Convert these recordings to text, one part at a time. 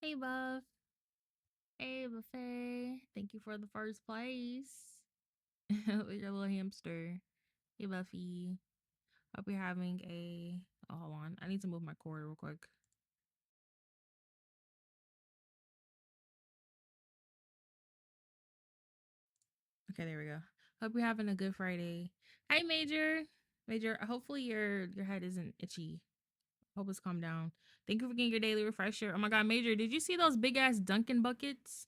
Hey, Buff. Hey, Buffet. Thank you for the first place. With your little hamster. Hey, Buffy. Hope you're having a. Oh, hold on. I need to move my cord real quick. Okay, there we go. Hope you're having a good Friday. Hi, Major. Major, hopefully your head isn't itchy. Hope it's calmed down. Thank you for getting your daily refresher. Oh my god, Major, did you see those big ass Dunkin' buckets?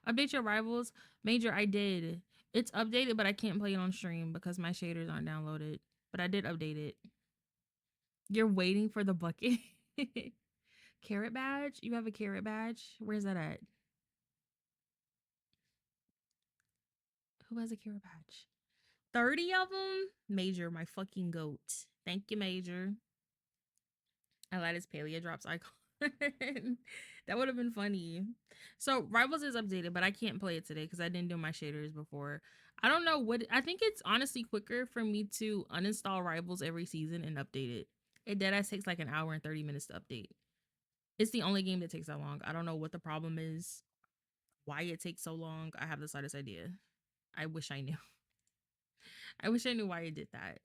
Update your rivals. Major, I did. It's updated, but I can't play it on stream because my shaders aren't downloaded. But I did update it. You're waiting for the bucket. Carrot badge? You have a carrot badge? Where's that at? Who has a carrot badge? 30 of them? Major, my fucking goat. Thank you, Major. I like his paleo drops icon. That would have been funny. So Rivals is updated, but I can't play it today because I didn't do my shaders before. I don't know what I think it's honestly quicker for me to uninstall Rivals every season and update it. It deadass takes like an hour and 30 minutes to update. It's the only game that takes that long. I don't know what the problem is, why it takes so long. I have the slightest idea. I wish I knew. I wish I knew why it did that.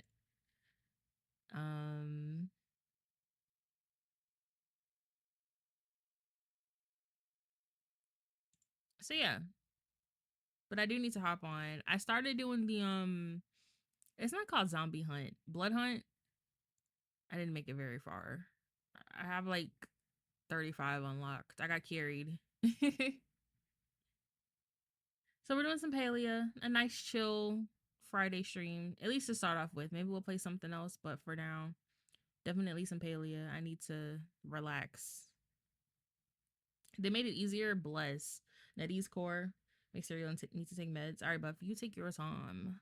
So yeah, but I do need to hop on. I started doing the it's not called zombie hunt, blood hunt. I didn't make it very far. I have like 35 unlocked. I got carried. So we're doing some paleo, a nice chill Friday stream, at least to start off with. Maybe we'll play something else, but for now, definitely some paleo. I need to relax. They made it easier. Bless. NetEase core. Make sure you don't need to take meds. All right, Buff, you take yours home.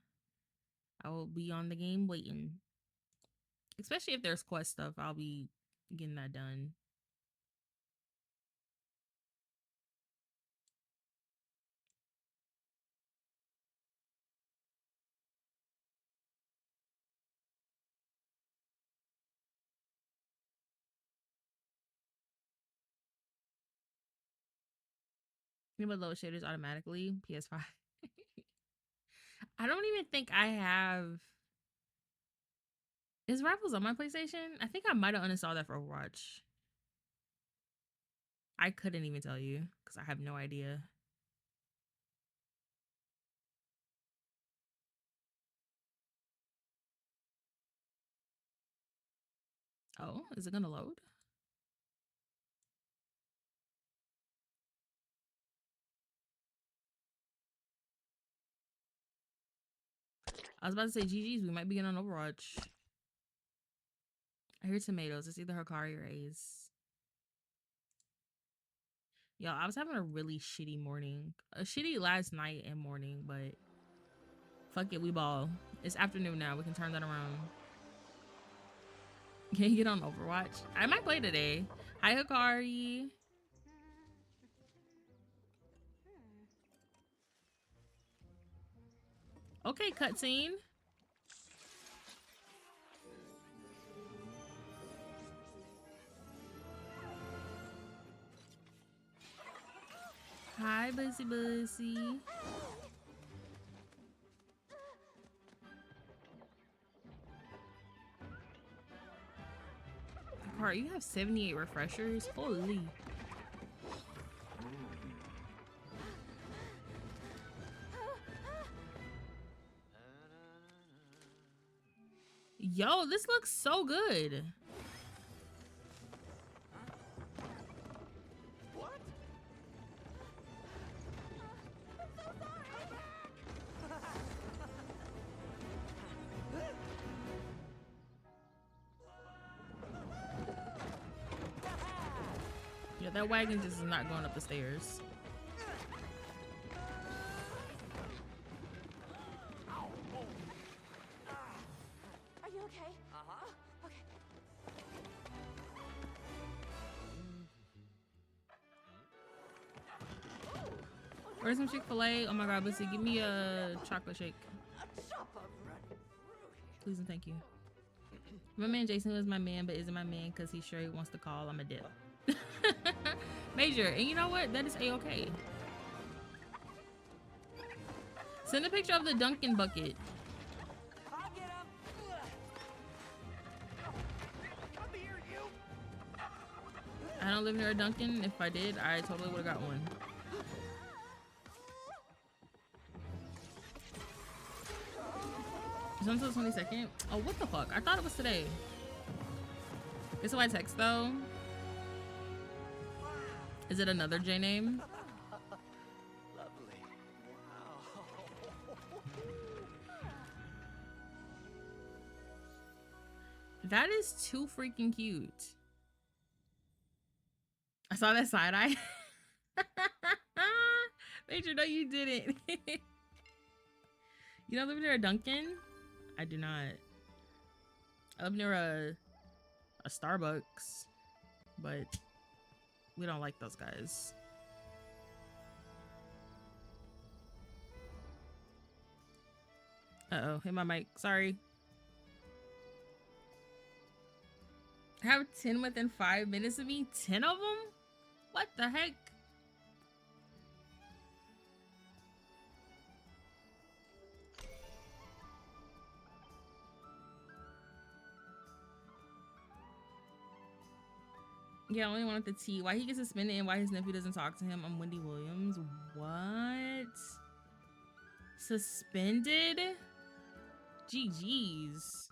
I will be on the game waiting. Especially if there's quest stuff, I'll be getting that done. You know, load shaders automatically. PS5. I don't even think I have. Is Rivals on my PlayStation? I think I might have uninstalled that for Overwatch. I couldn't even tell you because I have no idea. Oh, is it gonna load? I was about to say GG's. We might be getting on Overwatch. I hear tomatoes. It's either Hikari or Ace. Yo, I was having a really shitty morning. A shitty last night and morning, but fuck it, we ball. It's afternoon now. We can turn that around. Can you get on Overwatch? I might play today. Hi, Hikari. Okay, cutscene. Hi, Bussy Bussy. Hikari, you have 78 refreshers? Holy. Yo, this looks so good. What? Yeah, that wagon just is not going up the stairs. Are you okay? Uh-huh. Okay. Where's some Chick-fil-A? Oh my god, Bussy, give me a chocolate shake. A chopper running through here. Please and thank you. My man Jason was my man, but isn't my man because he sure he wants to call. I'm a dip. Major, and you know what? That is a-okay. Send a picture of the Dunkin' bucket. I'll get him. Come here, you. I don't live near a Dunkin'. If I did, I totally would have got one. It's until the 22nd. Oh, what the fuck? I thought it was today. Guess who I text though? Is it another J name? Lovely. Wow. That is too freaking cute. I saw that side eye. Major, no, you didn't. You don't live near a Dunkin'? I do not. I live near a Starbucks, but we don't like those guys. Uh-oh, hit my mic. Sorry. I have 10 within 5 minutes of me? 10 of them? What the heck? Yeah, I only wanted the tea. Why he gets suspended and why his nephew doesn't talk to him. I'm Wendy Williams. What? Suspended? GG's.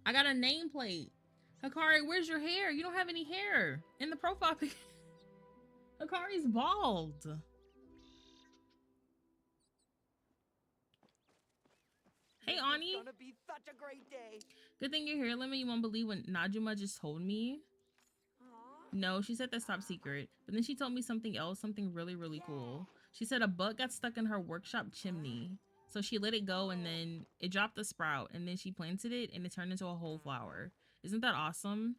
I got a nameplate. Hikari, where's your hair? You don't have any hair in the profile pic. Hikari's bald. Hey, Ani. It's gonna be such a great day. Good thing you're here, Lemon. You won't believe what Najima just told me. Aw. No, she said that's top secret. But then she told me something else, something really, really cool. She said a bug got stuck in her workshop chimney. So she let it go and then it dropped a sprout and then she planted it and it turned into a whole flower. Isn't that awesome?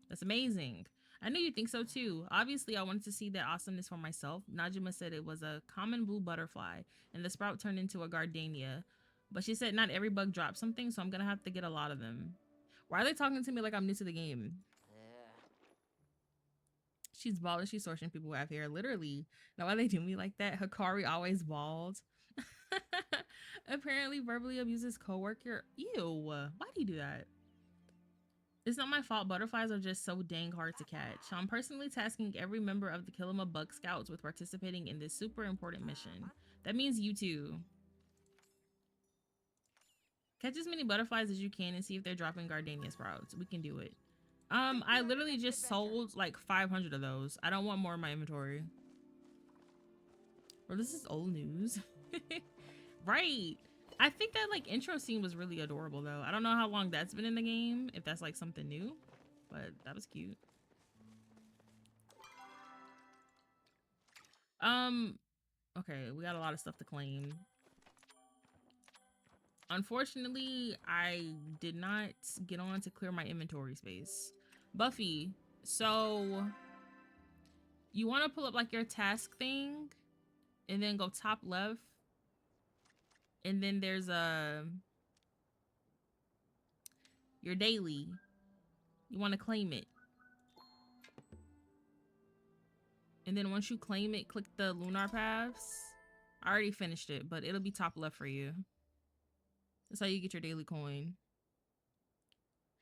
That's amazing. I knew you'd think so too. Obviously, I wanted to see that awesomeness for myself. Najima said it was a common blue butterfly and the sprout turned into a gardenia. But she said not every bug drops something, so I'm gonna have to get a lot of them. Why are they talking to me like I'm new to the game? She's bald and she's sourcing people who have hair. Literally. Now why they do me like that? Hikari always bald. Apparently verbally abuses coworker. Ew. Why do you do that? It's not my fault. Butterflies are just so dang hard to catch. I'm personally tasking every member of the Kilima Bug Scouts with participating in this super important mission. That means you too. Catch as many butterflies as you can and see if they're dropping gardenia sprouts. We can do it. I literally just sold like 500 of those. I don't want more in my inventory. Bro, this is old news. Right. I think that like intro scene was really adorable though. I don't know how long that's been in the game, if that's like something new, but that was cute. Okay, we got a lot of stuff to claim. Unfortunately, I did not get on to clear my inventory space. Buffy, so you want to pull up like your task thing and then go top left. And then there's your daily. You want to claim it. And then once you claim it, click the lunar paths. I already finished it, but it'll be top left for you. That's how you get your daily coin.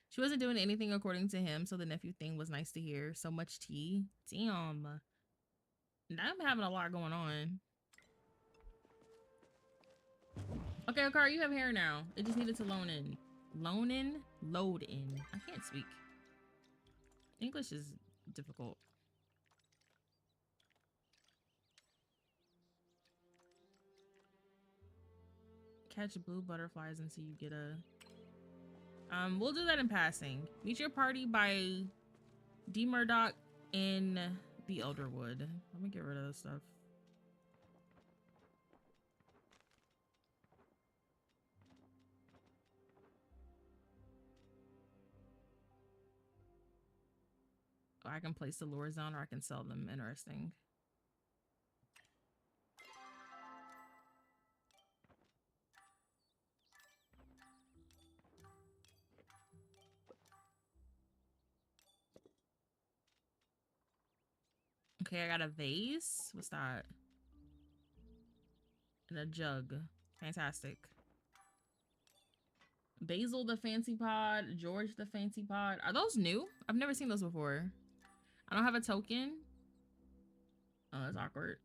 She wasn't doing anything according to him, so the nephew thing was nice to hear. So much tea. Damn. Now I'm having a lot going on. Okay, Akari, you have hair now. It just needed to loan in. Loan in? Load in. I can't speak. English is difficult. Catch blue butterflies until you get a... we'll do that in passing. Meet your party by D. Murdoch in the Elderwood. Let me get rid of this stuff. Oh, I can place the lure zone or I can sell them. Interesting. Okay, I got a vase. What's that? And a jug. Fantastic. Basil the fancy pod. George the fancy pod. Are those new? I've never seen those before. I don't have a token. Oh, that's awkward.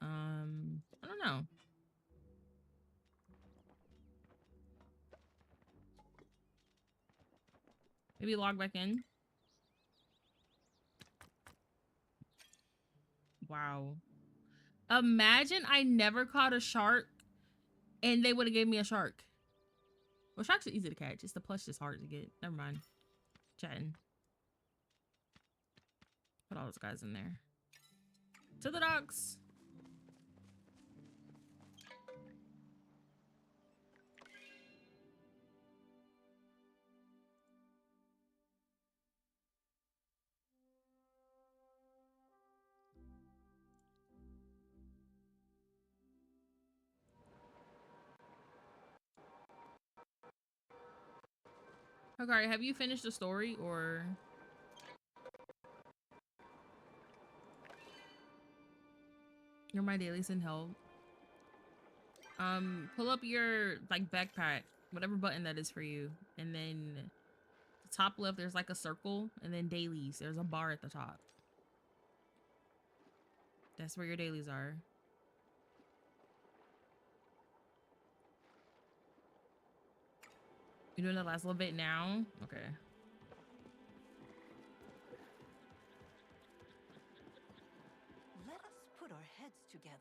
I don't know. Maybe log back in. Wow. Imagine I never caught a shark and they would have gave me a shark. Well, sharks are easy to catch. It's the plush that's hard to get. Never mind. Chatting. Put all those guys in there. To the docks. Okay, have you finished the story or? You're my daily sin help. Pull up your like backpack, whatever button that is for you, and then the top left there's like a circle, and then dailies. There's a bar at the top. That's where your dailies are. You doing the last little bit now? Okay. Let us put our heads together.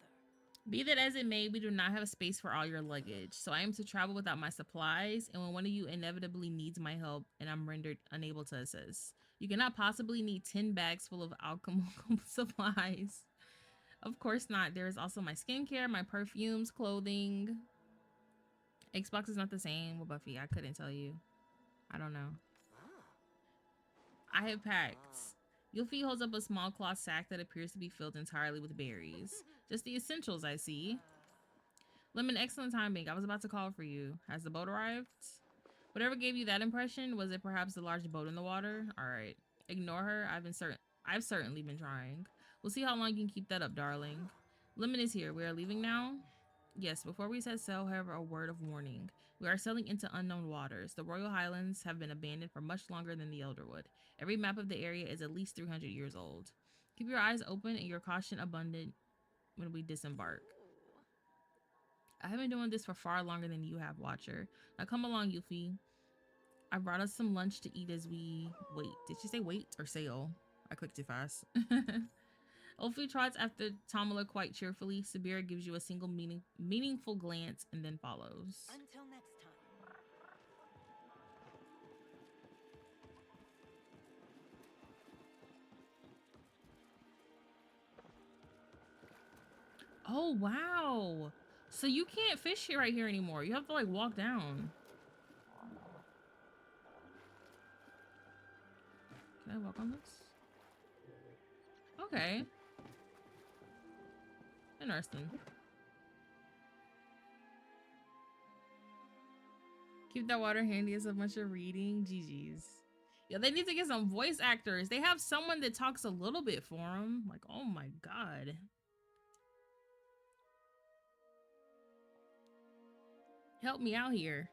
Be that as it may, we do not have space for all your luggage, so I am to travel without my supplies, and when one of you inevitably needs my help and I'm rendered unable to assist. You cannot possibly need 10 bags full of alchemical supplies. Of course not. There is also my skincare, my perfumes, clothing. Xbox is not the same. Well, Buffy, I couldn't tell you. I don't know. I have packed. Yuffie holds up a small cloth sack that appears to be filled entirely with berries. Just the essentials, I see. Lemon, excellent timing. I was about to call for you. Has the boat arrived? Whatever gave you that impression, was it perhaps the large boat in the water? All right. Ignore her. I've certainly been trying. We'll see how long you can keep that up, darling. Lemon is here. We are leaving now? Yes, before we set sail, however, a word of warning. We are sailing into unknown waters. The Royal Highlands have been abandoned for much longer than the Elderwood. Every map of the area is at least 300 years old. Keep your eyes open and your caution abundant when we disembark. I have been doing this for far longer than you have, Watcher. Now come along, Yuffie. I brought us some lunch to eat as we wait. Did she say wait or sail? I clicked too fast. Ulfi trots after Tamala quite cheerfully. Sabira gives you a single meaningful glance and then follows. Until next time. Oh, wow. So you can't fish here right here anymore. You have to like walk down. Can I walk on this? Okay. Interesting. Keep that water handy as a bunch of reading. GG's. Yeah, they need to get some voice actors. They have someone that talks a little bit for them. Like, oh my god. Help me out here.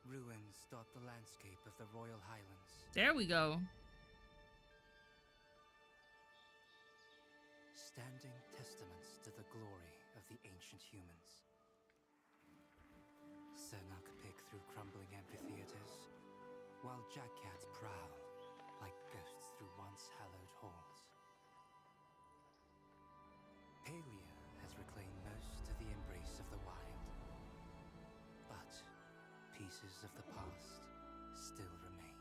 Ruins dot the landscape of the Royal Highlands. There we go. Standing testaments to the glory of the ancient humans. Cernak pick through crumbling amphitheaters, while jackcats prowl like ghosts through once hallowed halls. Palia has reclaimed most of the embrace of the wild, but pieces of the past still remain.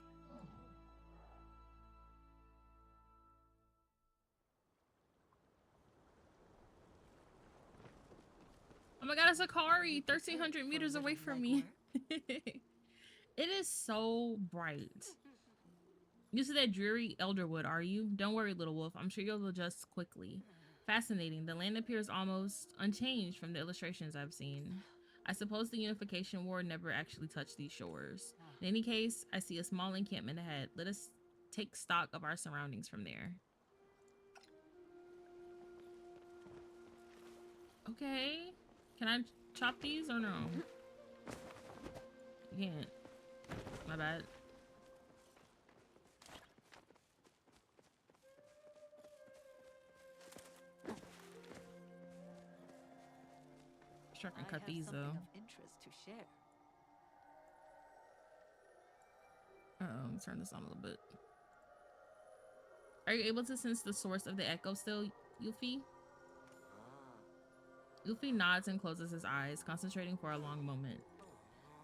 Oh my god, it's a Akari 1,300 meters away from me. It is so bright. Used to that dreary elderwood, are you? Don't worry, little wolf. I'm sure you'll adjust quickly. Fascinating. The land appears almost unchanged from the illustrations I've seen. I suppose the Unification War never actually touched these shores. In any case, I see a small encampment ahead. Let us take stock of our surroundings from there. Okay. Can I chop these or no? You can't. My bad. Sure, I can cut these though. Of interest to share. Let me turn this on a little bit. Are you able to sense the source of the echo still, Yuffie? Yuffie nods and closes his eyes, concentrating for a long moment.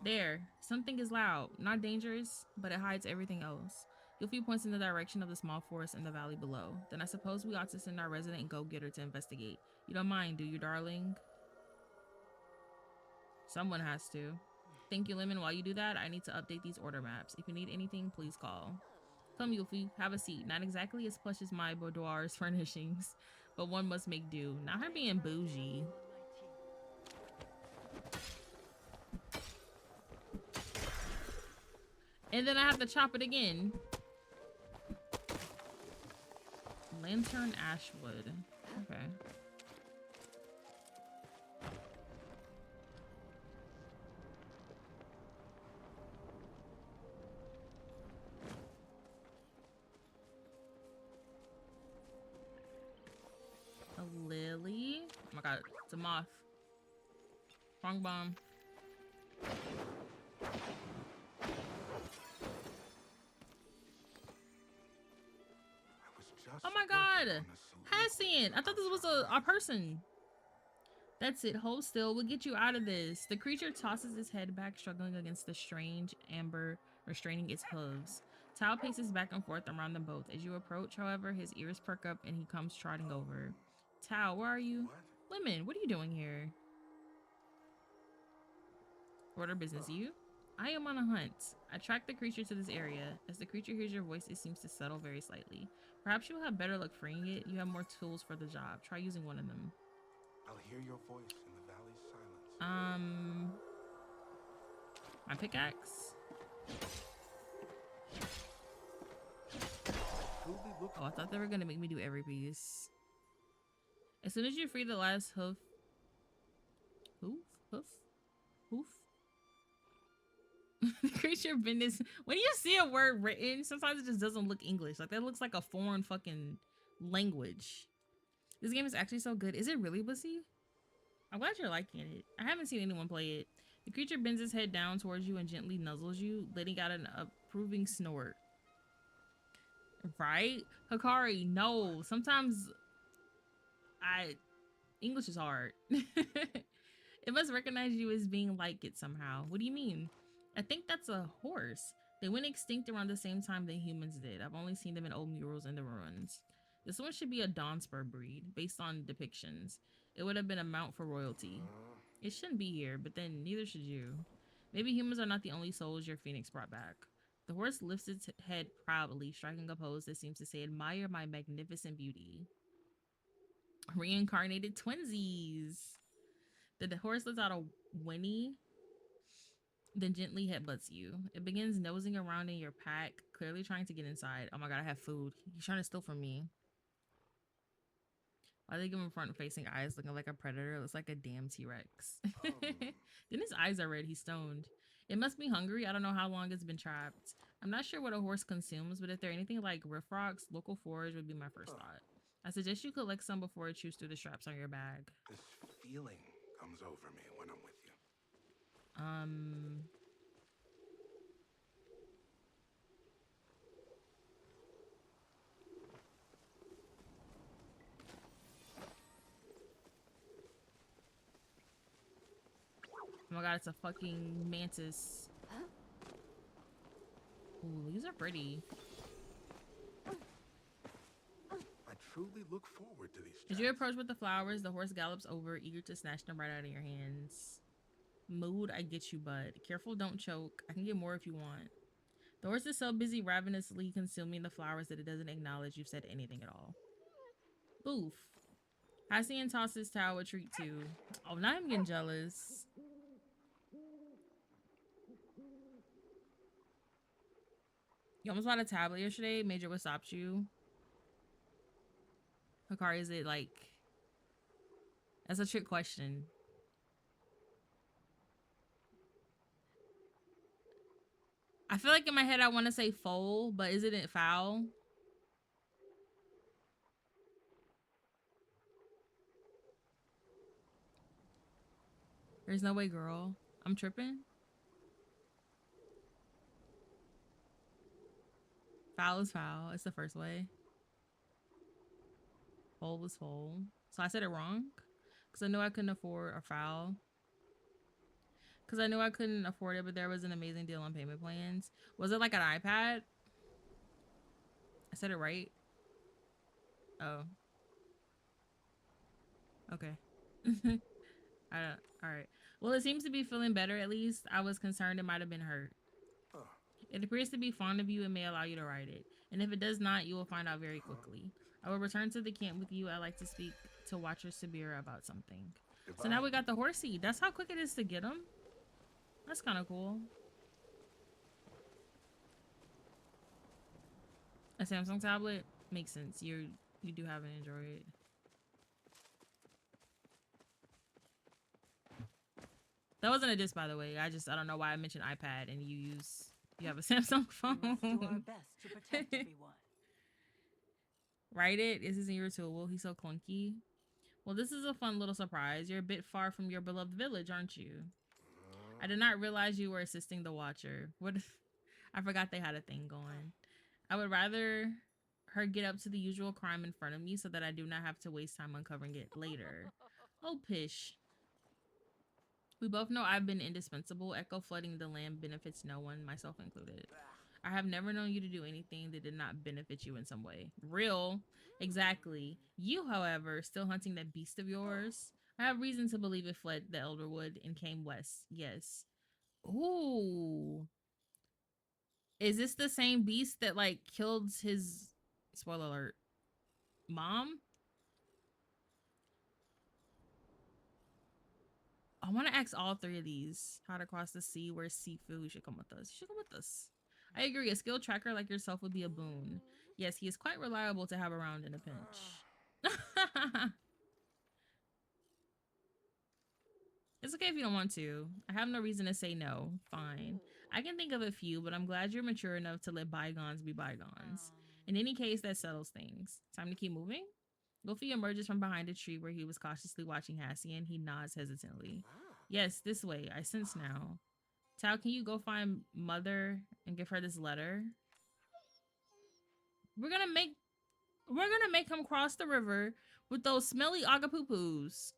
There, something is loud, not dangerous, but it hides everything else. Yuffie points in the direction of the small forest in the valley below. Then I suppose we ought to send our resident go-getter to investigate. You don't mind, do you, darling? Someone has to. Thank you, Lemon. While you do that, I need to update these order maps. If you need anything, please call. Come, Yuffie, have a seat. Not exactly as plush as my boudoir's furnishings, but one must make do. Not her being bougie. And then I have to chop it again. Lantern Ashwood. Okay. A lily. Oh my god, it's a moth. Wrong bomb. Oh my god! Hassian! I thought this was a person. That's it. Hold still. We'll get you out of this. The creature tosses his head back, struggling against the strange amber restraining its hooves. Tao paces back and forth around them both. As you approach, however, his ears perk up and he comes trotting over. Tao, where are you? Lemon, what are you doing here? Order business, you? I am on a hunt. I track the creature to this area. As the creature hears your voice, it seems to settle very slightly. Perhaps you'll have better luck freeing it. You have more tools for the job. Try using one of them. I'll hear your voice in the valley's silence. My pickaxe. Oh, I thought they were gonna make me do every piece. As soon as you free the last hoof. The creature business. When you see a word written, sometimes it just doesn't look English. Like that looks like a foreign fucking language. This game is actually so good. Is it really, Bussy? I'm glad you're liking it. I haven't seen anyone play it. The creature bends its head down towards you and gently nuzzles you, letting out an approving snort. Right? Hikari, no. Sometimes English is hard. It must recognize you as being like it somehow. What do you mean? I think that's a horse. They went extinct around the same time that humans did. I've only seen them in old murals in the ruins. This one should be a Donspur breed, based on depictions. It would have been a mount for royalty. It shouldn't be here, but then neither should you. Maybe humans are not the only souls your phoenix brought back. The horse lifts its head proudly, striking a pose that seems to say, admire my magnificent beauty. Reincarnated twinsies. The horse lets out a whinny, then gently headbutts you. It begins nosing around in your pack, clearly trying to get inside. Oh my god, I have food. He's trying to steal from me. Why they give him front-facing eyes looking like a predator? It looks like a damn T-Rex. Then his eyes are red. He's stoned. It must be hungry. I don't know how long it's been trapped. I'm not sure what a horse consumes, but if they're anything like riff rocks, local forage would be my first thought. I suggest you collect some before it chews through the straps on your bag. This feeling comes over me when I'm with you. Oh my god, it's a fucking mantis. Ooh, these are pretty. I truly look forward to these chats. As you approach with the flowers, the horse gallops over, eager to snatch them right out of your hands. Mood, I get you, bud. Careful, don't choke. I can get more if you want. The horse is so busy ravenously consuming the flowers that it doesn't acknowledge you've said anything at all. Boof. Hassian tosses his towel a treat too. Oh, now I'm getting jealous. You almost bought a tablet yesterday. Major, what stopped you? Hikari, is it like... That's a trick question. I feel like in my head I want to say foal, but isn't it foul? There's no way, girl. I'm tripping. Foul is foul. It's the first way. Foal was foal. So I said it wrong? Because I knew I couldn't afford a foul. Because I knew I couldn't afford it, but there was an amazing deal on payment plans. Was it like an iPad? I said it right? Oh. Okay. Alright. Well, it seems to be feeling better at least. I was concerned it might have been hurt. It appears to be fond of you and may allow you to ride it. And if it does not, you will find out very quickly. I will return to the camp with you. I like to speak to Watcher Sabira about something. So now we got the horsey. That's how quick it is to get him. That's kind of cool. A Samsung tablet? Makes sense. You do have an Android. That wasn't a diss, by the way. I don't know why I mentioned iPad and you have a Samsung phone. We must do our best to protect everyone. Write it. This isn't your tool. Well, he's so clunky. Well, this is a fun little surprise. You're a bit far from your beloved village, aren't you? I did not realize you were assisting the Watcher. What? I forgot they had a thing going. I would rather her get up to the usual crime in front of me so that I do not have to waste time uncovering it later. Oh, pish. We both know I've been indispensable. Echo flooding the land benefits no one, myself included. I have never known you to do anything that did not benefit you in some way. Real. Exactly. You, however, still hunting that beast of yours. I have reason to believe it fled the Elderwood and came west. Yes. Ooh. Is this the same beast that, like, killed his... Spoiler alert. Mom? I want to ask all three of these. How to cross the sea, where's seafood? You should come with us. You should come with us. I agree. A skilled tracker like yourself would be a boon. Yes, he is quite reliable to have around in a pinch. It's okay if you don't want to. I have no reason to say no. Fine. I can think of a few, but I'm glad you're mature enough to let bygones be bygones. In any case, that settles things. Time to keep moving? Goofy emerges from behind a tree where he was cautiously watching Hassie, and he nods hesitantly. Yes, this way. I sense now. Tao, can you go find Mother and give her this letter? We're gonna make him cross the river with those smelly agapoo-poos.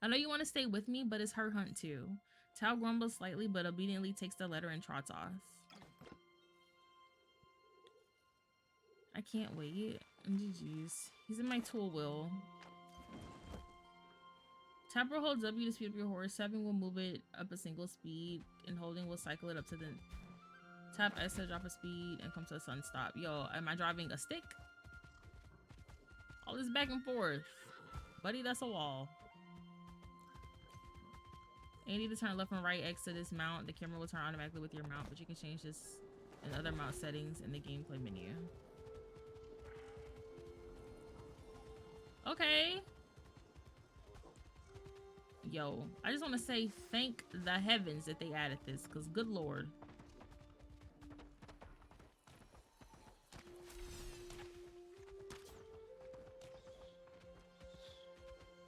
I know you want to stay with me, but it's her hunt too. Tao grumbles slightly, but obediently takes the letter and trots off. I can't wait. GG's. He's in my tool wheel. Tapper holds W to speed up your horse. Tapping will move it up a single speed, and holding will cycle it up to the... Tap S to drop a speed and come to a sudden stop. Yo, am I driving a stick? All this back and forth. Buddy, that's a wall. And you need to turn left and right X to dismount. The camera will turn automatically with your mount, but you can change this in other mount settings in the gameplay menu. Okay. Yo, I just want to say thank the heavens that they added this, because good lord.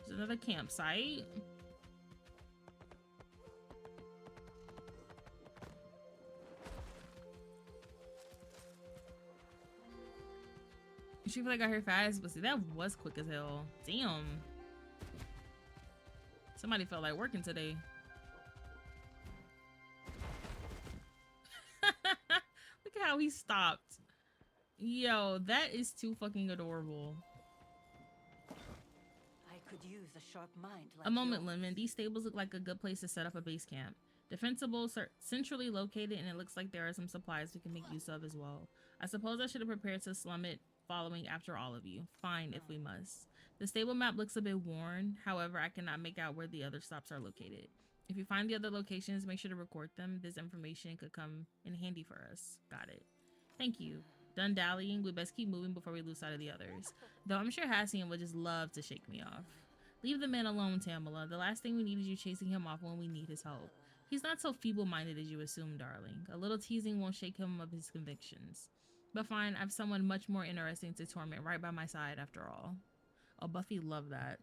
There's another campsite. She feel like I heard fast, but see, that was quick as hell. Damn. Somebody felt like working today. Look at how he stopped. Yo, that is too fucking adorable. I could use a sharp mind like A moment, yours. Lemon. These stables look like a good place to set up a base camp. Defensible, centrally located, and it looks like there are some supplies we can make use of as well. I suppose I should have prepared to slum it following after all of you. Fine, if we must. The stable map looks a bit worn. However, I cannot make out where the other stops are located. If you find the other locations, make sure to record them. This information could come in handy for us. Got it. Thank you. Done dallying. We best keep moving before we lose sight of the others. Though I'm sure Hassian would just love to shake me off. Leave the man alone, Tamala. The last thing we need is you chasing him off when we need his help. He's not so feeble-minded as you assume, darling. A little teasing won't shake him of his convictions. But fine, I have someone much more interesting to torment right by my side after all. Oh, Buffy loved that.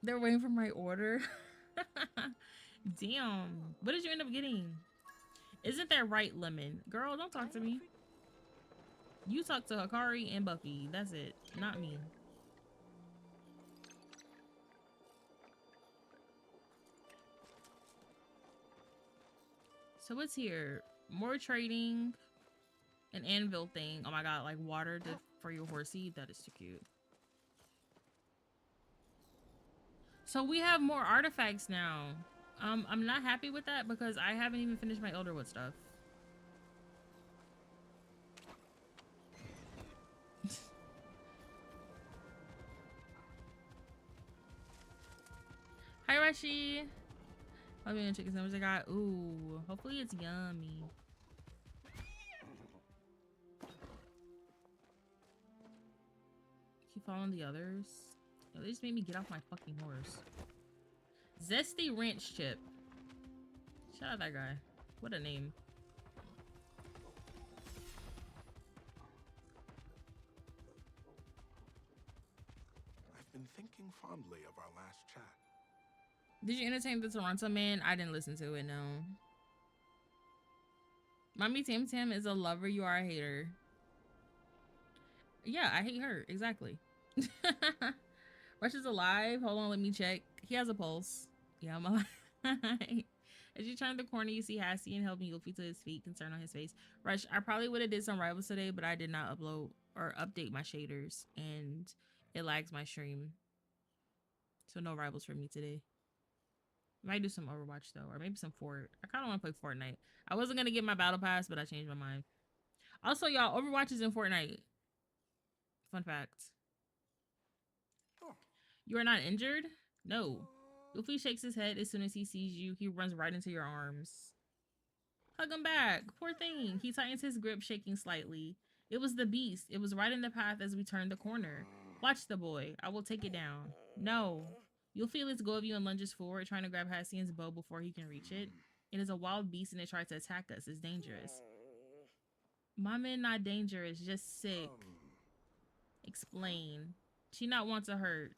They're waiting for my order. Damn. What did you end up getting? Isn't that right, Lemon? Girl, don't talk to me. You talk to Hikari and Buffy. That's it. Not me. So what's here? More trading. An anvil thing. Oh my god, like water for your horsey. That is too cute. So we have more artifacts now. I'm not happy with that because I haven't even finished my Elderwood stuff. Hi, Rashi. I'm gonna chicken sandwich I got. Ooh, hopefully it's yummy. Keep following the others. Oh, they just made me get off my fucking horse. Zesty Ranch Chip. Shout out that guy. What a name. I've been thinking fondly of our last chat. Did you entertain the Toronto man? I didn't listen to it, no. Mommy Tam Tam is a lover, you are a hater. Yeah, I hate her. Exactly. Rush is alive. Hold on, let me check. He has a pulse. Yeah, I'm alive. As you turn the corner, you see Hassian helping Yuffie to his feet, concern on his face. Rush, I probably would have did some rivals today, but I did not upload or update my shaders, and it lags my stream. So no rivals for me today. Might do some Overwatch though, or maybe some Fort. I kind of want to play Fortnite. I wasn't gonna get my battle pass, but I changed my mind. Also, y'all, Overwatch is in Fortnite. Fun fact. You are not injured? No. Goofy shakes his head as soon as he sees you. He runs right into your arms. Hug him back. Poor thing. He tightens his grip, shaking slightly. It was the beast. It was right in the path as we turned the corner. Watch the boy. I will take it down. No. You'll feel it go of you and lunges forward, trying to grab Hassian's bow before he can reach it. It is a wild beast and it tries to attack us. It's dangerous. My man not dangerous, just sick. Explain. She not want to hurt.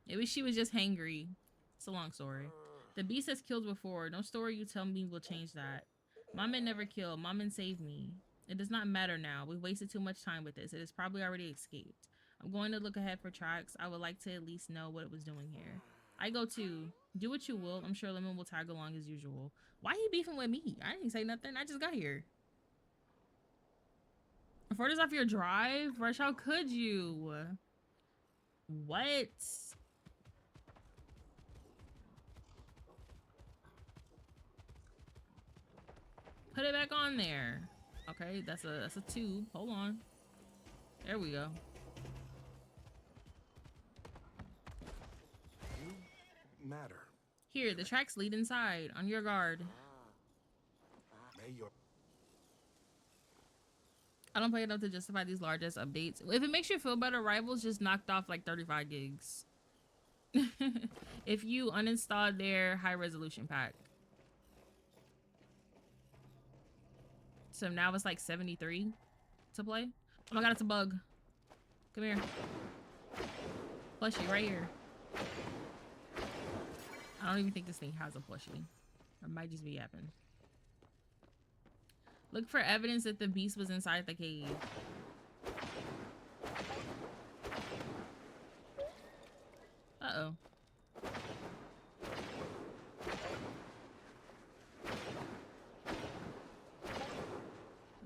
Maybe she was just hangry. It's a long story. The beast has killed before. No story you tell me will change that. Mama never killed. Mama saved me. It does not matter now. We've wasted too much time with this. It has probably already escaped. I'm going to look ahead for tracks. I would like to at least know what it was doing here. I go too. Do what you will. I'm sure Lemon will tag along as usual. Why he beefing with me? I didn't say nothing. I just got here. Before this off your drive? Rush, how could you? What? Put it back on there. Okay, that's a 2. Hold on. There we go. You matter. Here, the tracks lead inside. On your guard. May your I don't play enough to justify these large-ass updates. If it makes you feel better, Rivals just knocked off like 35 gigs. If you uninstalled their high-resolution pack. So now it's like 73 to play. Oh my god, it's a bug. Come here. Plushie, right here. I don't even think this thing has a plushie. It might just be yapping. Look for evidence that the beast was inside the cave. Uh-oh.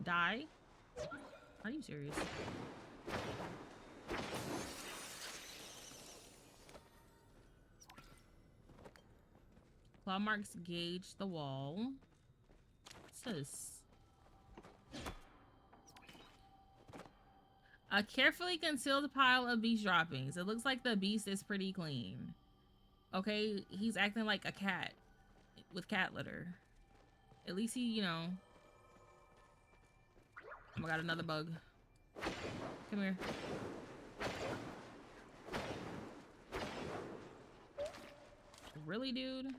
Die? Are you serious? Claw marks gauge the wall. What's this? A carefully concealed pile of beast droppings. It looks like the beast is pretty clean. Okay, he's acting like a cat with cat litter. At least he, you know. Oh my god, another bug. Come here. Really, dude?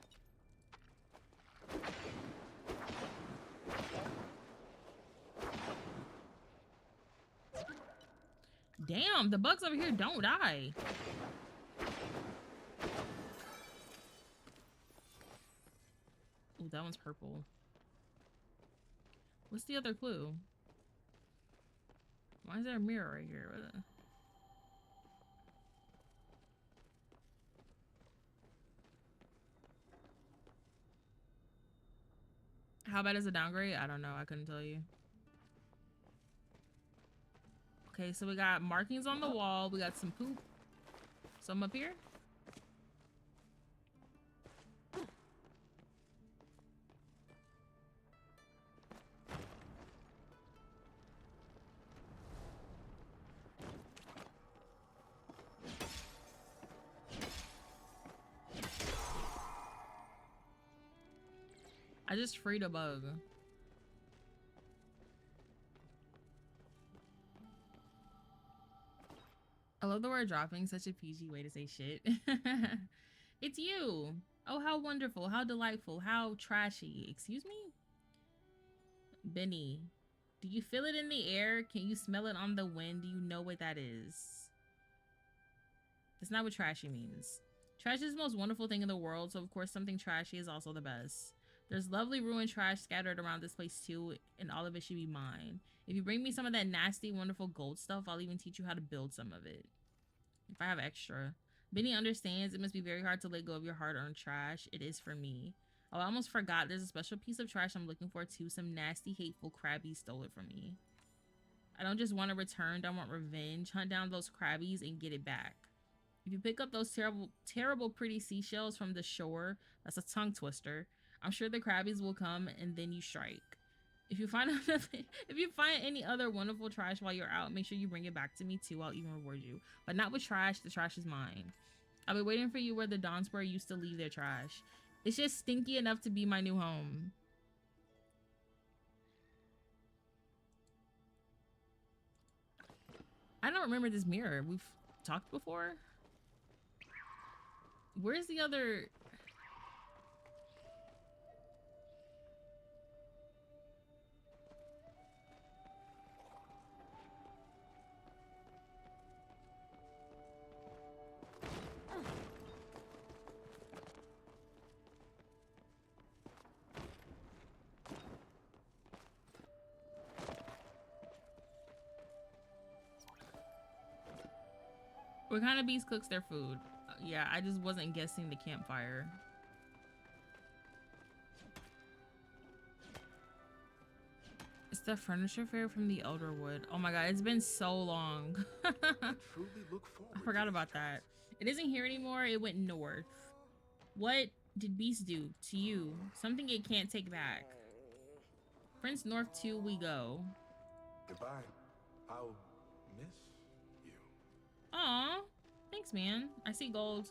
Damn, the bugs over here don't die. Oh, that one's purple. What's the other clue? Why is there a mirror right here? What the... How bad is a downgrade? I don't know. I couldn't tell you. Okay, so we got markings on the wall. We got some poop. Some up here. I just freed a bug. I love the word dropping, such a PG way to say shit. It's you. Oh, how wonderful, how delightful, how trashy. Excuse me? Benny, do you feel it in the air? Can you smell it on the wind? Do you know what that is? That's not what trashy means. Trash is the most wonderful thing in the world, so of course something trashy is also the best. There's lovely ruined trash scattered around this place too, and all of it should be mine. If you bring me some of that nasty, wonderful gold stuff, I'll even teach you how to build some of it. If I have extra. Benny understands it must be very hard to let go of your hard-earned trash. It is for me. Oh, I almost forgot. There's a special piece of trash I'm looking for too. Some nasty, hateful crabbies stole it from me. I don't just want a return. I want revenge. Hunt down those crabbies and get it back. If you pick up those terrible pretty seashells from the shore, that's a tongue twister. I'm sure the crabbies will come and then you strike. If you find any other wonderful trash while you're out, make sure you bring it back to me too. I'll even reward you. But not with trash. The trash is mine. I'll be waiting for you where the Dawnsbury used to leave their trash. It's just stinky enough to be my new home. I don't remember this mirror. We've talked before. Where's the other... What kind of beast cooks their food? Yeah, I just wasn't guessing the campfire. It's the furniture fair from the Elderwood. Oh my god, it's been so long. Truly look forward I forgot to about this that. It isn't here anymore. It went north. What did Beast do to you? Something it can't take back. Prince North 2 we go. Goodbye. I'll miss you. Aw, thanks, man. I see gold.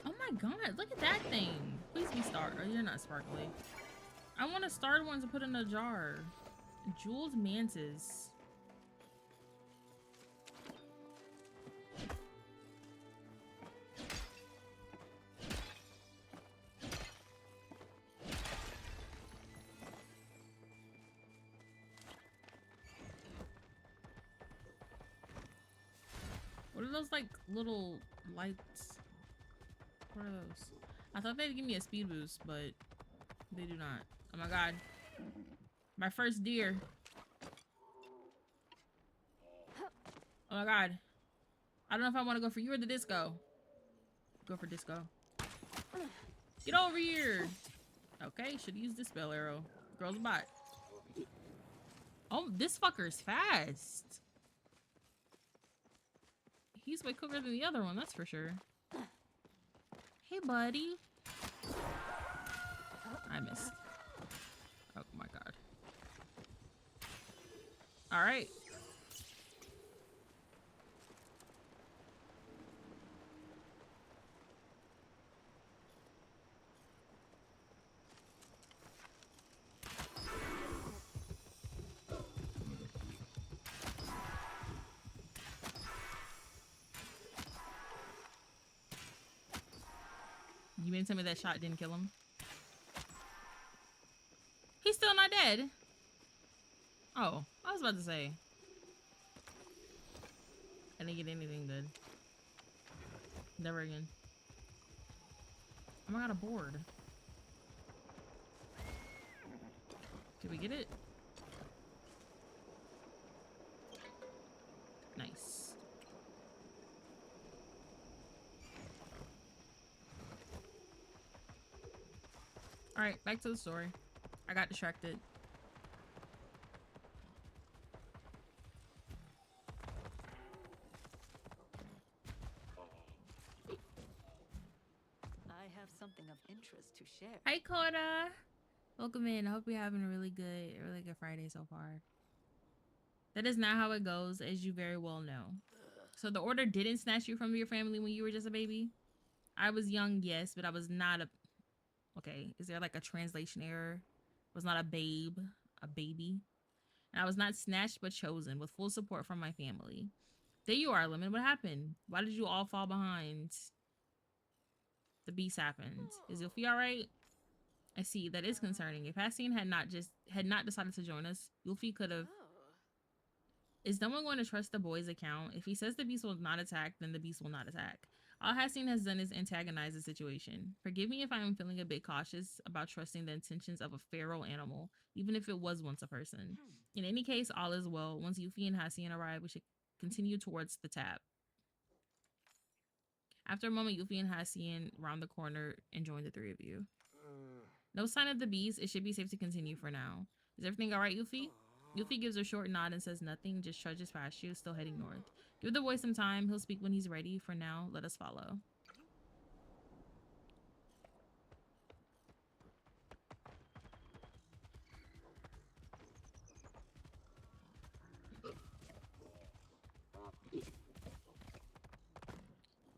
Oh my god, look at that thing. Please be star. Oh, you're not sparkly. I want a starred one to put in a jar. Jeweled mantis. What are those like little lights? What are those? I thought they'd give me a speed boost, but they do not. Oh my god. My first deer. Oh my god. I don't know if I want to go for you or the disco. Go for disco. Get over here. Okay, should use the spell arrow. Girl's bot. Oh, this fucker's fast. He's way quicker than the other one, that's for sure. Hey, buddy. I missed. Oh my god. All right. You mean tell me that shot didn't kill him? He's still not dead. Oh, I was about to say. I didn't get anything good. Never again. Oh my god, a board. Did we get it? Nice. Alright, back to the story. I got distracted. I have something of interest to share. Hi, Coda. Welcome in. I hope you're having a really good Friday so far. That is not how it goes, as you very well know. So the order didn't snatch you from your family when you were just a baby? I was young, yes, but I was not a... Okay, is there like a translation error? I was not a babe, a baby. And I was not snatched but chosen with full support from my family. There you are, Lemon. What happened? Why did you all fall behind? The beast happened. Is Yuffie alright? I see. That is concerning. If Hassine had not decided to join us, Yuffie could have... Is no one going to trust the boy's account? If he says the beast will not attack, then the beast will not attack. All Hassine has done is antagonize the situation. Forgive me if I am feeling a bit cautious about trusting the intentions of a feral animal, even if it was once a person. In any case, all is well. Once Yuffie and Hassine arrive, we should continue towards the tap. After a moment, Yuffie and Hassine round the corner and join the three of you. No sign of the beast. It should be safe to continue for now. Is everything alright, Yuffie? Yuffie gives a short nod and says nothing, just trudges past you, still heading north. Give the boy some time. He'll speak when he's ready. For now, let us follow.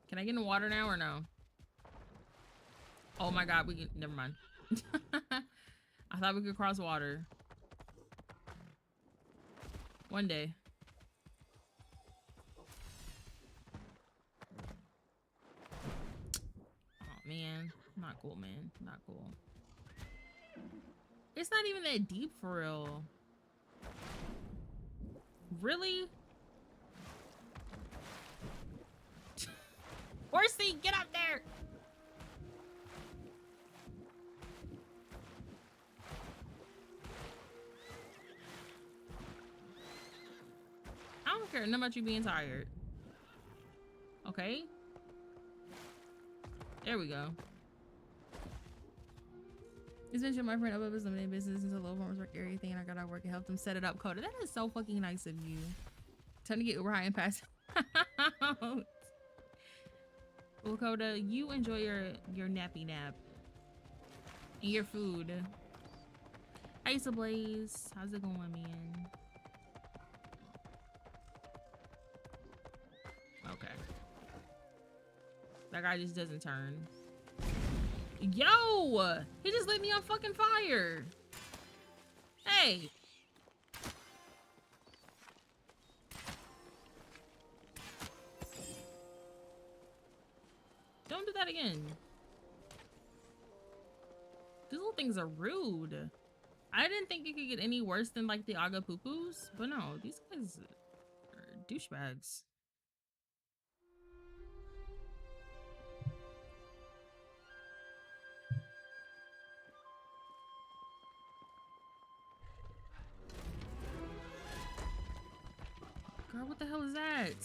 Can I get in the water now or no? Oh my god, we can... Never mind. I thought we could cross water. One day. Oh man. Not cool, man. Not cool. It's not even that deep for real. Really? Horsey, get up there! I don't care nothing about you being tired. Okay. There we go. It's been my friend up his limited business until low farmers work everything, and I got out work and helped him set it up. Coda, that is so fucking nice of you. Time to get Uber high and pass out. Well, Coda, you enjoy your nappy nap and your food. Hey, Blaze, how's it going, man? Okay. That guy just doesn't turn. Yo! He just lit me on fucking fire. Hey! Don't do that again. These little things are rude. I didn't think it could get any worse than like the Agapoopus, but no, these guys are douchebags. Girl, what the hell is that?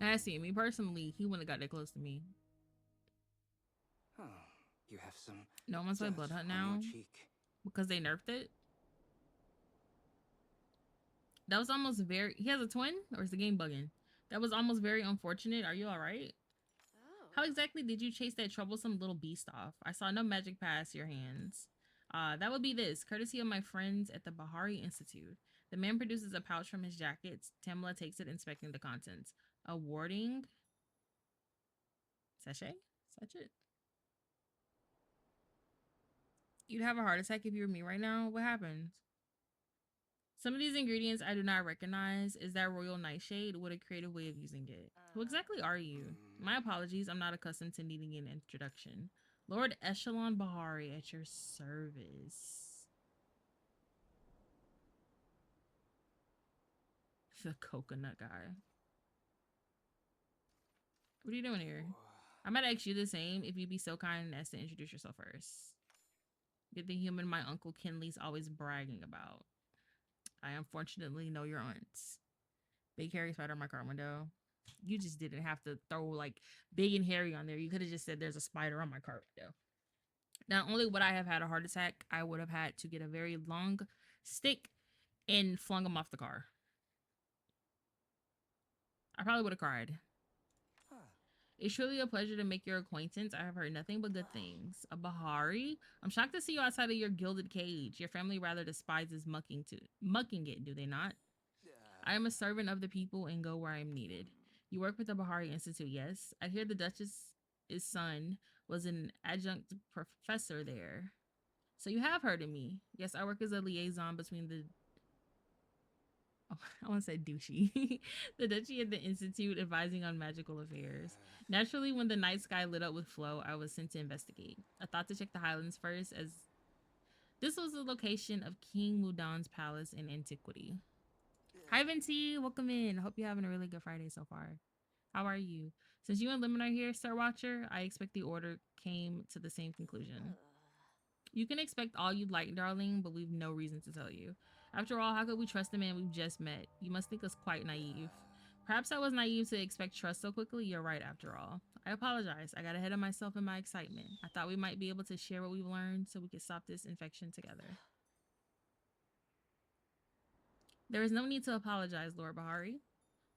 I see. Me personally, he wouldn't have got that close to me. Oh, you have some No one wants to play dirt Blood Hunt on your now cheek. because they nerfed it. That was almost very. He has a twin, or is the game bugging? That was almost very unfortunate. Are you all right? How exactly did you chase that troublesome little beast off? I saw no magic pass your hands. That would be this, courtesy of my friends at the Bahari Institute. The man produces a pouch from his jacket. Tamla takes it, inspecting the contents. A warding sachet? Sachet? You'd have a heart attack if you were me right now. What happened? Some of these ingredients I do not recognize. Is that royal nightshade? What a creative way of using it. Who exactly are you? My apologies. I'm not accustomed to needing an introduction. Lord Echelon Bahari at your service. The coconut guy. What are you doing here? I might ask you the same if you'd be so kind as to introduce yourself first. You're the human my Uncle Kinley's always bragging about. I unfortunately know your aunts. Big hairy spider on my car window. You just didn't have to throw like big and hairy on there. You could have just said there's a spider on my car window. Not only would I have had a heart attack, I would have had to get a very long stick and flung him off the car. I probably would have cried. It's truly a pleasure to make your acquaintance. I have heard nothing but good things. A Bahari? I'm shocked to see you outside of your gilded cage. Your family rather despises mucking it, do they not? I am a servant of the people and go where I am needed. You work with the Bahari Institute, yes? I hear the Duchess's son was an adjunct professor there. So you have heard of me. Yes, I work as a liaison between the I want to say douchey. The Duchy and the Institute advising on magical affairs. Naturally, when the night sky lit up with flow, I was sent to investigate. I thought to check the highlands first, as this was the location of King Mudan's palace in antiquity. Hi, Venti. Welcome in. I hope you're having a really good Friday so far. How are you? Since you and Lemon are here, Star Watcher, I expect the order came to the same conclusion. You can expect all you'd like, darling, but we've no reason to tell you. After all, how could we trust the man we've just met? You must think us quite naive. Perhaps I was naive to expect trust so quickly. You're right, after all. I apologize. I got ahead of myself in my excitement. I thought we might be able to share what we've learned so we could stop this infection together. There is no need to apologize, Lord Bahari.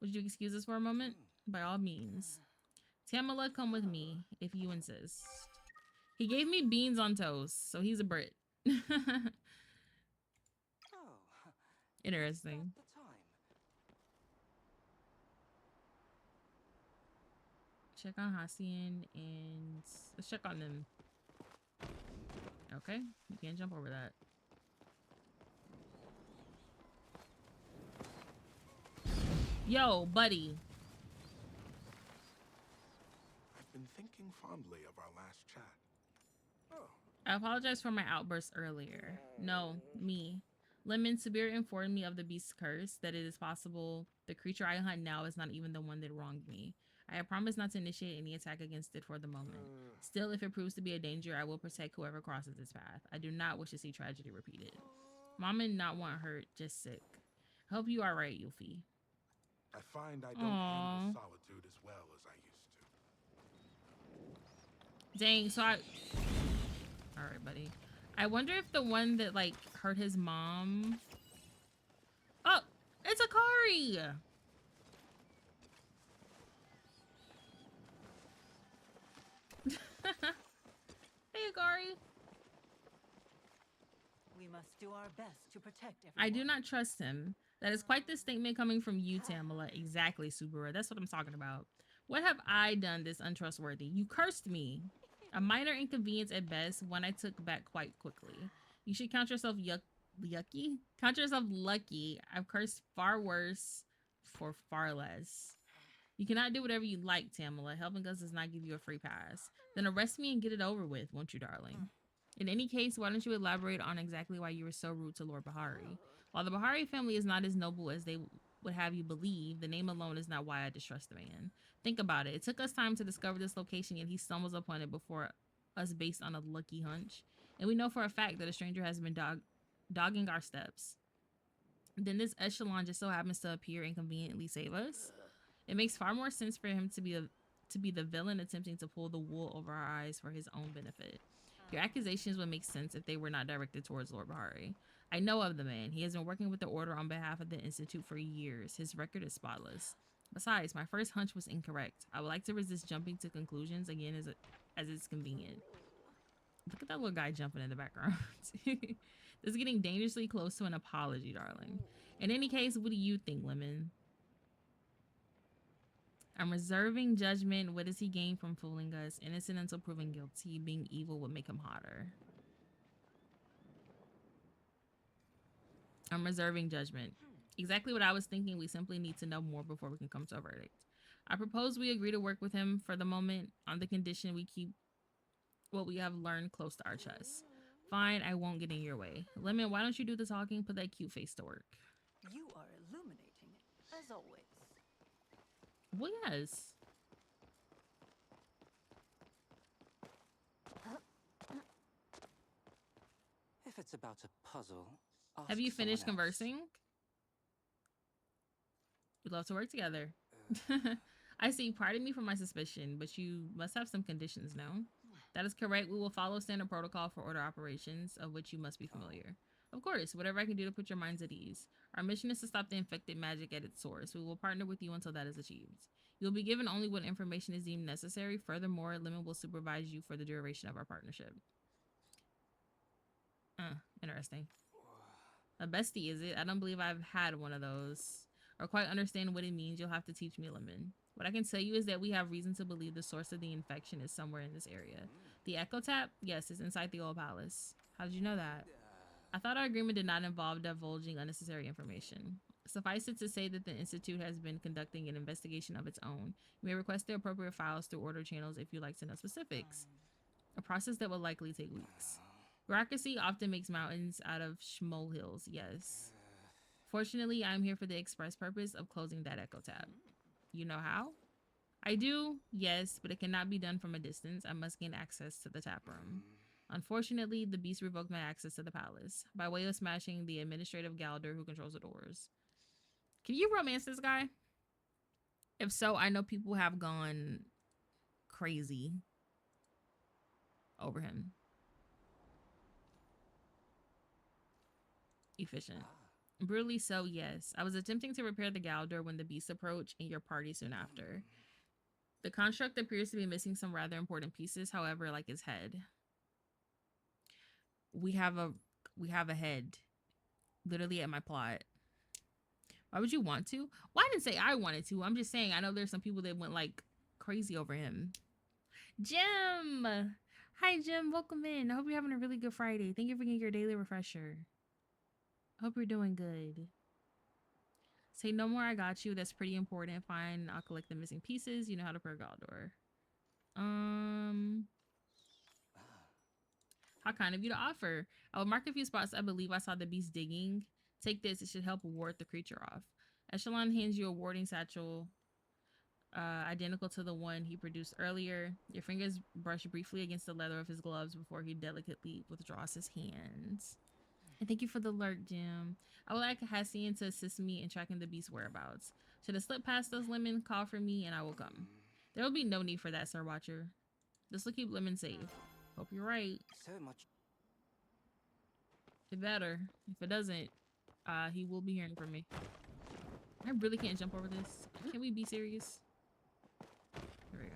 Would you excuse us for a moment? By all means. Tamala, come with me, if you insist. He gave me beans on toast, so he's a Brit. Interesting. Check on Hassian and let's check on them. Okay, you can't jump over that. Yo, buddy. I've been thinking fondly of our last chat. Oh. I apologize for my outburst earlier. No, me. Lemon Sabir informed me of the beast's curse, that it is possible the creature I hunt now is not even the one that wronged me. I have promised not to initiate any attack against it for the moment. Still, if it proves to be a danger, I will protect whoever crosses its path. I do not wish to see tragedy repeated. Mama not want hurt, just sick. I hope you are right, Yuffie. I find I don't handle solitude as well as I used to. Dang, so I... Alright, buddy. I wonder if the one that, like, hurt his mom... Oh! It's Akari! Hey, Akari. We must do our best to protect everyone. I do not trust him. That is quite the statement coming from you, Tamala. Exactly, Subaru. That's what I'm talking about. What have I done this untrustworthy? You cursed me. A minor inconvenience at best, one I took back quite quickly. You should count yourself yucky? Count yourself lucky. I've cursed far worse for far less. You cannot do whatever you like, Tamala. Helping us does not give you a free pass. Then arrest me and get it over with, won't you, darling? In any case, why don't you elaborate on exactly why you were so rude to Lord Bahari? While the Bahari family is not as noble as they would have you believe, the name alone is not why I distrust the man. Think about it. It took us time to discover this location, yet he stumbles upon it before us based on a lucky hunch. And we know for a fact that a stranger has been dogging our steps. Then this echelon just so happens to appear and conveniently save us. It makes far more sense for him to be the villain attempting to pull the wool over our eyes for his own benefit. Your accusations would make sense if they were not directed towards Lord Bahari. I know of the man. He has been working with the Order on behalf of the Institute for years. His record is spotless. Besides, my first hunch was incorrect. I would like to resist jumping to conclusions again as it's convenient. Look at that little guy jumping in the background. This is getting dangerously close to an apology, darling. In any case, what do you think, Lemon? I'm reserving judgment. What does he gain from fooling us? Innocent until proven guilty. Being evil would make him hotter. I'm reserving judgment. Exactly what I was thinking. We simply need to know more before we can come to a verdict. I propose we agree to work with him for the moment on the condition we keep what we have learned close to our chests. Fine, I won't get in your way. Lemon, why don't you do the talking? Put that cute face to work. You are illuminating, as always. Well, yes. If it's about a puzzle, Have you ask someone finished else. conversing? We'd love to work together. I see. Pardon me for my suspicion, but you must have some conditions, no? That is correct. We will follow standard protocol for order operations, of which you must be familiar. Of course, whatever I can do to put your minds at ease. Our mission is to stop the infected magic at its source. We will partner with you until that is achieved. You will be given only what information is deemed necessary. Furthermore, Lemon will supervise you for the duration of our partnership. Interesting. A bestie, is it? I don't believe I've had one of those or quite understand what it means. You'll have to teach me, Lemon. What I can tell you is that we have reason to believe the source of the infection is somewhere in this area. The Echo Tap? Yes, it's inside the old palace. How did you know that? I thought our agreement did not involve divulging unnecessary information. Suffice it to say that the Institute has been conducting an investigation of its own. You may request the appropriate files through order channels if you'd like to know specifics. A process that will likely take weeks. Bureaucracy often makes mountains out of molehills, yes. Fortunately, I'm here for the express purpose of closing that Echo Tab. You know how? I do, yes, but it cannot be done from a distance. I must gain access to the tap room. Unfortunately, the beast revoked my access to the palace by way of smashing the administrative Galder who controls the doors. Can you romance this guy? If so, I know people have gone crazy over him. Efficient. Brutally so, yes. I was attempting to repair the Galder when the beast approached and your party soon after. The construct appears to be missing some rather important pieces, however, like his head. We have a head. Literally at my plot. Why would you want to? Well, I didn't say I wanted to. I'm just saying I know there's some people that went like crazy over him. Jim! Hi Jim, welcome in. I hope you're having a really good Friday. Thank you for getting your daily refresher. Hope you're doing good. Say no more, I got you. That's pretty important. Fine, I'll collect the missing pieces. You know how to per Galdor. How kind of you to offer. I will mark a few spots I believe I saw the beast digging. Take this, it should help ward the creature off. Echelon hands you a warding satchel identical to the one he produced earlier. Your fingers brush briefly against the leather of his gloves before he delicately withdraws his hands. And thank you for the alert, Jim. I would like Hassian to assist me in tracking the beast's whereabouts. Should I slip past those Lemon, call for me and I will come. There will be no need for that, Sir Watcher. This will keep Lemon safe. Hope you're right. So much. It better. If it doesn't, he will be hearing from me. I really can't jump over this. Can we be serious? There we go.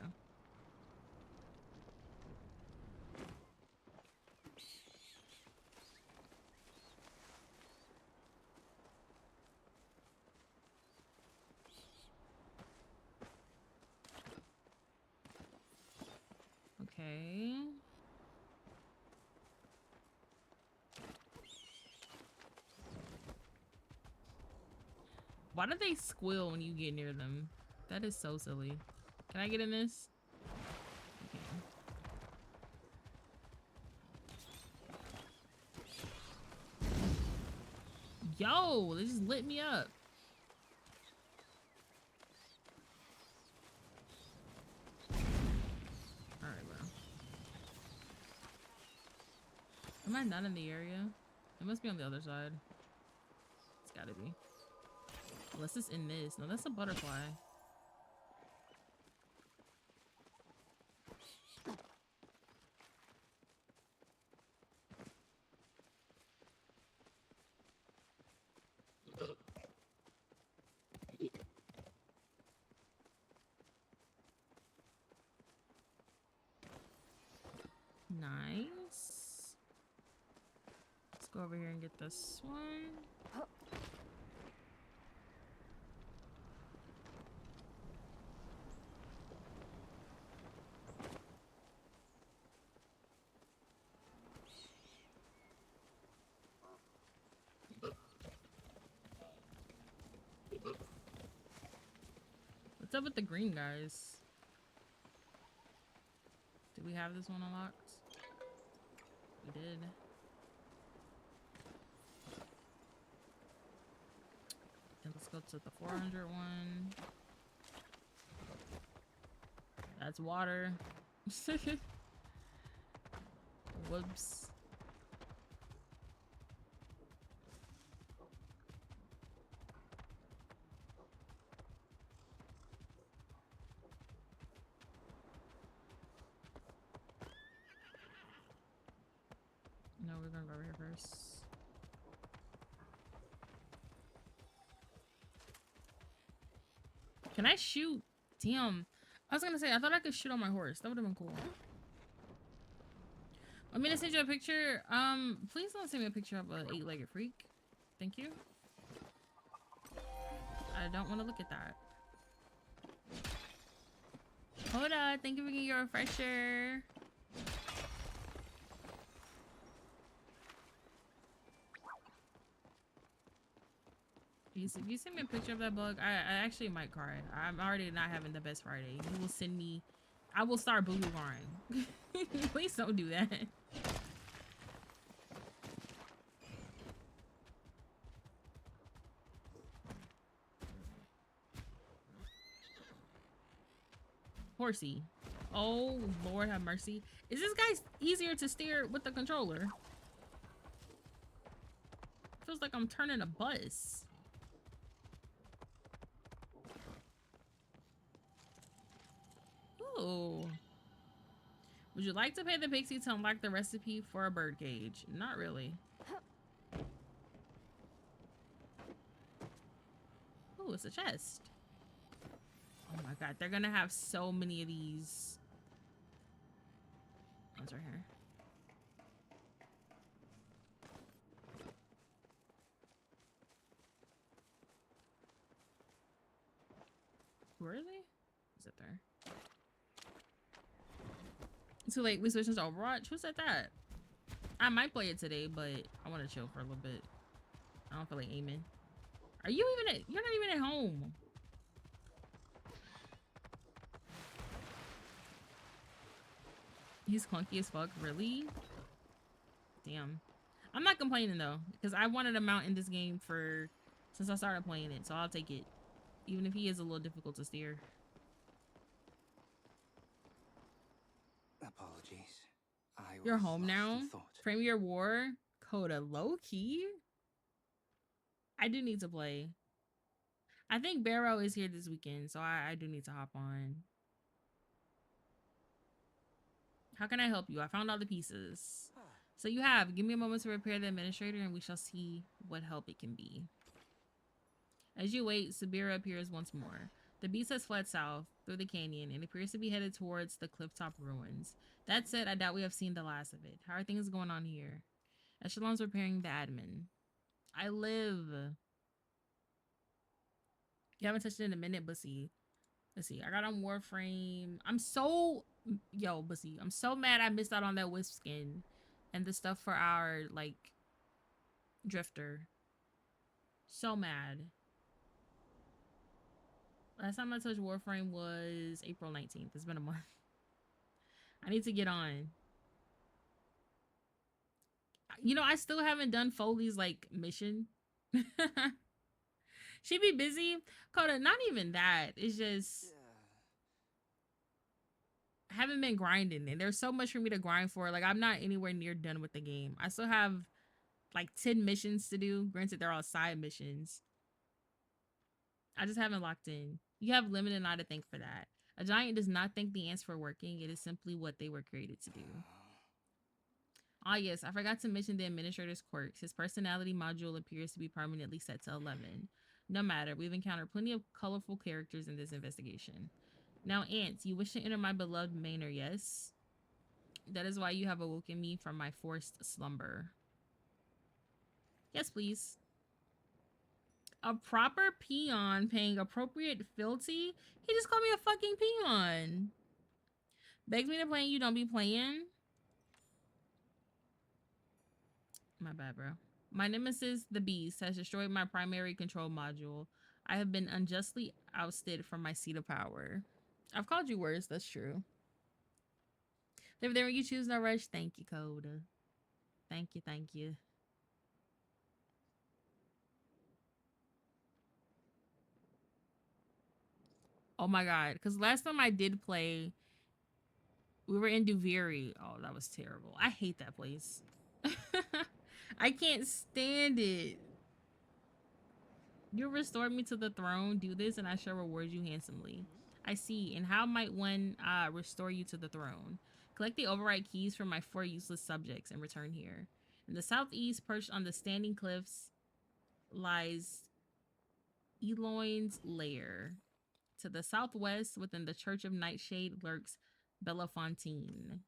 Okay. Why do they squeal when you get near them? That is so silly. Can I get in this? Okay. Yo, they just lit me up. Alright, bro. Am I not in the area? It must be on the other side. It's gotta be. Unless it's in this. No, that's a butterfly. Let's go over here and get this one. What's up with the green guys? Did we have this one unlocked? We did. And let's go to the 400 one. That's water. Whoops. No, we're gonna go over here first. Can I shoot? Damn. I was gonna say, I thought I could shoot on my horse. That would have been cool. Want me to send you a picture? Please don't send me a picture of an 8-legged freak. Thank you. I don't want to look at that. Hoda, thank you for getting your refresher. If you send me a picture of that bug, I actually might cry. I'm already not having the best Friday. You will send me... I will start boo-boo crying. Please don't do that. Horsey. Oh, Lord have mercy. Is this guy easier to steer with the controller? Feels like I'm turning a bus. Ooh. Would you like to pay the pixie to unlock the recipe for a bird cage? Not really. Ooh, it's a chest. Oh my god, they're gonna have so many of these. One's right here. Where are they? Is it there? Too late, we switched to Overwatch. Who said that? I might play it today, but I want to chill for a little bit. I don't feel like aiming. Are you even at, you're not even at home. He's clunky as fuck, really? Damn. I'm not complaining though, because I wanted a mount in this game for since I started playing it, so I'll take it. Even if he is a little difficult to steer. Apologies. You're was home lost now? in thought. Premier War? Coda low-key? I do need to play. I think Barrow is here this weekend, so I do need to hop on. How can I help you? I found all the pieces. So you have. Give me a moment to repair the administrator and we shall see what help it can be. As you wait, Sabira appears once more. The beast has fled south through the canyon and appears to be headed towards the clifftop ruins. That said, I doubt we have seen the last of it. How are things going on here? Echelon's repairing the admin. I live. You haven't touched it in a minute, Bussy. Let's see. I got on Warframe. I'm so... Yo, Bussy. I'm so mad I missed out on that Wisp skin. And the stuff for our, like, Drifter. So mad. Last time I touched Warframe was April 19th. It's been a month. I need to get on. You know, I still haven't done Foley's, like, mission. She be busy. Coda, not even that. It's just... I haven't been grinding. And there's so much for me to grind for. Like, I'm not anywhere near done with the game. I still have, like, 10 missions to do. Granted, they're all side missions. I just haven't locked in. You have limited not to thank for that. A giant does not thank the ants for working. It is simply what they were created to do. Ah, yes, I forgot to mention the administrator's quirks. His personality module appears to be permanently set to 11. No matter, we've encountered plenty of colorful characters in this investigation. Now, ants, you wish to enter my beloved manor, yes? That is why you have awoken me from my forced slumber. Yes, please. A proper peon paying appropriate fealty? He just called me a fucking peon. Begs me to play, you don't be playing. My bad, bro. My nemesis, the beast, has destroyed my primary control module. I have been unjustly ousted from my seat of power. I've called you worse, that's true. Live there when you choose, no rush. Thank you, Coda. Thank you, thank you. Oh my god, because last time I did play, we were in Duviri. Oh, that was terrible. I hate that place. I can't stand it. You restored me to the throne. Do this, and I shall reward you handsomely. I see. And how might one restore you to the throne? Collect the override keys from my 4 useless subjects and return here. In the southeast, perched on the standing cliffs, lies Eloin's lair. To the southwest, within the Church of Nightshade, lurks Bellafontaine.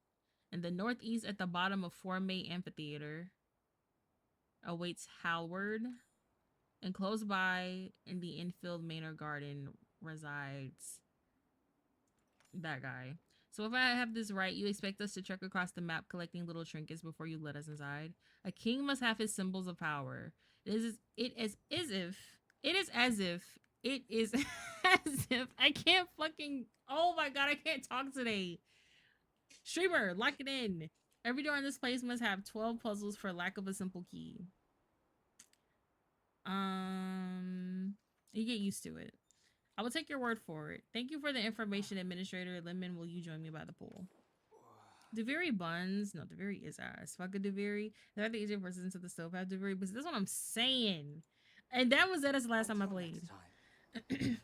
In the northeast, at the bottom of Formay Amphitheater, awaits Halward. And close by, in the infield manor garden, resides that guy. So if I have this right, you expect us to trek across the map collecting little trinkets before you let us inside? A king must have his symbols of power. It is as if I can't fucking, oh my god, I can't talk today. Streamer, lock it in. Every door in this place must have 12 puzzles for lack of a simple key. You get used to it. I will take your word for it. Thank you for the information, Administrator. Lemon, will you join me by the pool? Deviri buns. No, Deviri is ass. Fuck a Deviri. They're the easier person into the stove have Deviri, but that's what I'm saying. And that was the last time I played.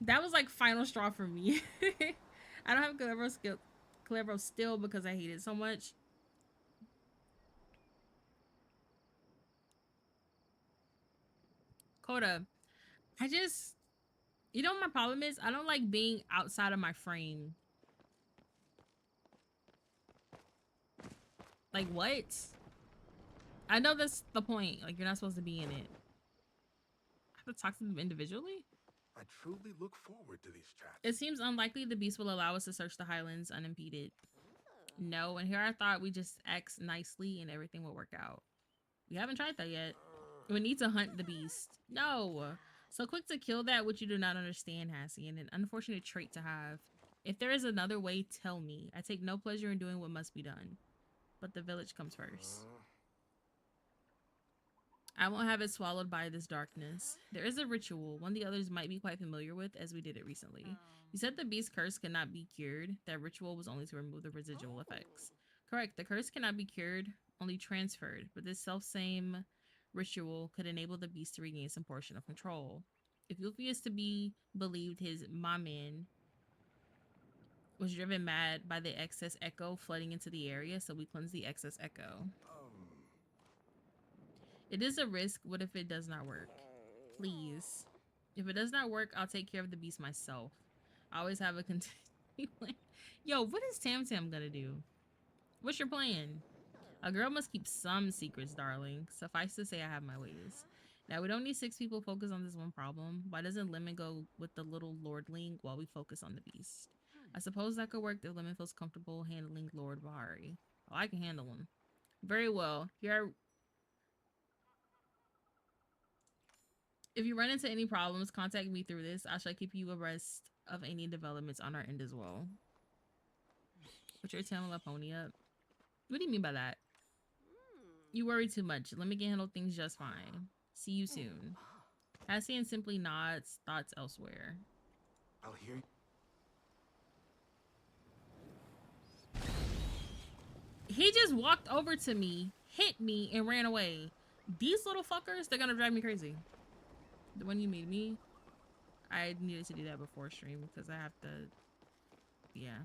That was like final straw for me. I don't have Calibro still because I hate it so much. Coda, you know what my problem is? I don't like being outside of my frame. Like, what? I know that's the point. Like, you're not supposed to be in it. I have to talk to them individually? I truly look forward to these chats. It seems unlikely the beast will allow us to search the highlands unimpeded. No, and here I thought we just X nicely and everything will work out. We haven't tried that yet. We need to hunt the beast. No. So quick to kill that which you do not understand, Hassie, and an unfortunate trait to have. If there is another way, tell me. I take no pleasure in doing what must be done. But the village comes first. I won't have it swallowed by this darkness. There is a ritual, one the others might be quite familiar with, as we did it recently. You said the beast's curse cannot be cured. That ritual was only to remove the residual effects. Correct, the curse cannot be cured, only transferred, but this self-same ritual could enable the beast to regain some portion of control. If Yuffie is to be believed, his Maman was driven mad by the excess echo flooding into the area, so we cleanse the excess echo. It is a risk. What if it does not work? Please. If it does not work, I'll take care of the beast myself. I always have a continuing. Yo, what is Tam Tam gonna do? What's your plan? A girl must keep some secrets, darling. Suffice to say, I have my ways. Now, we don't need 6 people focused on this one problem. Why doesn't Lemon go with the little lordling while we focus on the beast? I suppose that could work if Lemon feels comfortable handling Lord Bahari. Oh, I can handle him. Very well. If you run into any problems, contact me through this. I shall keep you abreast of any developments on our end as well. Put your tail on the pony up. What do you mean by that? You worry too much. Let me handle things just fine. See you soon. Hassie and simply nods, thoughts elsewhere. I'll hear you. He just walked over to me, hit me, and ran away. These little fuckers, they're gonna drive me crazy. The one you made me, I needed to do that before stream because I have to, yeah.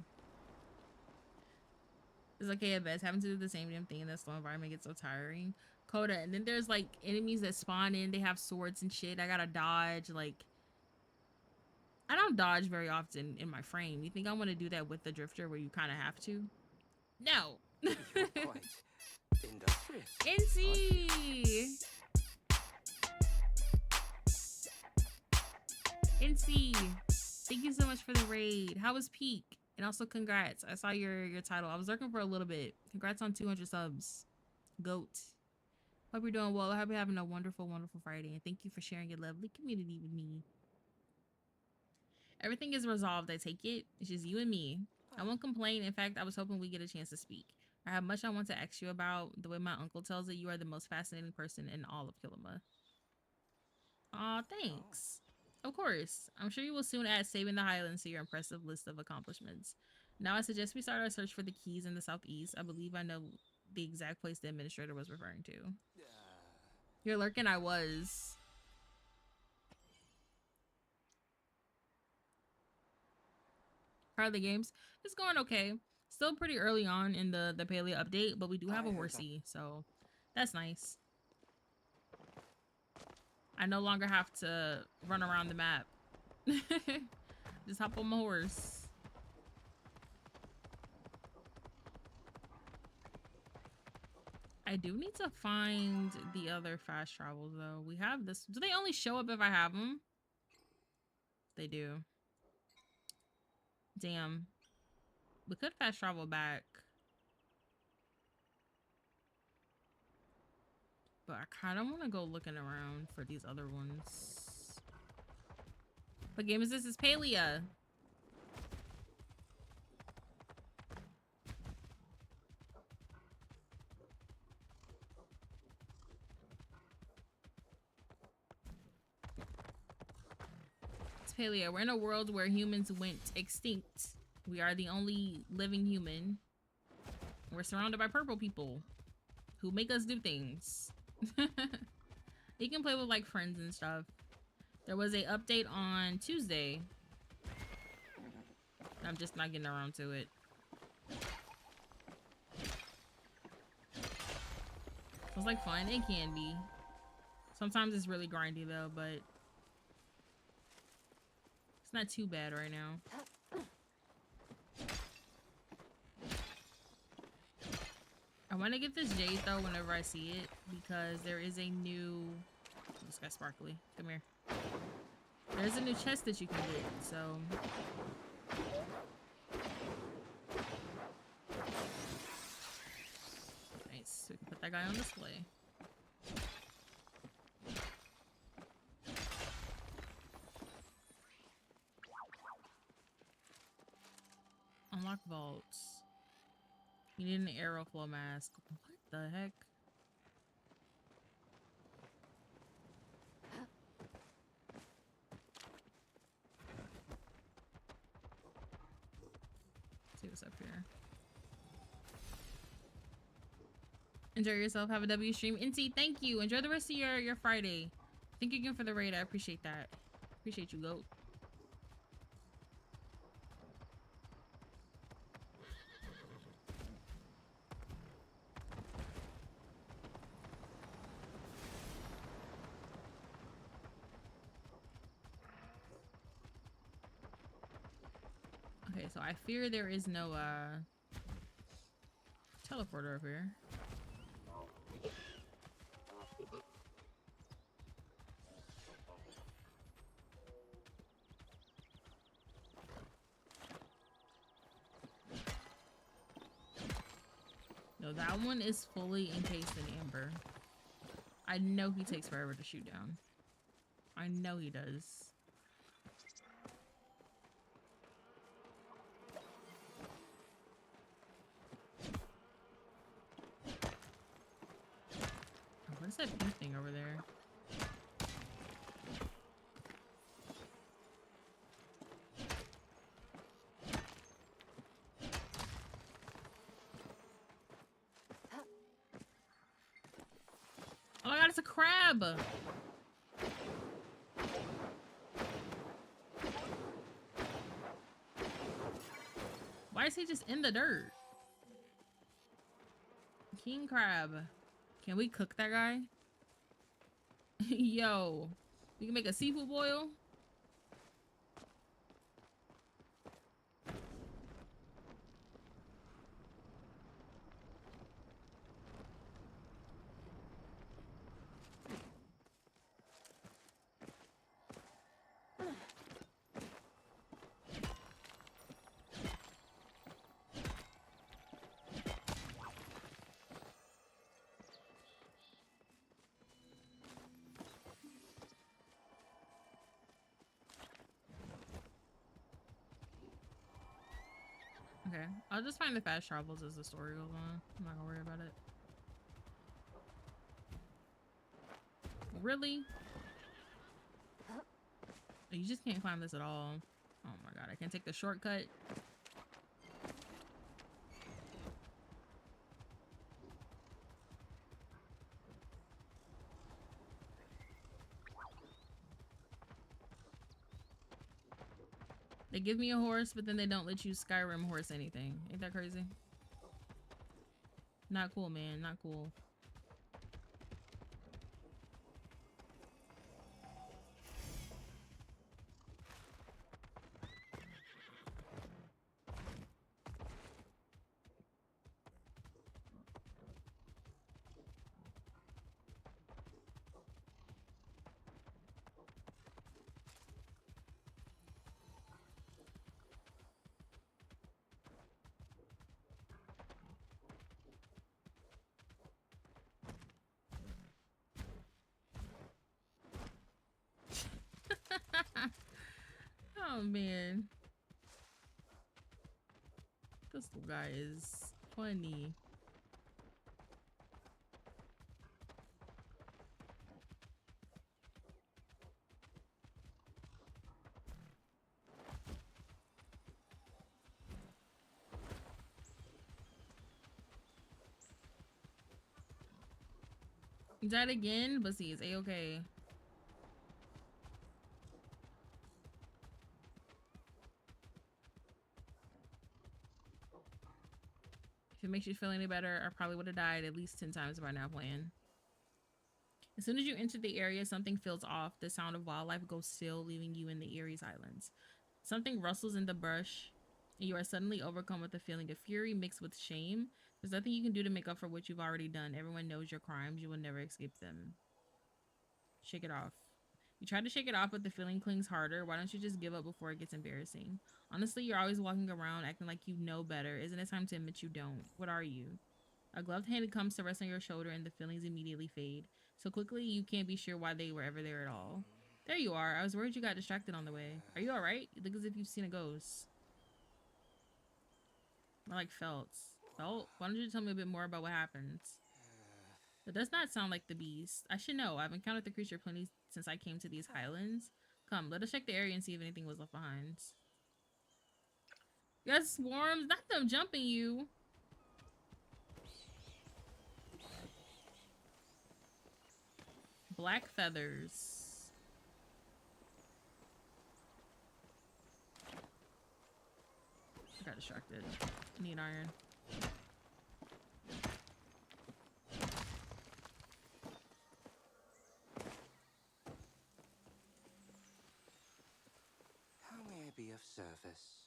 It's okay at best. Having to do the same damn thing in that slow environment gets so tiring. Coda, and then there's like enemies that spawn in, they have swords and shit. I gotta dodge, like, I don't dodge very often in my frame. You think I want to do that with the drifter where you kind of have to? No. You're quite industrious. NC! NC, thank you so much for the raid. How was Peak? And also congrats. I saw your title. I was lurking for a little bit. Congrats on 200 subs. Goat. Hope you're doing well. I hope you're having a wonderful, wonderful Friday. And thank you for sharing your lovely community with me. Everything is resolved, I take it. It's just you and me. I won't complain. In fact, I was hoping we get a chance to speak. I have much I want to ask you about. The way my uncle tells it, you are the most fascinating person in all of Kilima. Aw, thanks. Of course. I'm sure you will soon add saving the Highlands to your impressive list of accomplishments. Now I suggest we start our search for the keys in the southeast. I believe I know the exact place the administrator was referring to. You're lurking, I was. How are the games? It's going okay. Still pretty early on in the paleo update, but we do have a horsey, so that's nice. I no longer have to run around the map. Just hop on my horse. I do need to find the other fast travels though. We have this. Do they only show up if I have them? They do. Damn. We could fast travel back. But I kind of want to go looking around for these other ones. What game is this? It's Palia. It's Palia. We're in a world where humans went extinct. We are the only living human. We're surrounded by purple people who make us do things. You can play with like friends and stuff. There was a update on Tuesday. I'm just not getting around to it. It's like fun. It can be. Sometimes it's really grindy though, but it's not too bad right now. I want to get this jade though whenever I see it because there is a new... Oh, this guy's sparkly. Come here. There's a new chest that you can get, so... Nice. We can put that guy on display. Unlock vaults. You need an aeroflow mask. What the heck? Let's see what's up here. Enjoy yourself. Have a W stream. Inti, thank you. Enjoy the rest of your Friday. Thank you again for the raid. I appreciate that. Appreciate you, goat. Okay, so I fear there is no teleporter over here. No, that one is fully encased in amber. I know he takes forever to shoot down. I know he does. Oh, what is that pink thing over there? Oh my god, it's a crab! Why is he just in the dirt? King crab. Can we cook that guy? Yo, we can make a seafood boil. Okay, I'll just find the fast travels as the story goes on. I'm not gonna worry about it. Really? You just can't climb this at all. Oh my god, I can take the shortcut. They give me a horse, but then they don't let you Skyrim horse anything. Ain't that crazy? Not cool, man. Not cool. Oh man, this little guy is funny. He died again, but see, it's a-okay. If it makes you feel any better, I probably would have died at least 10 times by now playing. As soon as you enter the area, something feels off. The sound of wildlife goes still, leaving you in the eerie silence. Something rustles in the brush, and you are suddenly overcome with a feeling of fury mixed with shame. There's nothing you can do to make up for what you've already done. Everyone knows your crimes. You will never escape them. Shake it off. You try to shake it off, but the feeling clings harder. Why don't you just give up before it gets embarrassing? Honestly, you're always walking around acting like you know better. Isn't it time to admit you don't? What are you? A gloved hand comes to rest on your shoulder and the feelings immediately fade. So quickly, you can't be sure why they were ever there at all. There you are. I was worried you got distracted on the way. Are you alright? You look as if you've seen a ghost. I like felt. Felt? Why don't you tell me a bit more about what happened? That does not sound like the beast. I should know. I've encountered the creature plenty since I came to these highlands. Come, let us check the area and see if anything was left behind. Yes, swarms. Not them jumping you. Black feathers. I got distracted. I need iron. How may I be of service?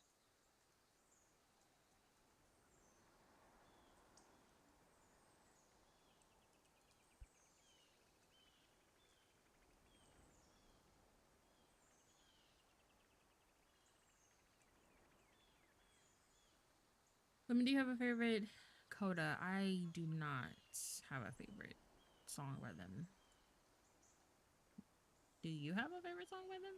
Let me, do you have a favorite coda? I do not have a favorite song by them. Do you have a favorite song by them?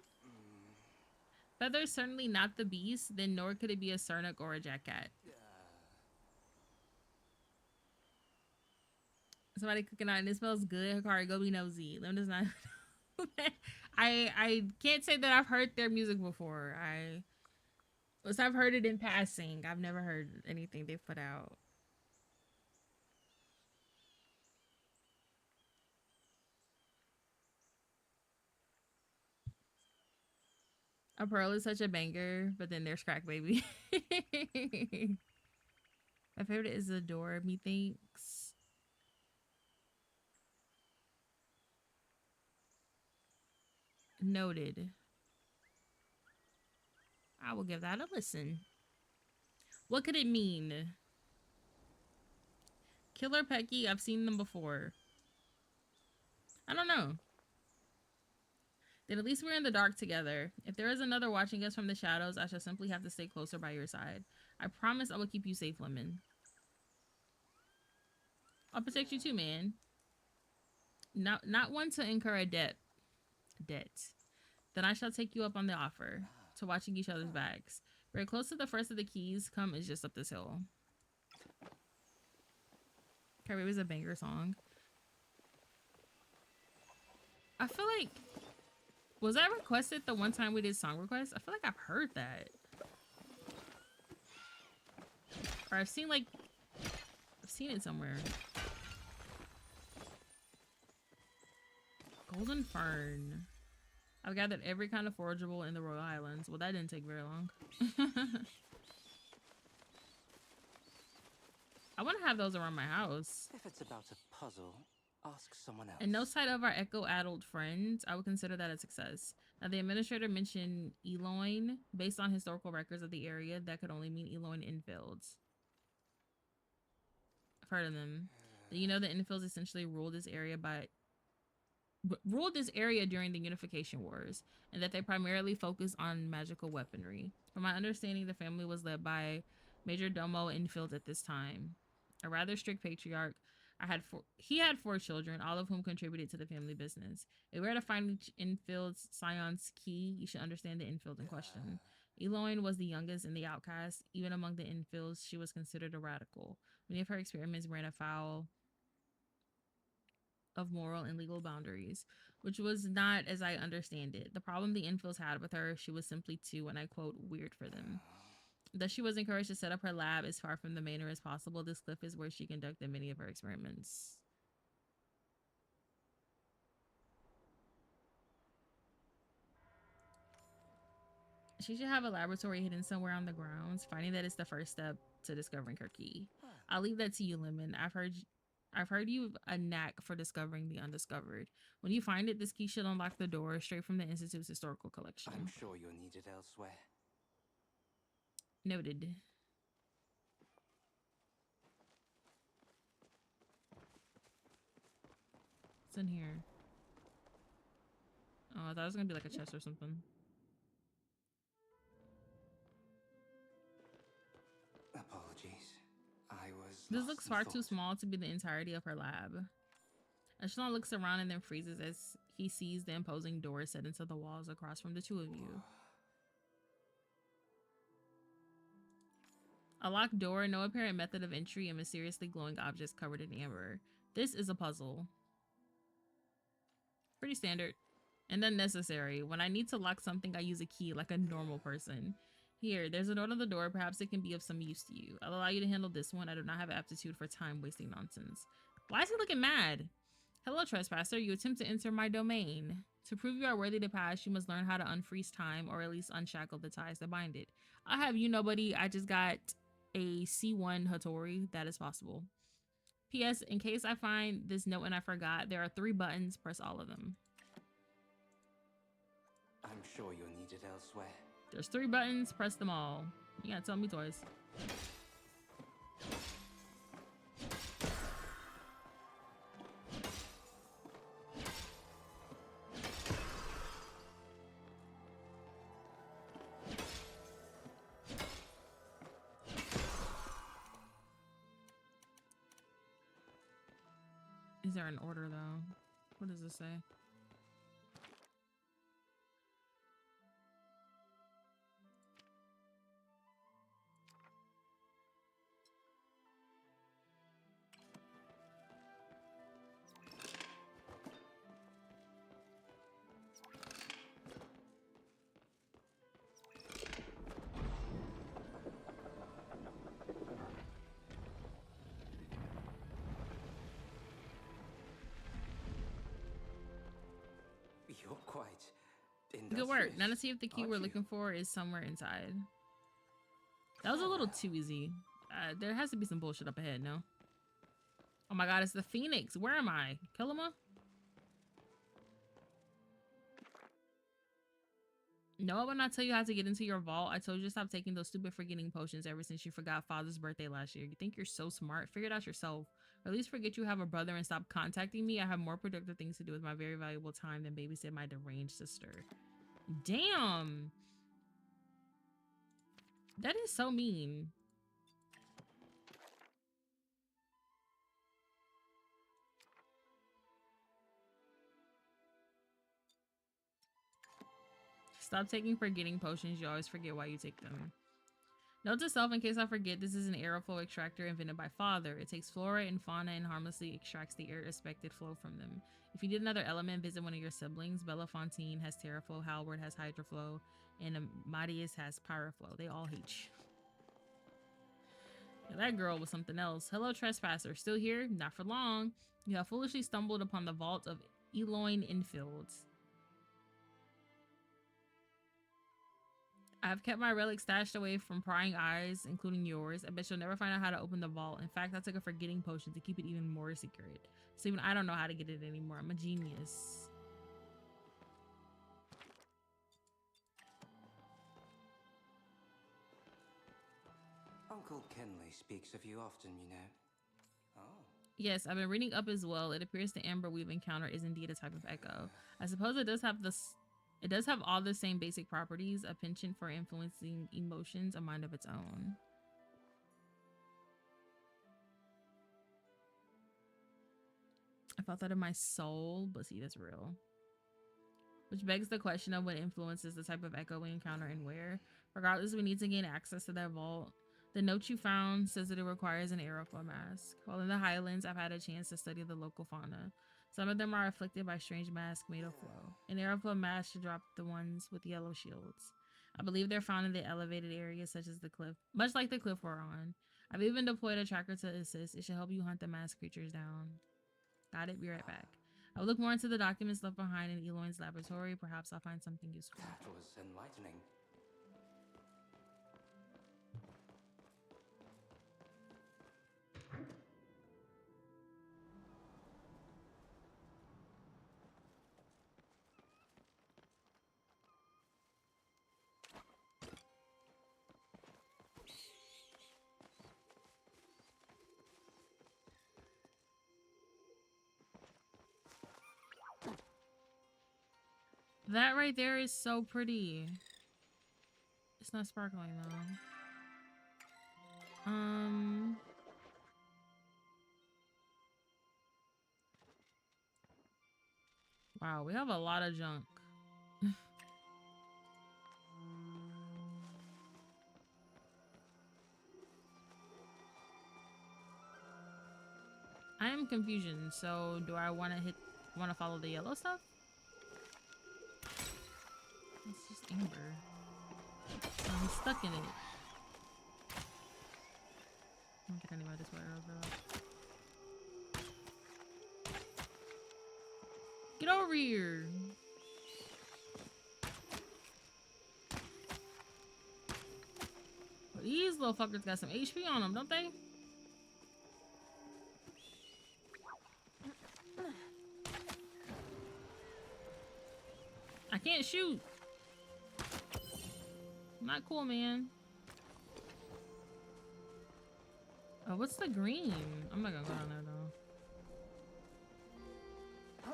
Feather's certainly not the beast, then nor could it be a Cernic or a Jackcat. Somebody cooking out and it smells good. Hikari, go be nosy. Let me just not. I can't say that I've heard their music before. I've heard it in passing. I've never heard anything they've put out. A Pearl is such a banger, but then there's Crack Baby. My favorite is Adore, methinks. Noted. I will give that a listen. What could it mean? Killer Pecky, I've seen them before. I don't know. Then at least we're in the dark together. If there is another watching us from the shadows, I shall simply have to stay closer by your side. I promise I will keep you safe, Lemon. I'll protect you too, man. Not one to incur a debt. Then I shall take you up on the offer to watching each other's backs. We're close to the first of the keys. Come is just up this hill. Carrie was a banger song. I feel like, was that requested the one time we did song requests? I feel like I've heard that. Or I've seen it somewhere. Golden Fern. I've gathered every kind of forageable in the Royal Highlands. Well, that didn't take very long. I want to have those around my house. If it's about a puzzle, ask someone else. And no sight of our echo-addled friends, I would consider that a success. Now, the administrator mentioned Eloin. Based on historical records of the area, that could only mean Eloin Infields. I've heard of them. You know, the Infields essentially ruled this area during the Unification Wars, and that they primarily focused on magical weaponry. From my understanding, the family was led by Major Domo Infield at this time, a rather strict patriarch. He had 4 children, all of whom contributed to the family business. If we were to find each Infield's scion's key, you should understand the Infield in question. Eloin was the youngest and the outcast. Even among the Infields, she was considered a radical. Many of her experiments ran afoul of moral and legal boundaries, which was not as I understand it. The problem the Infields had with her, she was simply too, and I quote, weird for them. That she was encouraged to set up her lab as far from the manor as possible. This cliff is where she conducted many of her experiments. She should have a laboratory hidden somewhere on the grounds. Finding that is the first step to discovering her key. I'll leave that to you, Lemon. I've heard you've a knack for discovering the undiscovered. When you find it, this key should unlock the door straight from the Institute's historical collection. I'm sure you'll need it elsewhere. Noted. What's in here? Oh, I thought it was gonna be like a chest or something. Apologies. This looks far too small to be the entirety of her lab. Echelon looks around and then freezes as he sees the imposing door set into the walls across from the two of you. A locked door, no apparent method of entry, and mysteriously glowing objects covered in amber. This is a puzzle. Pretty standard. And unnecessary. When I need to lock something, I use a key like a normal person. Here, there's a note on the door. Perhaps it can be of some use to you. I'll allow you to handle this one. I do not have aptitude for time-wasting nonsense. Why is he looking mad? Hello, trespasser. You attempt to enter my domain. To prove you are worthy to pass, you must learn how to unfreeze time, or at least unshackle the ties that bind it. I have you know, buddy. I just got a C1 Hattori. That is possible. P.S. In case I find this note and I forgot, there are 3 buttons. Press all of them. I'm sure you'll need it elsewhere. There's 3 buttons. Press them all. You gotta tell me twice. Is there an order though? What does this say? You're quite Good work. Now to industrious, see if the key aren't we're you? looking for is somewhere inside. That was a little too easy. There has to be some bullshit up ahead, no? Oh my god, it's the Phoenix. Where am I? Killama? No, I will not tell you how to get into your vault. I told you to stop taking those stupid forgetting potions ever since you forgot Father's birthday last year. You think you're so smart? Figure it out yourself. Or at least forget you have a brother and stop contacting me. I have more productive things to do with my very valuable time than babysit my deranged sister. Damn. That is so mean. Stop taking forgetting potions. You always forget why you take them. Note to self, in case I forget, this is an aeroflow extractor invented by Father. It takes flora and fauna and harmlessly extracts the air-expected flow from them. If you need another element, visit one of your siblings. Belafontaine has Terraflow, Halward has Hydroflow, and Amadeus has Pyroflow. They all hate you. Now, that girl was something else. Hello, trespasser. Still here? Not for long. You have foolishly stumbled upon the vault of Eloin Infield. I've kept my relic stashed away from prying eyes, including yours. I bet you'll never find out how to open the vault. In fact, I took a forgetting potion to keep it even more secret. So even I don't know how to get it anymore. I'm a genius. Uncle Kenley speaks of you often, you know. Oh. Yes, I've been reading up as well. It appears the amber we've encountered is indeed a type of echo. I suppose it does have all the same basic properties, a penchant for influencing emotions, a mind of its own. I felt that in my soul, but see, that's real. Which begs the question of what influences the type of echo we encounter and where. Regardless, we need to gain access to that vault. The note you found says that it requires an aeroflow mask. While in the Highlands, I've had a chance to study the local fauna. Some of them are afflicted by strange masks made of flow. An aeroflow mask should drop the ones with yellow shields. I believe they're found in the elevated areas such as the cliff, much like the cliff we're on. I've even deployed a tracker to assist. It should help you hunt the masked creatures down. Got it, be right back. I'll look more into the documents left behind in Eloin's laboratory. Perhaps I'll find something useful. That was enlightening. That right there is so pretty. It's not sparkling though. Wow, we have a lot of junk. I am confusion. So do I want to follow the yellow stuff? It's just amber. I'm stuck in it. I don't think I need my display over. Get over here. Well, these little fuckers got some HP on them, don't they? I can't shoot. Not cool, man. Oh, what's the green? I'm not gonna go down there though.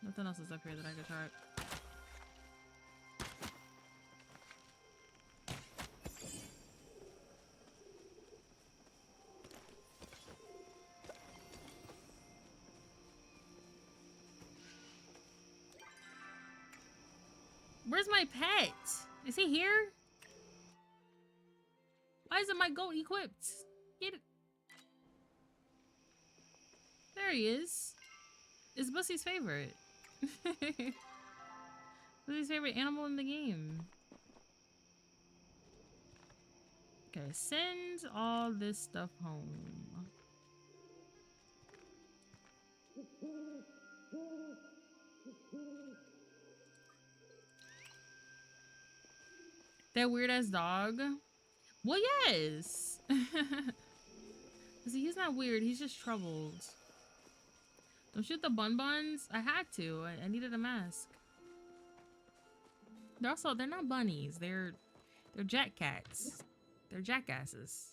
Nothing else is up here that I could try. Where's my pet? Is he here? Why isn't my goat equipped? Get it. There he is. It's Bussy's favorite. Bussy's favorite animal in the game. Okay, send all this stuff home. That weird ass dog? Well, yes. See, he's not weird. He's just troubled. Don't shoot the bun buns. I had to. I needed a mask. They're not bunnies. They're jack cats. They're jackasses.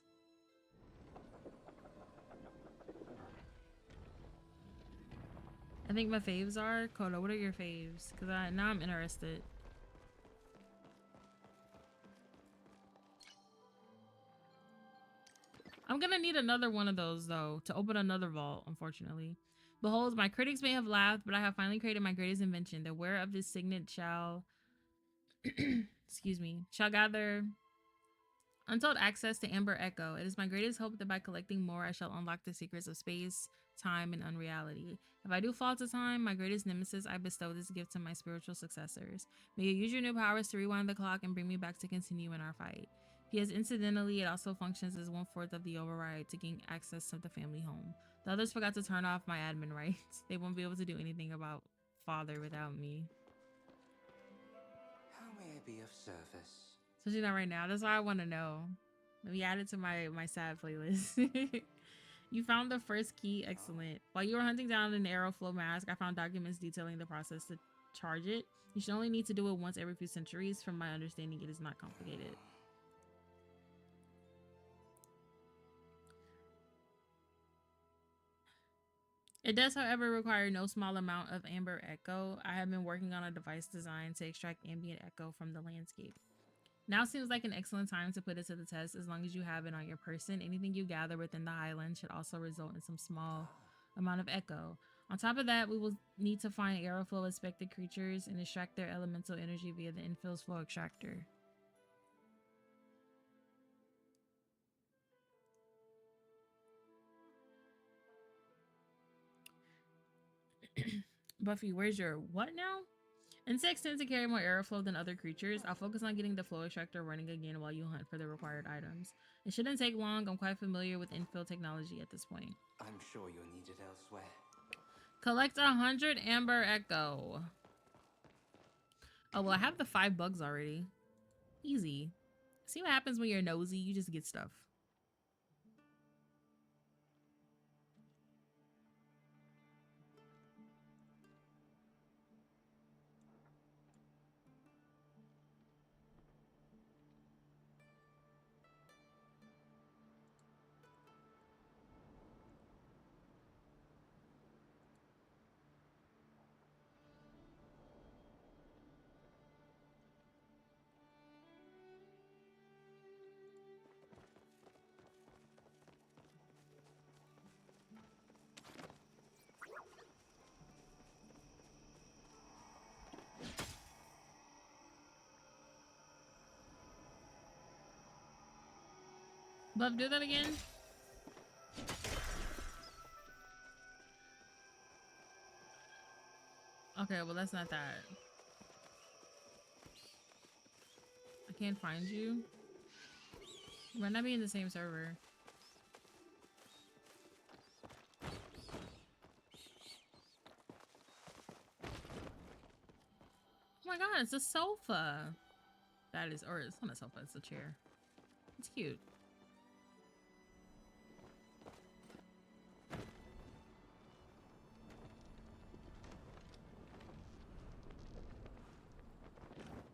I think my faves are Koda. What are your faves? Because now I'm interested. I'm gonna need another one of those though to open another vault, unfortunately. Behold, my critics may have laughed, but I have finally created my greatest invention. The wearer of this signet shall, excuse me, shall gather untold access to Amber Echo. It is my greatest hope that by collecting more, I shall unlock the secrets of space, time, and unreality. If I do fall to time, my greatest nemesis, I bestow this gift to my spiritual successors. May you use your new powers to rewind the clock and bring me back to continue in our fight. Because incidentally, it also functions as 1/4 of the override to gain access to the family home. The others forgot to turn off my admin rights. They won't be able to do anything about father without me. How may I be of service? Especially not right now. That's why I want to know. Let me add it to my sad playlist. You found the first key. Excellent. While you were hunting down an Aeroflow mask, I found documents detailing the process to charge it. You should only need to do it once every few centuries. From my understanding, it is not complicated. It does, however, require no small amount of Amber Echo. I have been working on a device design to extract ambient echo from the landscape. Now seems like an excellent time to put it to the test. As long as you have it on your person, anything you gather within the highlands should also result in some small amount of echo. On top of that, we will need to find aeroflow expected creatures and extract their elemental energy via the infill's flow extractor. Buffy, where's your what now? Insects tend to carry more airflow than other creatures. I'll focus on getting the flow extractor running again while you hunt for the required items. It shouldn't take long. I'm quite familiar with infill technology at this point. I'm sure you're needed elsewhere. Collect 100 Amber Echo. Oh, well, I have the 5 bugs already. Easy. See what happens when you're nosy? You just get stuff. Buff, do that again. Okay, well, that's not that. I can't find you. You might not be in the same server. Oh my god, it's a sofa. That is, or it's not a sofa, it's a chair. It's cute.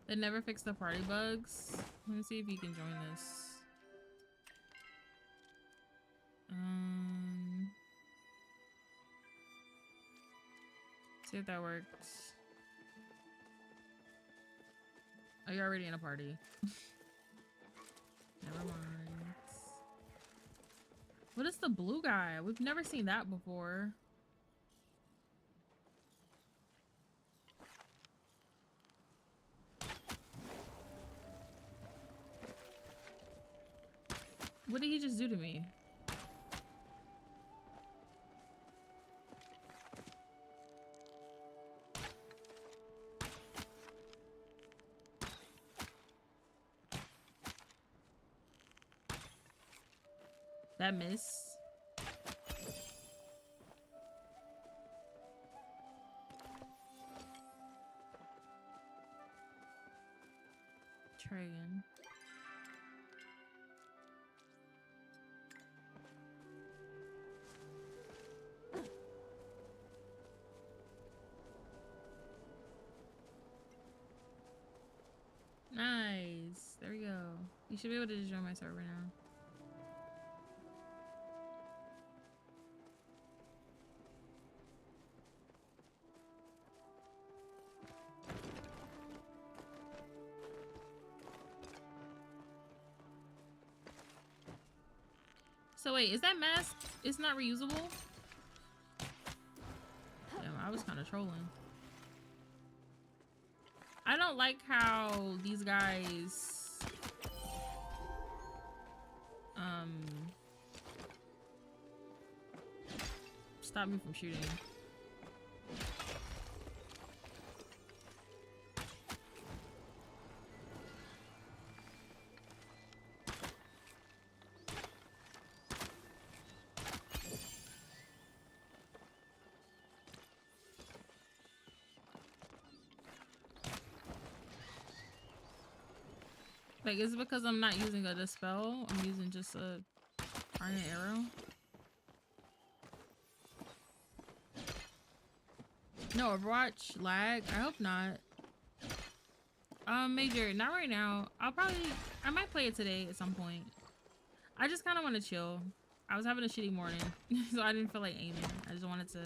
They never fixed the party bugs. Let me see if you can join this. See if that works. Oh, you're already in a party. Never mind. What is the blue guy? We've never seen that before. What did he just do to me? That miss. Try again. Nice. There we go. You should be able to just join my server now. So wait, is that mask? It's not reusable? I was kind of trolling. I don't like how these guys stop me from shooting. Like, is it because I'm not using a dispel? I'm using just a iron arrow. No, Overwatch lag. I hope not. Major, not right now. I might play it today at some point. I just kind of want to chill. I was having a shitty morning, so I didn't feel like aiming. I just wanted to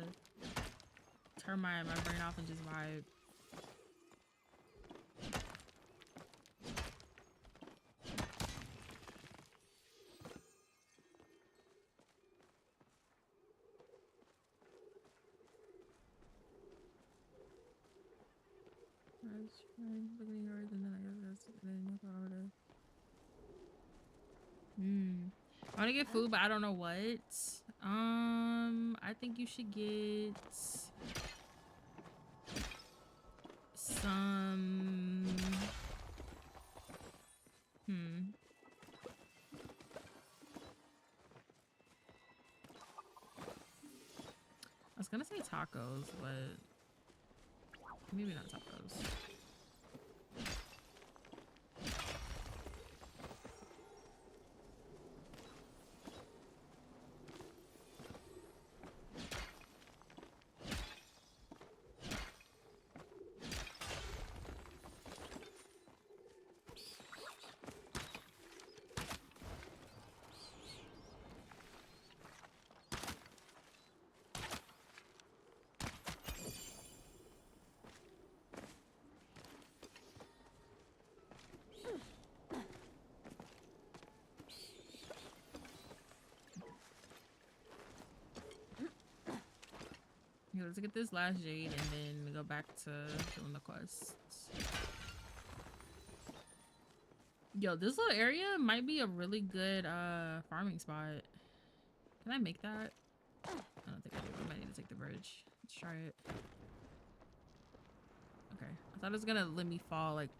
turn my brain off and just vibe. I want to get food, but I don't know what. I think you should get some. I was gonna say tacos, but maybe not tacos. Here, let's get this last jade and then go back to doing the quests. Yo, this little area might be a really good farming spot. Can I make that? I don't think I do. I might need to take the bridge. Let's try it. Okay. I thought it was gonna let me fall like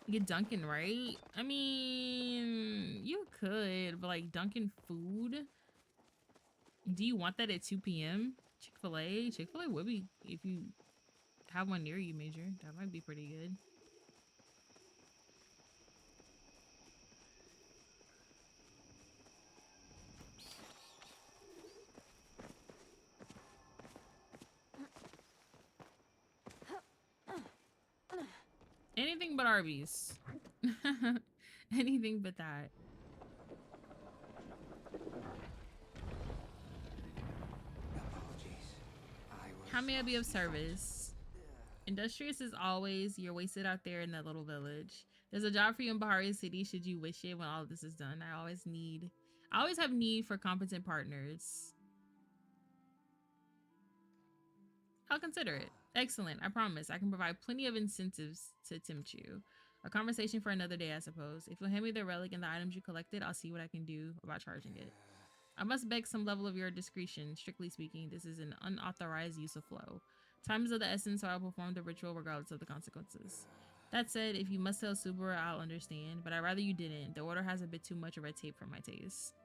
get Dunkin', right? I mean, you could, but like Dunkin' food. Do you want that at 2 p.m.? Chick-fil-A? Chick-fil-A would be, if you have one near you, Major. That might be pretty good. Anything but Arby's. Anything but that. How may I be of service? Industrious as always, you're wasted out there in that little village. There's a job for you in Bahari City should you wish it when all of this is done. I always have need for competent partners. I'll consider it. Excellent. I promise. I can provide plenty of incentives to tempt you. A conversation for another day, I suppose. If you'll hand me the relic and the items you collected, I'll see what I can do about charging it. I must beg some level of your discretion. Strictly speaking, this is an unauthorized use of flow. Time is of the essence, so I'll perform the ritual regardless of the consequences. That said, if you must tell Subaru, I'll understand, but I'd rather you didn't. The order has a bit too much red tape for my taste.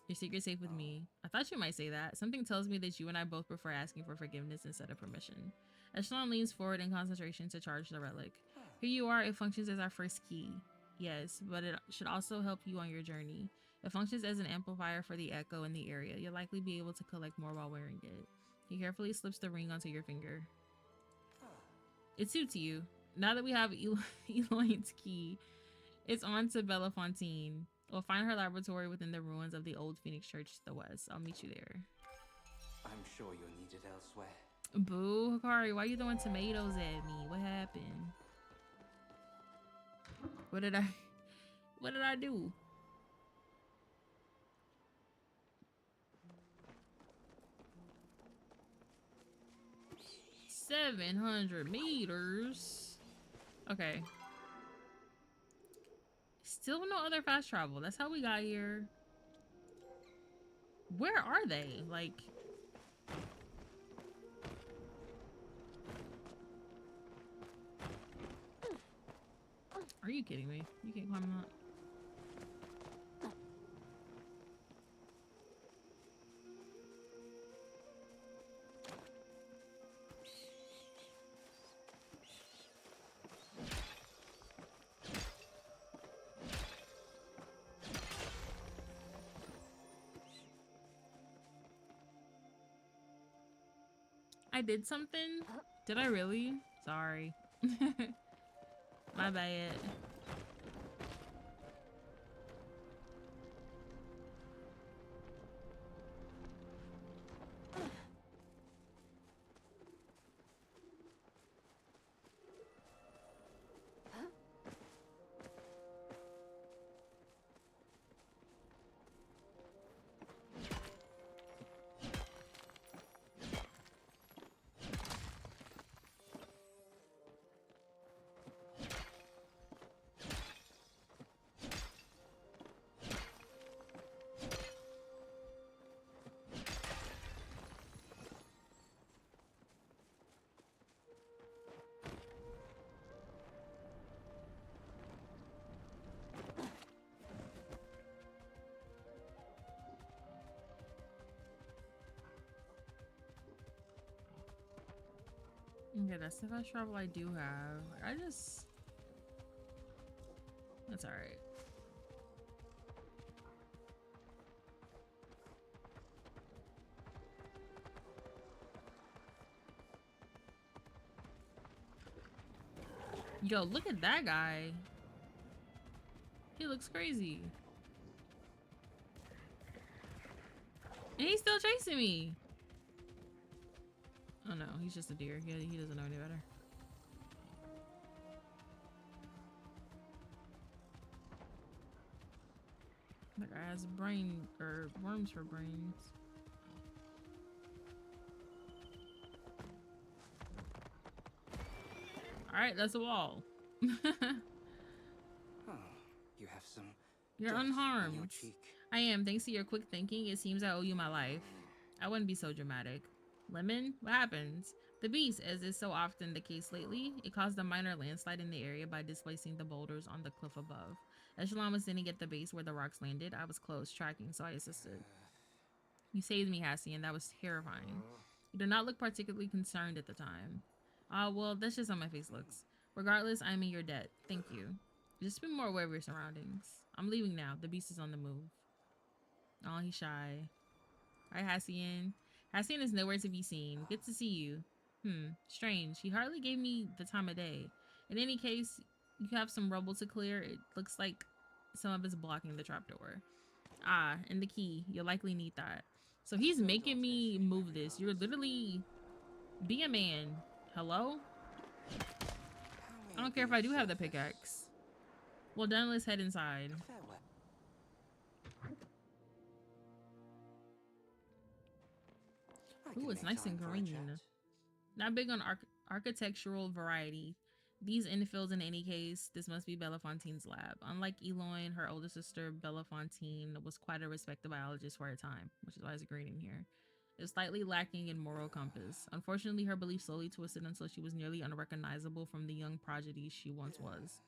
Your secret's safe with me. I thought you might say that. Something tells me that you and I both prefer asking for forgiveness instead of permission. Echelon leans forward in concentration to charge the relic. Here you are. It functions as our first key. Yes, but it should also help you on your journey. It functions as an amplifier for the echo in the area. You'll likely be able to collect more while wearing it. He carefully slips the ring onto your finger. It suits you. Now that we have Eloine's key, it's on to Bellefontaine. We'll find her laboratory within the ruins of the old Phoenix Church to the west. I'll meet you there. I'm sure you're needed elsewhere. Boo, Hikari, why you throwing tomatoes at me? What happened? What did I do? 700 meters. Okay. Still no other fast travel. That's how we got here. Where are they? Like... Are you kidding me? You can't climb that. I did something? Did I really? Sorry. My bad. Okay, that's the fast travel I do have. That's alright. Yo, look at that guy. He looks crazy. And he's still chasing me. Oh no, he's just a deer. He doesn't know any better. That guy has brain or worms for brains. Alright, that's a wall. Oh, you have some. You're dirt on unharmed. your cheek. I am. Thanks to your quick thinking, it seems I owe you my life. I wouldn't be so dramatic. Lemon? What happens? The beast, as is so often the case lately, it caused a minor landslide in the area by displacing the boulders on the cliff above. Echelon was standing at the base where the rocks landed. I was close, tracking, so I assisted. You saved me, Hassie, and that was terrifying. You did not look particularly concerned at the time. Well, that's just how my face looks. Regardless, I'm in your debt. Thank you. Just be more aware of your surroundings. I'm leaving now. The beast is on the move. Oh, he's shy. Hi, Hassian. Hassian is nowhere to be seen. Good to see you. Strange. He hardly gave me the time of day. In any case, you have some rubble to clear. It looks like some of it's blocking the trapdoor. Ah, and the key. You'll likely need that. So he's making me move this. You're literally... Be a man. Hello? I don't care if I do have the pickaxe. Well done, let's head inside. Farewell. Ooh, it's nice and green. Not big on architectural variety. These infills in any case, this must be Belafontaine's lab. Unlike Eloyne, her older sister Belafontaine was quite a respected biologist for her time, which is why it's green in here. It was slightly lacking in moral compass. Unfortunately, her belief slowly twisted until she was nearly unrecognizable from the young prodigy she once was.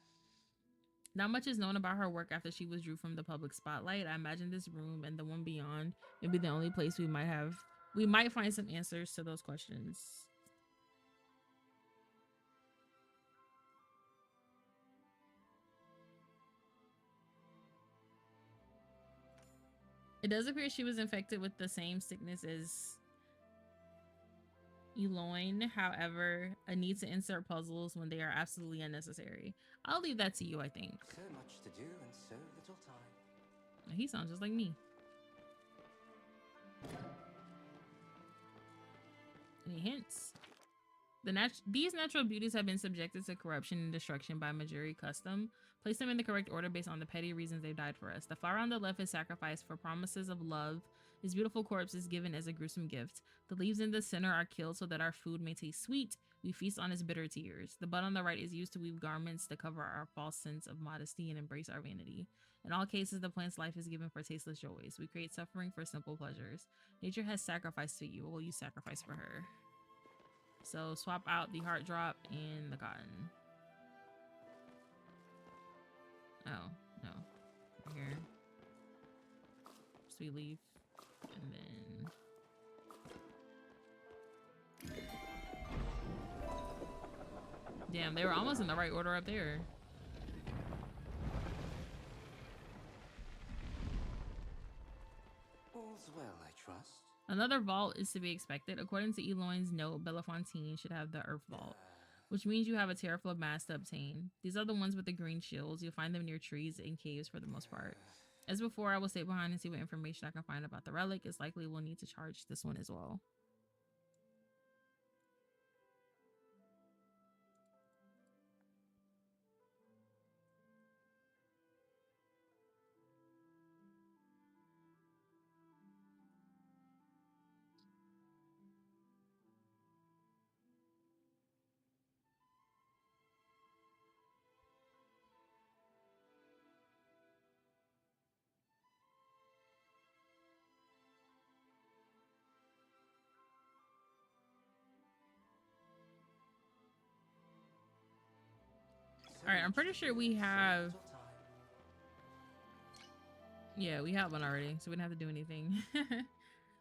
Not much is known about her work after she withdrew from the public spotlight. I imagine this room and the one beyond may be the only place we might find some answers to those questions. It does appear she was infected with the same sickness as Eloyne. However, a need to insert puzzles when they are absolutely unnecessary. I'll leave that to you, I think. So much to do and so little time. He sounds just like me. Any hints? These natural beauties have been subjected to corruption and destruction by Majuri custom. Place them in the correct order based on the petty reasons they've died for us. The flower on the left is sacrificed for promises of love. His beautiful corpse is given as a gruesome gift. The leaves in the center are killed so that our food may taste sweet. We feast on his bitter tears. The bud on the right is used to weave garments to cover our false sense of modesty and embrace our vanity. In all cases, the plant's life is given for tasteless joys. We create suffering for simple pleasures. Nature has sacrificed to you. What will you sacrifice for her? So swap out the heart drop and the cotton. Oh, no. Right here. Sweet leaf. And then... Damn, they were almost in the right order up there. All's well, I trust. Another vault is to be expected. According to Eloin's note, Belafontaine should have the Earth Vault, which means you have a teraflop mass to obtain. These are the ones with the green shields. You'll find them near trees and caves for the most part. As before, I will stay behind and see what information I can find about the relic. It's likely we'll need to charge this one as well. All right, I'm pretty sure we have... Yeah, we have one already, so we don't have to do anything.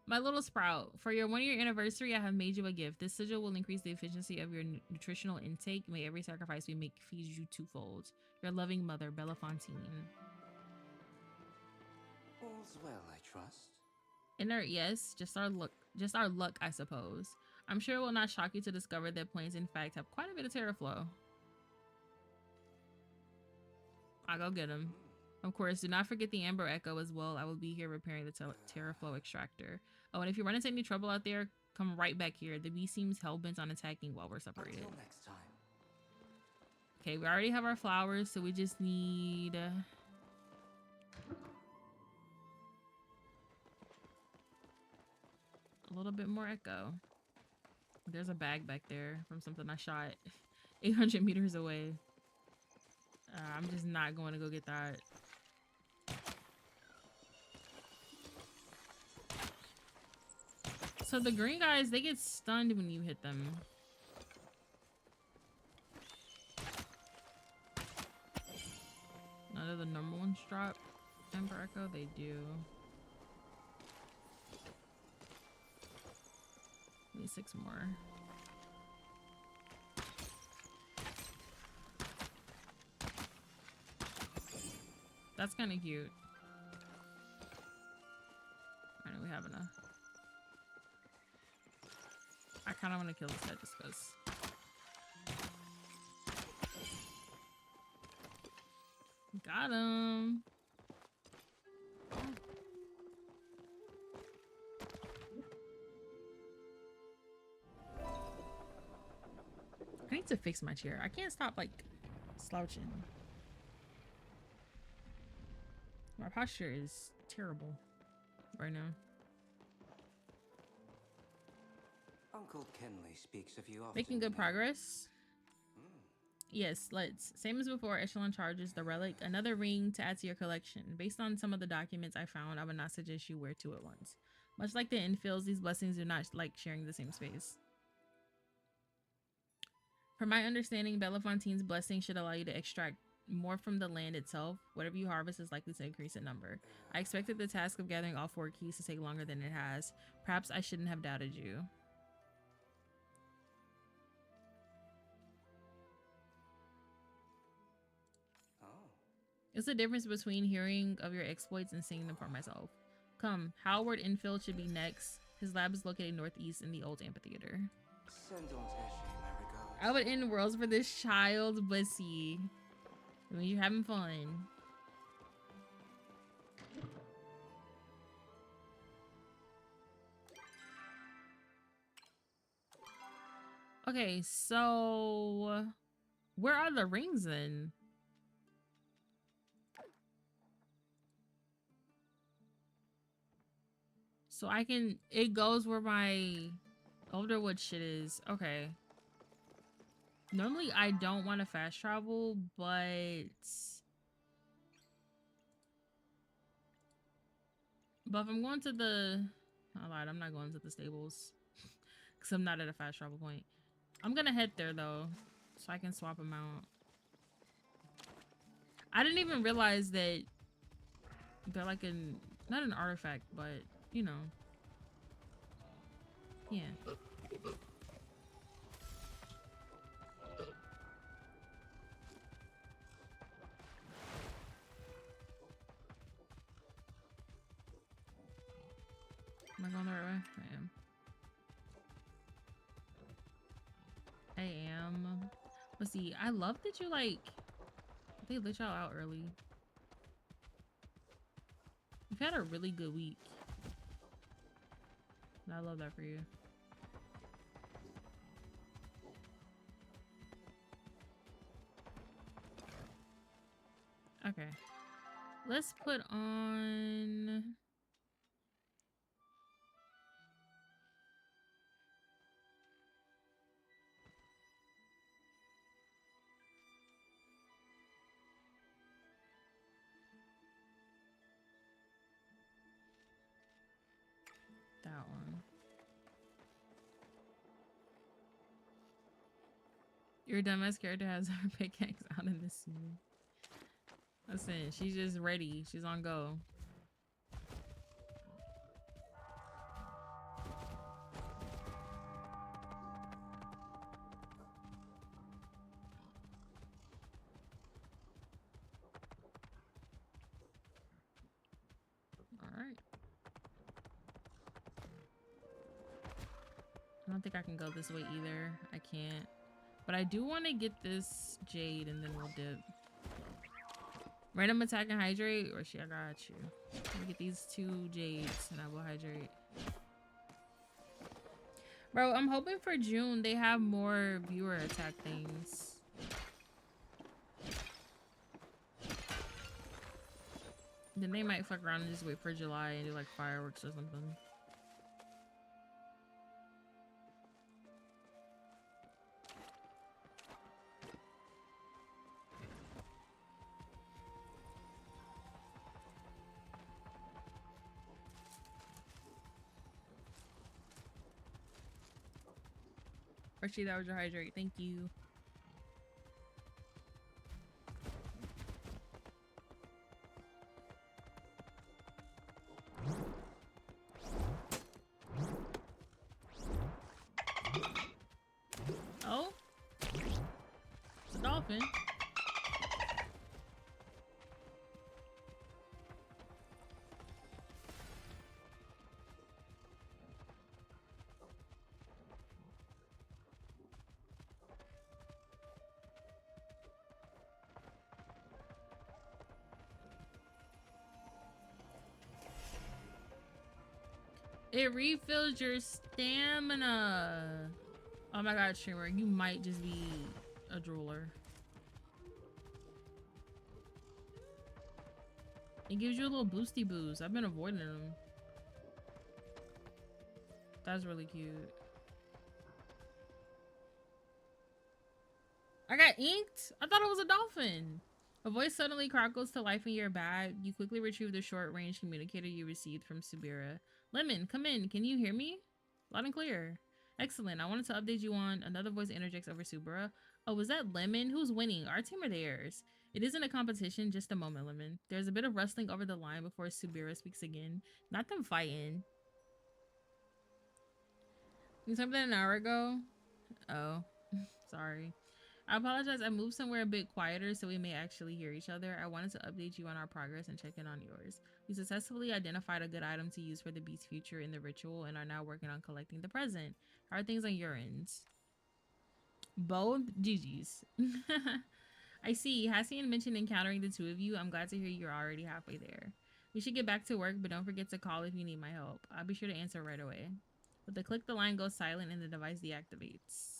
My little sprout, for your 1-year anniversary, I have made you a gift. This sigil will increase the efficiency of your nutritional intake. May every sacrifice we make feed you twofold. Your loving mother, Belafontaine. All's well, I trust. Inert, yes, just our luck, I suppose. I'm sure it will not shock you to discover that planes, in fact, have quite a bit of teraflow. I'll go get him. Of course, do not forget the Amber Echo as well. I will be here repairing the teraflow extractor. Oh, and if you run into any trouble out there, come right back here. The bee seems hell-bent on attacking while we're separated. Until next time. Okay, we already have our flowers, so we just need... a little bit more echo. There's a bag back there from something I shot 800 meters away. I'm just not going to go get that. So the green guys, they get stunned when you hit them. None of the normal ones drop Ember Echo, they do. Need 6 more. That's kind of cute. I know we have enough. I kind of want to kill this guy just because. Got him. I need to fix my chair. I can't stop like slouching. My posture is terrible right now. Uncle Kenley speaks of you often. Making good progress. Yes, let's. Same as before, Echelon charges the relic, another ring to add to your collection. Based on some of the documents I found, I would not suggest you wear 2 at once. Much like the infills, these blessings do not like sharing the same space. From my understanding, Belafontaine's blessing should allow you to extract more from the land itself. Whatever you harvest is likely to increase in number. I expected the task of gathering all 4 keys to take longer than it has. Perhaps I shouldn't have doubted you. It's the difference between hearing of your exploits and seeing them for myself. Come, Howard Infield should be next. His lab is located northeast in the old amphitheater. Send on Teshe my regards. I would end worlds for this child, bussy. I mean, you're having fun. Okay, so where are the rings then? So I can, it goes where my Elderwood shit is. Okay. Normally, I don't want to fast travel, but if I'm going to the, I lied, I'm not going to the stables because I'm not at a fast travel point. I'm gonna head there though, so I can swap them out. I didn't even realize that they're like not an artifact, but you know, yeah. Am I going the right way? I am. Let's see. I love that you like, they let y'all out early. You've had a really good week. And I love that for you. Okay. Let's put on... that one. Your dumbass character has her pickaxe out in the scene. Listen, she's just ready. She's on go. Alright. I don't think I can go this way either. I can't. But I do want to get this jade and then we'll dip. Random attack and hydrate, or I got you. Let me get these 2 jades and I will hydrate. Bro, I'm hoping for June they have more viewer attack things. Then they might fuck around and just wait for July and do like fireworks or something. Archie, that was your hydrate. Thank you. Oh? It's a dolphin. It refills your stamina. Oh my god, streamer, you might just be a drooler. It gives you a little boosty boost. I've been avoiding them. That's really cute. I got inked? I thought it was a dolphin. A voice suddenly crackles to life in your bag. You quickly retrieve the short-range communicator you received from Subira. Lemon, come in. Can you hear me? Loud and clear. Excellent. I wanted to update you on another voice interjects over Subira. Oh, was that Lemon? Who's winning? Our team or theirs? It isn't a competition. Just a moment, Lemon. There's a bit of rustling over the line before Subira speaks again. Not them fighting. You something an hour ago? Oh, sorry. I apologize. I moved somewhere a bit quieter so we may actually hear each other. I wanted to update you on our progress and check in on yours. We successfully identified a good item to use for the beast's future in the ritual and are now working on collecting the present. How are things on your ends? Both GG's. I see. Hassian mentioned encountering the 2 of you. I'm glad to hear you're already halfway there. We should get back to work, but don't forget to call if you need my help. I'll be sure to answer right away. With a click, the line goes silent and the device deactivates.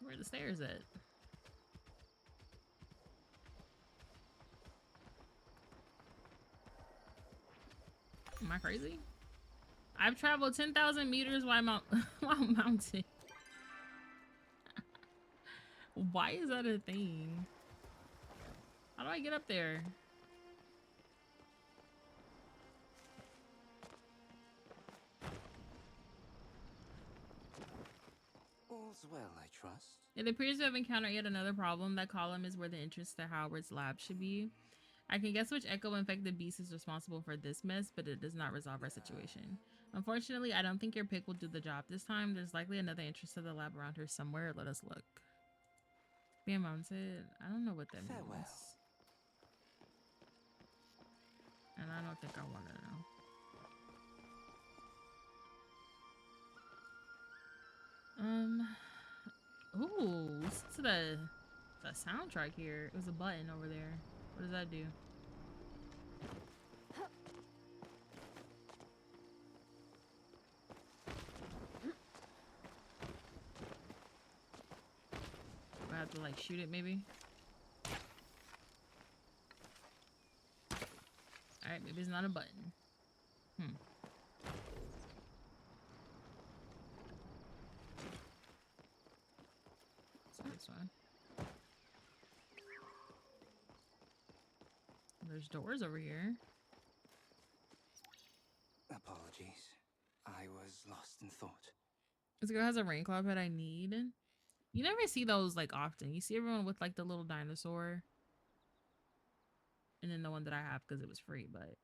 Where are the stairs at? Am I crazy? I've traveled 10,000 meters while mounted. Why is that a thing? How do I get up there? All's well, I trust. It appears to have encountered yet another problem. That column is where the entrance to Howard's lab should be. I can guess which echo-infected beast is responsible for this mess, but it does not resolve our situation. Unfortunately, I don't think your pick will do the job this time. There's likely another entrance to the lab around here somewhere. Let us look. Being mounted? I don't know what that Farewell. means. And I don't think I want to know. Ooh, listen to the soundtrack here. There's a button over there. What does that do? I have to like shoot it maybe? Alright, maybe it's not a button. This one. There's doors over here. Apologies. I was lost in thought. This girl has a rain cloud pet I need. You never see those like often. You see everyone with like the little dinosaur. And then the one that I have because it was free, but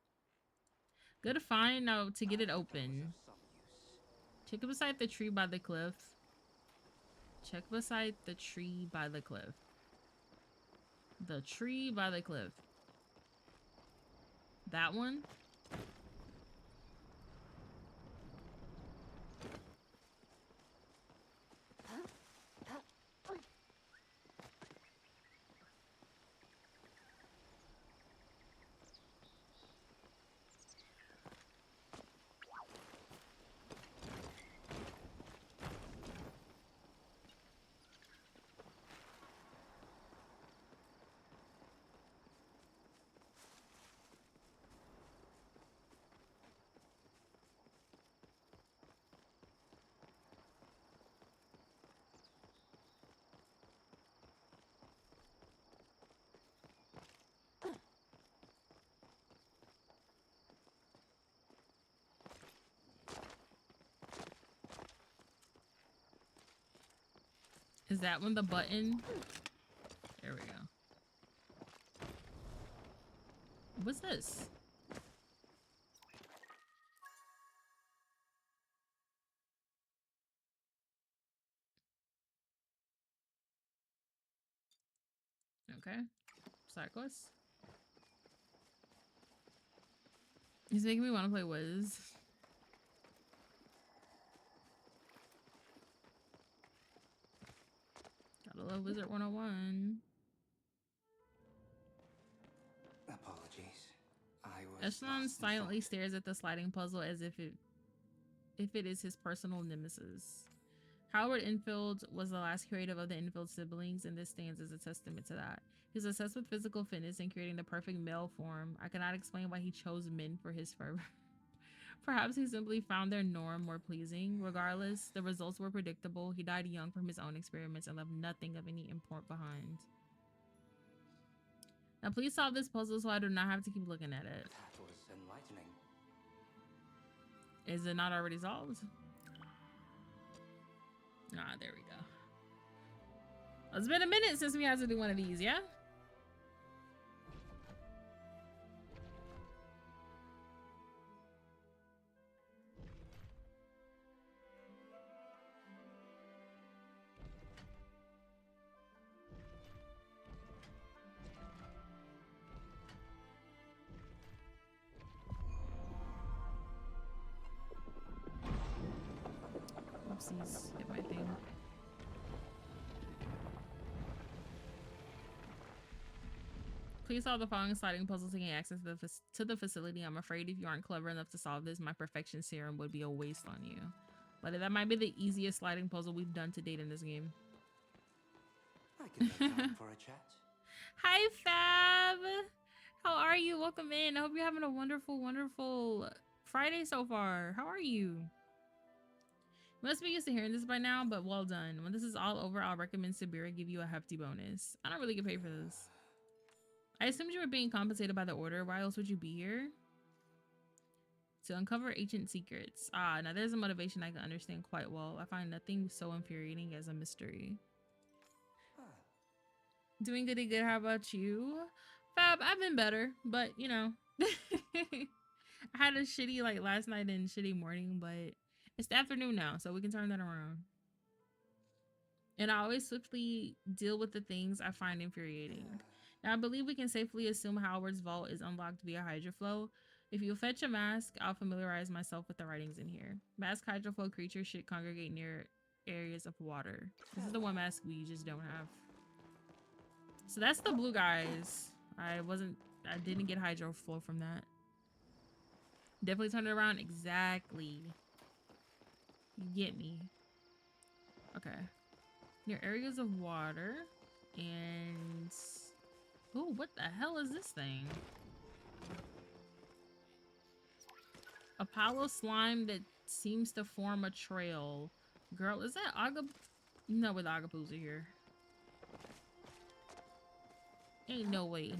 good to find. Now to get it open. Check beside the tree by the cliff. Check beside the tree by the cliff. The tree by the cliff. That one? Is that one the button? There we go. What's this? Okay. Side quest. He's making me want to play Wiz. Gotta love Wizard 101. Apologies. I was Echelon lost in silently thought. stares at the sliding puzzle as if it is his personal nemesis. Howard Infield was the last creative of the Infield siblings, and this stands as a testament to that. He's obsessed with physical fitness and creating the perfect male form. I cannot explain why he chose men for his fervor. Perhaps he simply found their norm more pleasing. Regardless, the results were predictable. He died young from his own experiments and left nothing of any import behind. Now please solve this puzzle so I do not have to keep looking at it. That was enlightening. Is it not already solved? Ah, there we go. It's been a minute since we had to do one of these, yeah? Oopsies, hit my thing. Please solve the following sliding puzzles to gain access to the facility. I'm afraid if you aren't clever enough to solve this, my perfection serum would be a waste on you. But that might be the easiest sliding puzzle we've done to date in this game. I can make time for a chat. Hi, Fab! How are you? Welcome in. I hope you're having a wonderful, wonderful Friday so far. How are you? You must be used to hearing this by now, but well done. When this is all over, I'll recommend Sibira give you a hefty bonus. I don't really get paid for this. I assumed you were being compensated by the order. Why else would you be here? To uncover ancient secrets. Ah, now there's a motivation I can understand quite well. I find nothing so infuriating as a mystery. Doing goody good. How about you? Fab, I've been better, but you know. I had a shitty like last night and shitty morning, but it's the afternoon now, so we can turn that around. And I always swiftly deal with the things I find infuriating. Now I believe we can safely assume Howard's vault is unlocked via hydroflow. If you fetch a mask, I'll familiarize myself with the writings in here. Mask hydroflow creatures should congregate near areas of water. This is the one mask we just don't have. So that's the blue guys. I didn't get hydroflow from that. Definitely turn it around. Exactly. You get me. Okay. Near areas of water. And... oh, what the hell is this thing? Apollo slime that seems to form a trail. Girl, is that Agap? No, with Agapoos are here. Ain't no way.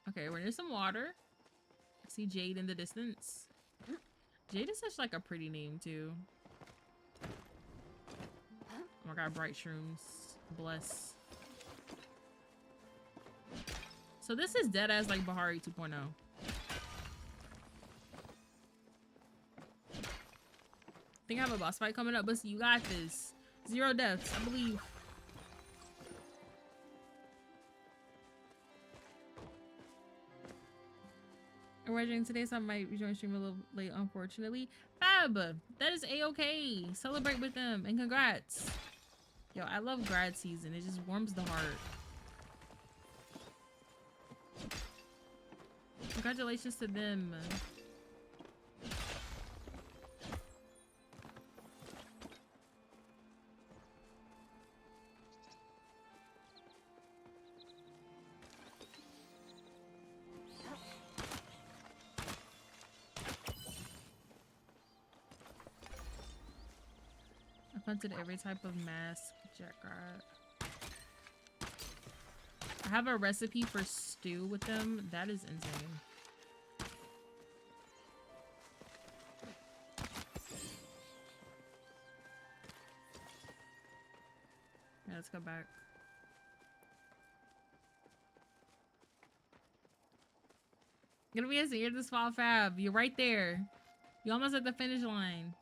Okay, we're near some water. I see Jade in the distance. Jade is such like a pretty name too. Oh my god, bright shrooms. Bless. So this is dead as like Bahari 2.0. I think I have a boss fight coming up, but you got this. 0 deaths, I believe. Originating today, so I might rejoin stream a little late, unfortunately. Fab, that is a-okay. Celebrate with them and congrats. Yo, I love grad season. It just warms the heart. Congratulations to them. I've hunted every type of mask, Jackrat. I have a recipe for stew with them. That is insane. Yeah, let's go back. Gonna be a senior this fall, Fab. You're right there. You're almost at the finish line.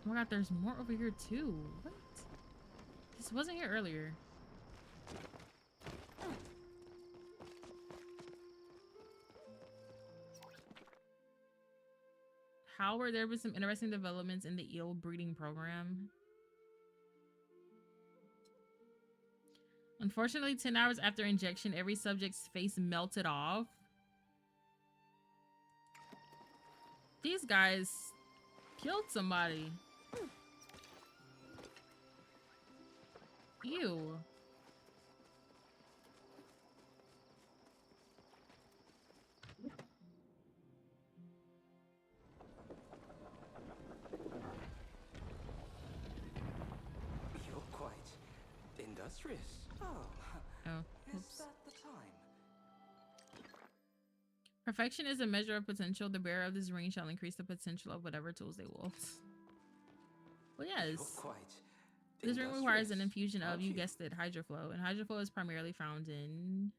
Oh my god, there's more over here too. What? This wasn't here earlier. Howard, there was some interesting developments in the eel breeding program. Unfortunately, 10 hours after injection, every subject's face melted off. These guys killed somebody. Ew. You're quite industrious. Oh, Oh, is oops. that the time? Perfection is a measure of potential. The bearer of this ring shall increase the potential of whatever tools they wield. Well, You're yes. quite This ring requires an industrious, infusion of, aren't you guessed it, hydroflow. And hydroflow is primarily found in...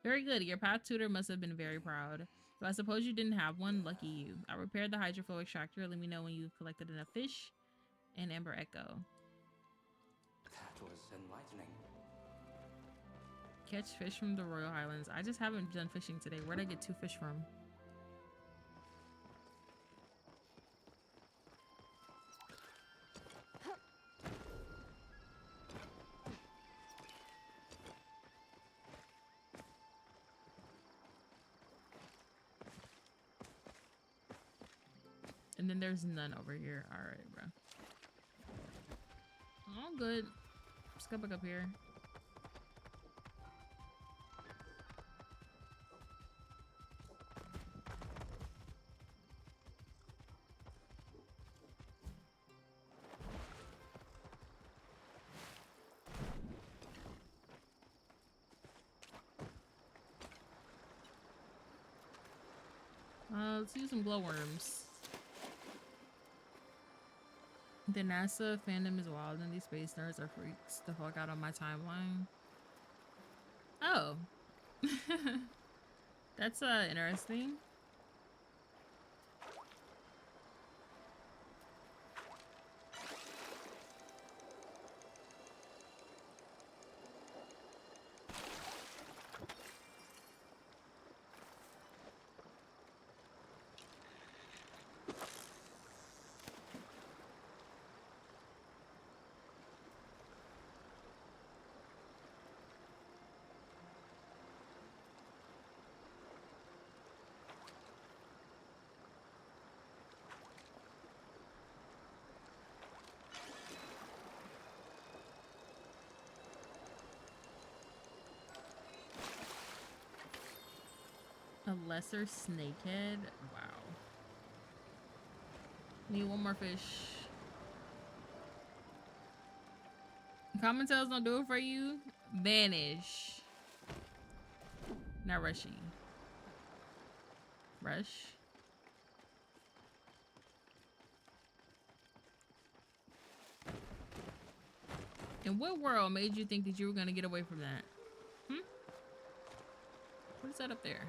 Very good. Your path tutor must have been very proud. So I suppose you didn't have one. Lucky you. I repaired the hydroflow extractor. Let me know when you've collected enough fish and Amber Echo. That was enlightening. Catch fish from the Royal Highlands. I just haven't done fishing today. Where'd I get 2 fish from? And then there's none over here. All right, bro. Oh, good. Let's go back up here. Let's use some glowworms. The NASA fandom is wild and these space nerds are freaks the fuck out on my timeline. Oh. That's interesting. A lesser snakehead? Wow. Need one more fish. Common tails don't do it for you? Vanish. Not rushy. Rush. In what world made you think that you were gonna get away from that? Hmm? What is that up there?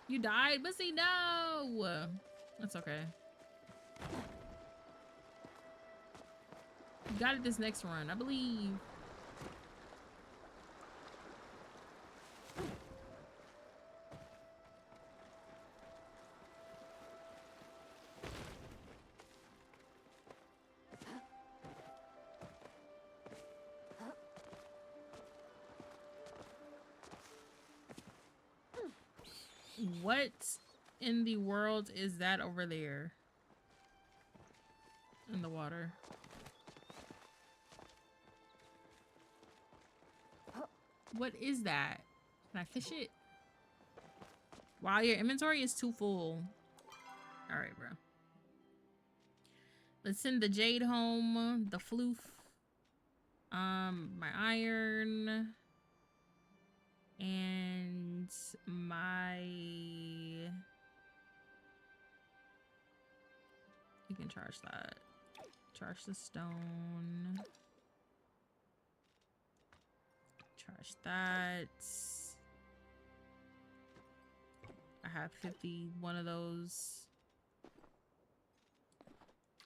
You died? Missy, no! That's okay. You got it this next run, I believe. What in the world is that over there? In the water. What is that? Can I fish it? Wow, your inventory is too full. All right, bro. Let's send the jade home, the floof, my iron, and my... You can charge that. Charge the stone. Charge that. I have 51 of those.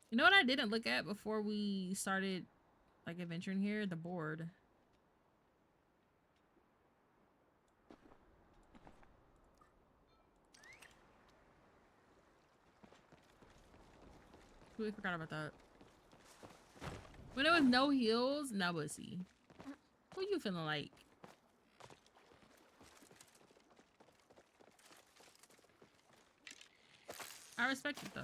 You know what I didn't look at before we started like adventuring here? The board. Completely forgot about that. When there was no heals, now bussy. Who you feeling like? I respect it though.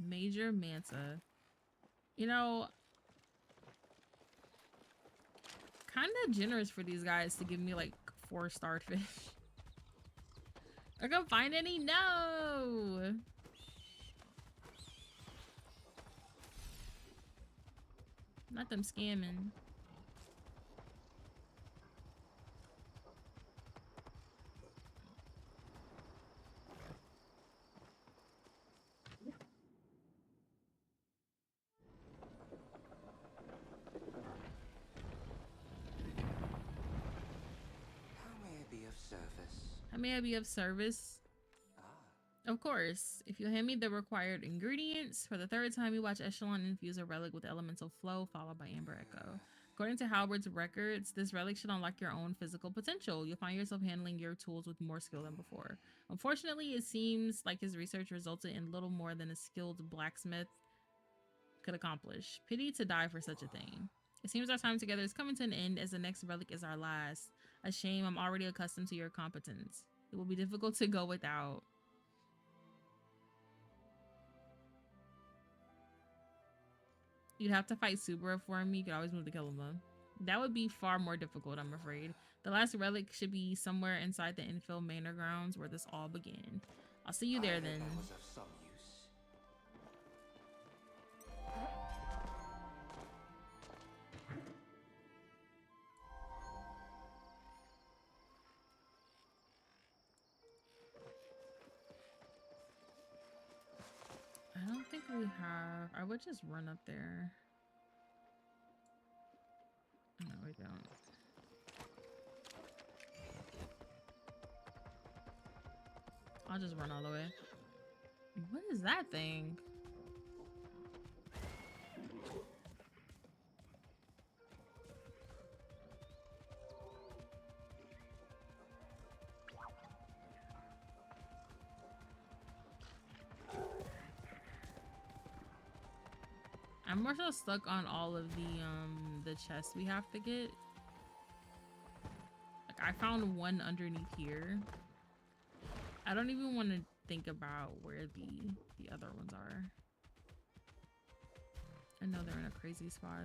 Major Manta. You know, kind of generous for these guys to give me like 4 starfish. I can't find any? No! Not them scamming. How may I be of service? How may I be of service? Ah, Of course, if you hand me the required ingredients, for the third time you watch Echelon infuse a relic with elemental flow followed by Amber Echo. According to Howard's records, this relic should unlock your own physical potential. You'll find yourself handling your tools with more skill than before. Unfortunately, it seems like his research resulted in little more than a skilled blacksmith could accomplish. Pity to die for such a thing. It seems our time together is coming to an end as the next relic is our last. A shame, I'm already accustomed to your competence. It will be difficult to go without. You'd have to fight Subaru for me. You could always move to kill him though. That would be far more difficult, I'm afraid. The last relic should be somewhere inside the infill manor grounds where this all began. I'll see you there then. That was of some use. I don't think we have. I would just run up there. No, we don't. I'll just run all the way. What is that thing? I'm more so stuck on all of the chests we have to get. Like I found one underneath here. I don't even want to think about where the other ones are. I know they're in a crazy spot.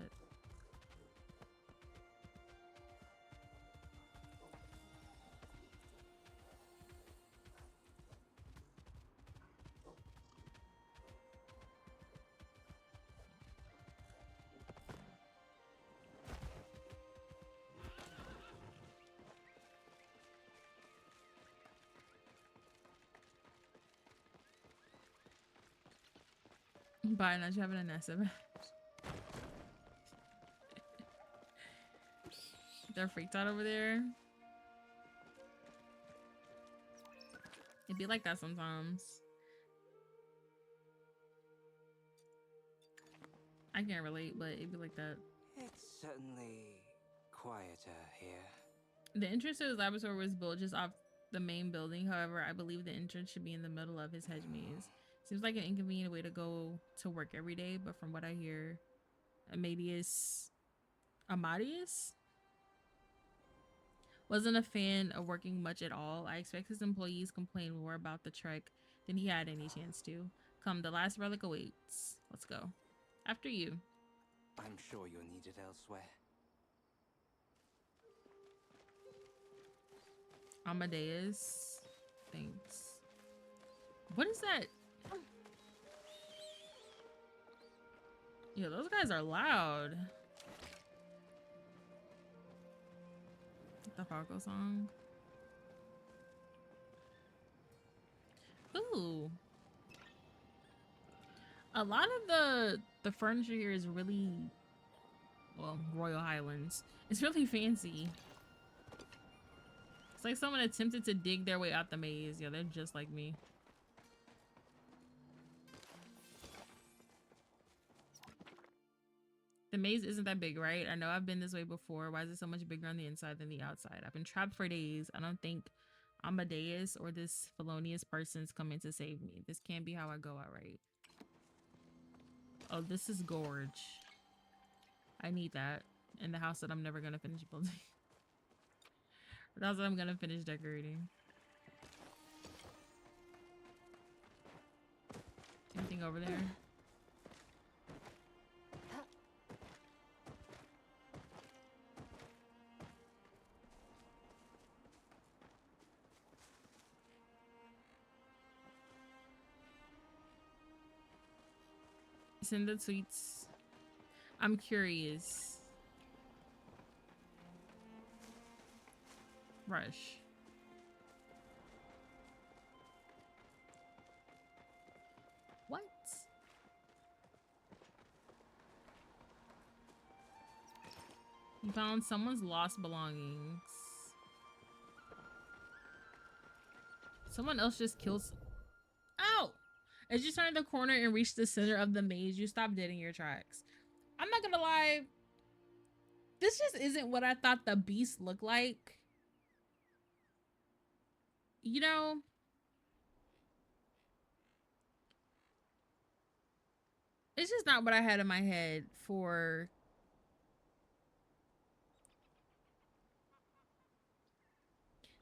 Bye, not you having an SM. They're freaked out over there. It'd be like that sometimes. I can't relate, but it'd be like that. It's certainly quieter here. The entrance to his laboratory was built just off the main building. However, I believe the entrance should be in the middle of his hedge maze. Seems like an inconvenient way to go to work every day, but from what I hear, Amadeus wasn't a fan of working much at all. I expect his employees complain more about the trek than he had any chance to. Come, the last relic awaits. Let's go. After you. I'm sure you're needed elsewhere. Amadeus. Thanks. What is that? Yeah, those guys are loud. The Falco song. Ooh. A lot of the furniture here is really, well, Royal Highlands. It's really fancy. It's like someone attempted to dig their way out the maze. Yeah, they're just like me. The maze isn't that big, right? I know I've been this way before. Why is it so much bigger on the inside than the outside? I've been trapped for days. I don't think Amadeus or this felonious person's coming to save me. This can't be how I go out right. Oh, this is Gorge. I need that in the house that I'm never gonna finish building. The house that I'm gonna finish decorating. Anything over there? Send the tweets. I'm curious. Rush. What? You found someone's lost belongings. Someone else just kills. Ah! As you turn the corner and reach the center of the maze, you stop dead in your tracks. I'm not gonna lie, this just isn't what I thought the beast looked like. You know, it's just not what I had in my head for.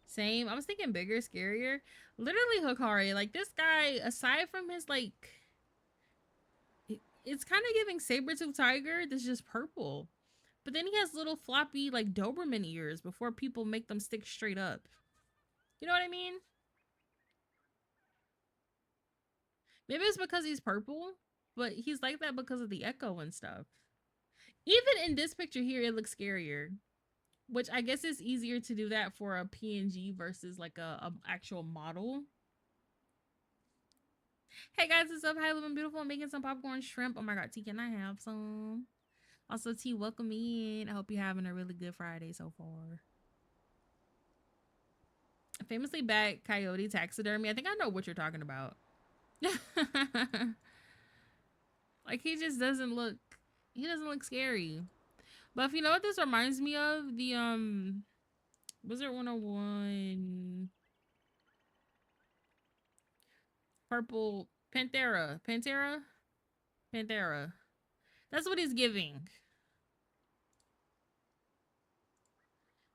Same. I was thinking bigger, scarier. Literally, Hikari, like this guy, aside from his like, it's kind of giving saber-tooth tiger. That's just purple. But then he has little floppy like Doberman ears before people make them stick straight up. You know what I mean? Maybe it's because he's purple, but he's like that because of the echo and stuff. Even in this picture here, it looks scarier. Which I guess is easier to do that for a PNG versus like a actual model. Hey guys, what's up? Hi, living beautiful. I'm making some popcorn shrimp. Oh my god, T, can I have some? Also, T, welcome in. I hope you're having a really good Friday so far. Famously bad coyote taxidermy. I think I know what you're talking about. Like he just doesn't look. He doesn't look scary. But if you know what this reminds me of, the Wizard 101 purple Panthera. That's what he's giving.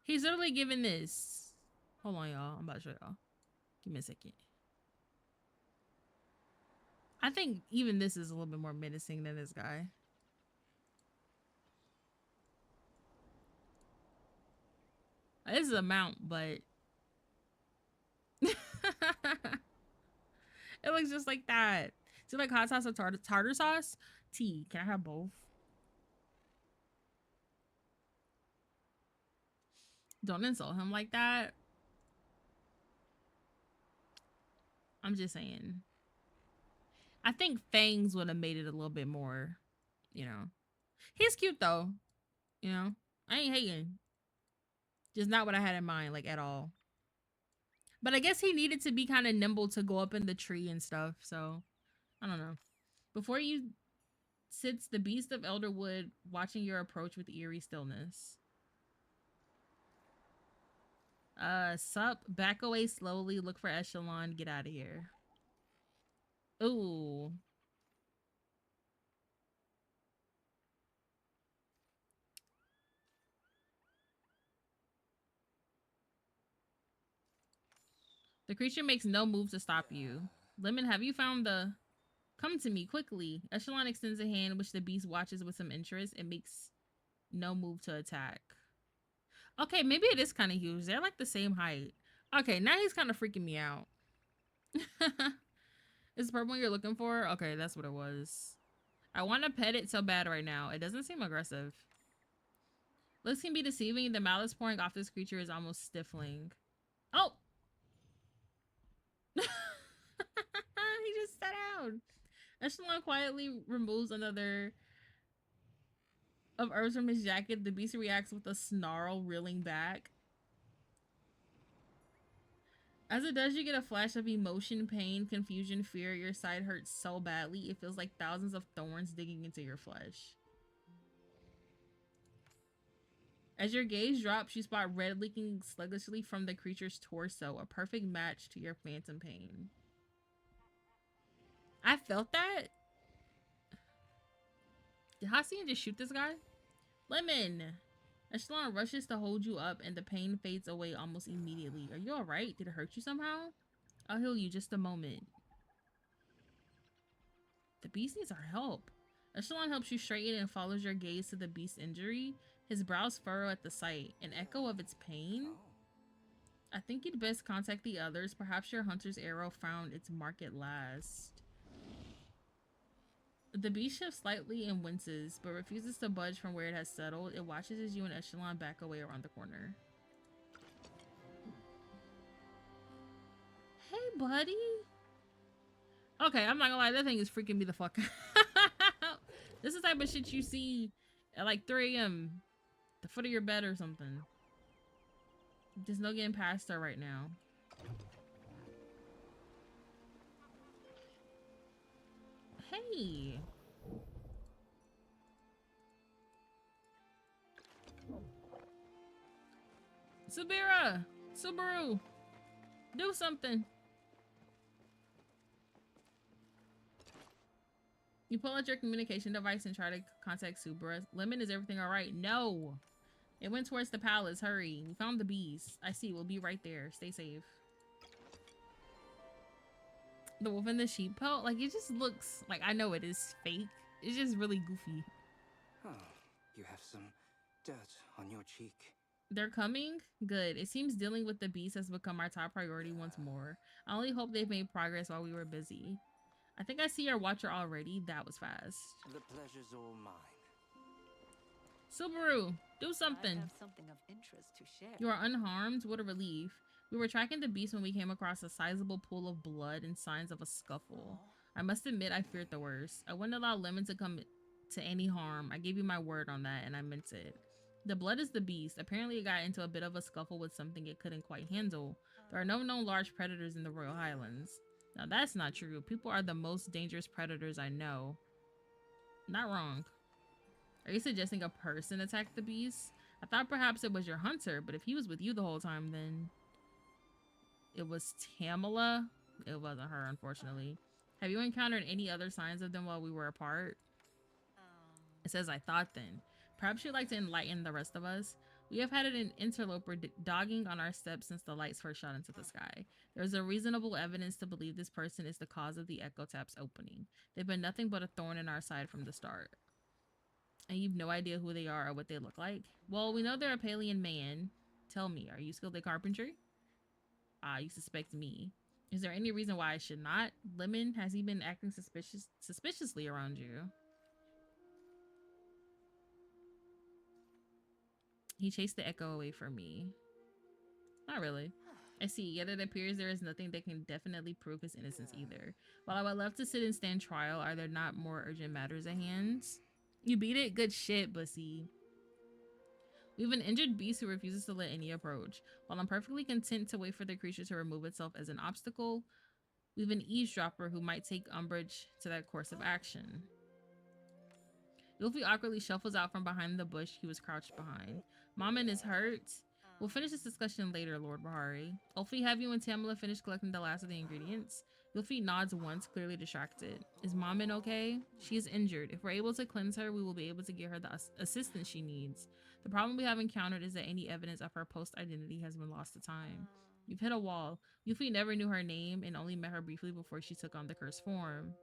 He's literally giving this. Hold on, y'all. I'm about to show y'all. Give me a second. I think even this is a little bit more menacing than this guy. This is a mount, but it looks just like that. Do you like hot sauce or tartar sauce? T, can I have both? Don't insult him like that. I'm just saying. I think Fangs would have made it a little bit more, you know. He's cute though, you know. I ain't hating. Just not what I had in mind, like at all. But I guess he needed to be kind of nimble to go up in the tree and stuff. So I don't know. Before you sits the beast of Elderwood, watching your approach with eerie stillness. Sup, back away slowly, look for Echelon, get out of here. Ooh. The creature makes no move to stop you. Lemon, have you found the... Come to me, quickly. Echelon extends a hand, which the beast watches with some interest. It makes no move to attack. Okay, maybe it is kind of huge. They're like the same height. Okay, now he's kind of freaking me out. Is the purple one you're looking for? Okay, that's what it was. I want to pet it so bad right now. It doesn't seem aggressive. Looks can be deceiving. The malice pouring off this creature is almost stifling. Oh! He just sat down. Echelon quietly removes another of herbs from his jacket. The beast reacts with a snarl, reeling back. As it does, you get a flash of emotion, pain, confusion, fear. Your side hurts so badly, it feels like thousands of thorns digging into your flesh. As your gaze drops, you spot red leaking sluggishly from the creature's torso, a perfect match to your phantom pain. I felt that. Did Hacian just shoot this guy? Lemon! Echelon rushes to hold you up and the pain fades away almost immediately. Are you alright? Did it hurt you somehow? I'll heal you just a moment. The beast needs our help. Echelon helps you straighten and follows your gaze to the beast's injury. His brows furrow at the sight, an echo of its pain. I think you'd best contact the others. Perhaps your hunter's arrow found its mark at last. The beast shifts slightly and winces, but refuses to budge from where it has settled. It watches as you and Echelon back away around the corner. Hey, buddy. Okay, I'm not gonna lie, that thing is freaking me the fuck out. This is the type of shit you see at like 3 a.m. the foot of your bed or something. There's no getting past her right now. Hey. Subira! Subaru! Do something! You pull out your communication device and try to contact Subaru. Lemon, is everything alright? No! It went towards the palace. Hurry. We found the bees. I see. We'll be right there. Stay safe. The wolf in the sheep pelt? Like, it just looks... Like, I know it is fake. It's just really goofy. Oh, you have some dirt on your cheek. They're coming? Good. It seems dealing with the beast has become our top priority once more. I only hope they've made progress while we were busy. I think I see your watcher already. That was fast. The pleasure's all mine. Subaru, do something. I have something of interest to share. You are unharmed? What a relief. We were tracking the beast when we came across a sizable pool of blood and signs of a scuffle. I must admit I feared the worst. I wouldn't allow Lemon to come to any harm. I gave you my word on that, and I meant it. The blood is the beast. Apparently it got into a bit of a scuffle with something it couldn't quite handle. There are no known large predators in the Royal Highlands. Now that's not true. People are the most dangerous predators I know. Not wrong. Are you suggesting a person attacked the beast? I thought perhaps it was your hunter, but if he was with you the whole time, then... It was Tamala? It wasn't her, unfortunately. Have you encountered any other signs of them while we were apart? It says, I thought then. Perhaps you'd like to enlighten the rest of us? We have had an interloper dogging on our steps since the lights first shot into the sky. There is a reasonable evidence to believe this person is the cause of the Echo Tap's opening. They've been nothing but a thorn in our side from the start. And you've no idea who they are or what they look like? Well, we know they're a Palian man. Tell me, are you skilled at carpentry? You suspect me. Is there any reason why I should not? Lemon, has he been acting suspiciously around you? He chased the echo away from me. Not really. I see, yet it appears there is nothing that can definitely prove his innocence either. While I would love to sit and stand trial, are there not more urgent matters at hand? You beat it? Good shit, Bussy. We have an injured beast who refuses to let any approach. While I'm perfectly content to wait for the creature to remove itself as an obstacle, we have an eavesdropper who might take umbrage to that course of action. Yuffie awkwardly shuffles out from behind the bush he was crouched behind. Mammon is hurt. We'll finish this discussion later, Lord Bahari. Ulfi, have you and Tamala finished collecting the last of the ingredients? Yuffie nods once, clearly distracted. Is Mammon okay? She is injured. If we're able to cleanse her, we will be able to get her the assistance she needs. The problem we have encountered is that any evidence of her post-identity has been lost to time. You've hit a wall. Yuffie never knew her name and only met her briefly before she took on the cursed form.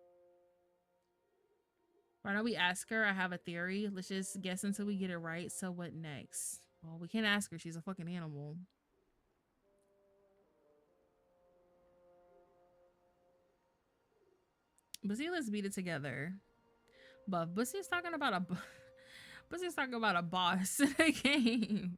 Why don't we ask her? I have a theory. Let's just guess until we get it right. So what next? Well, we can't ask her. She's a fucking animal. Bussy, let's beat it together. But Bussy's talking about a Bussy's talking about a boss in the game.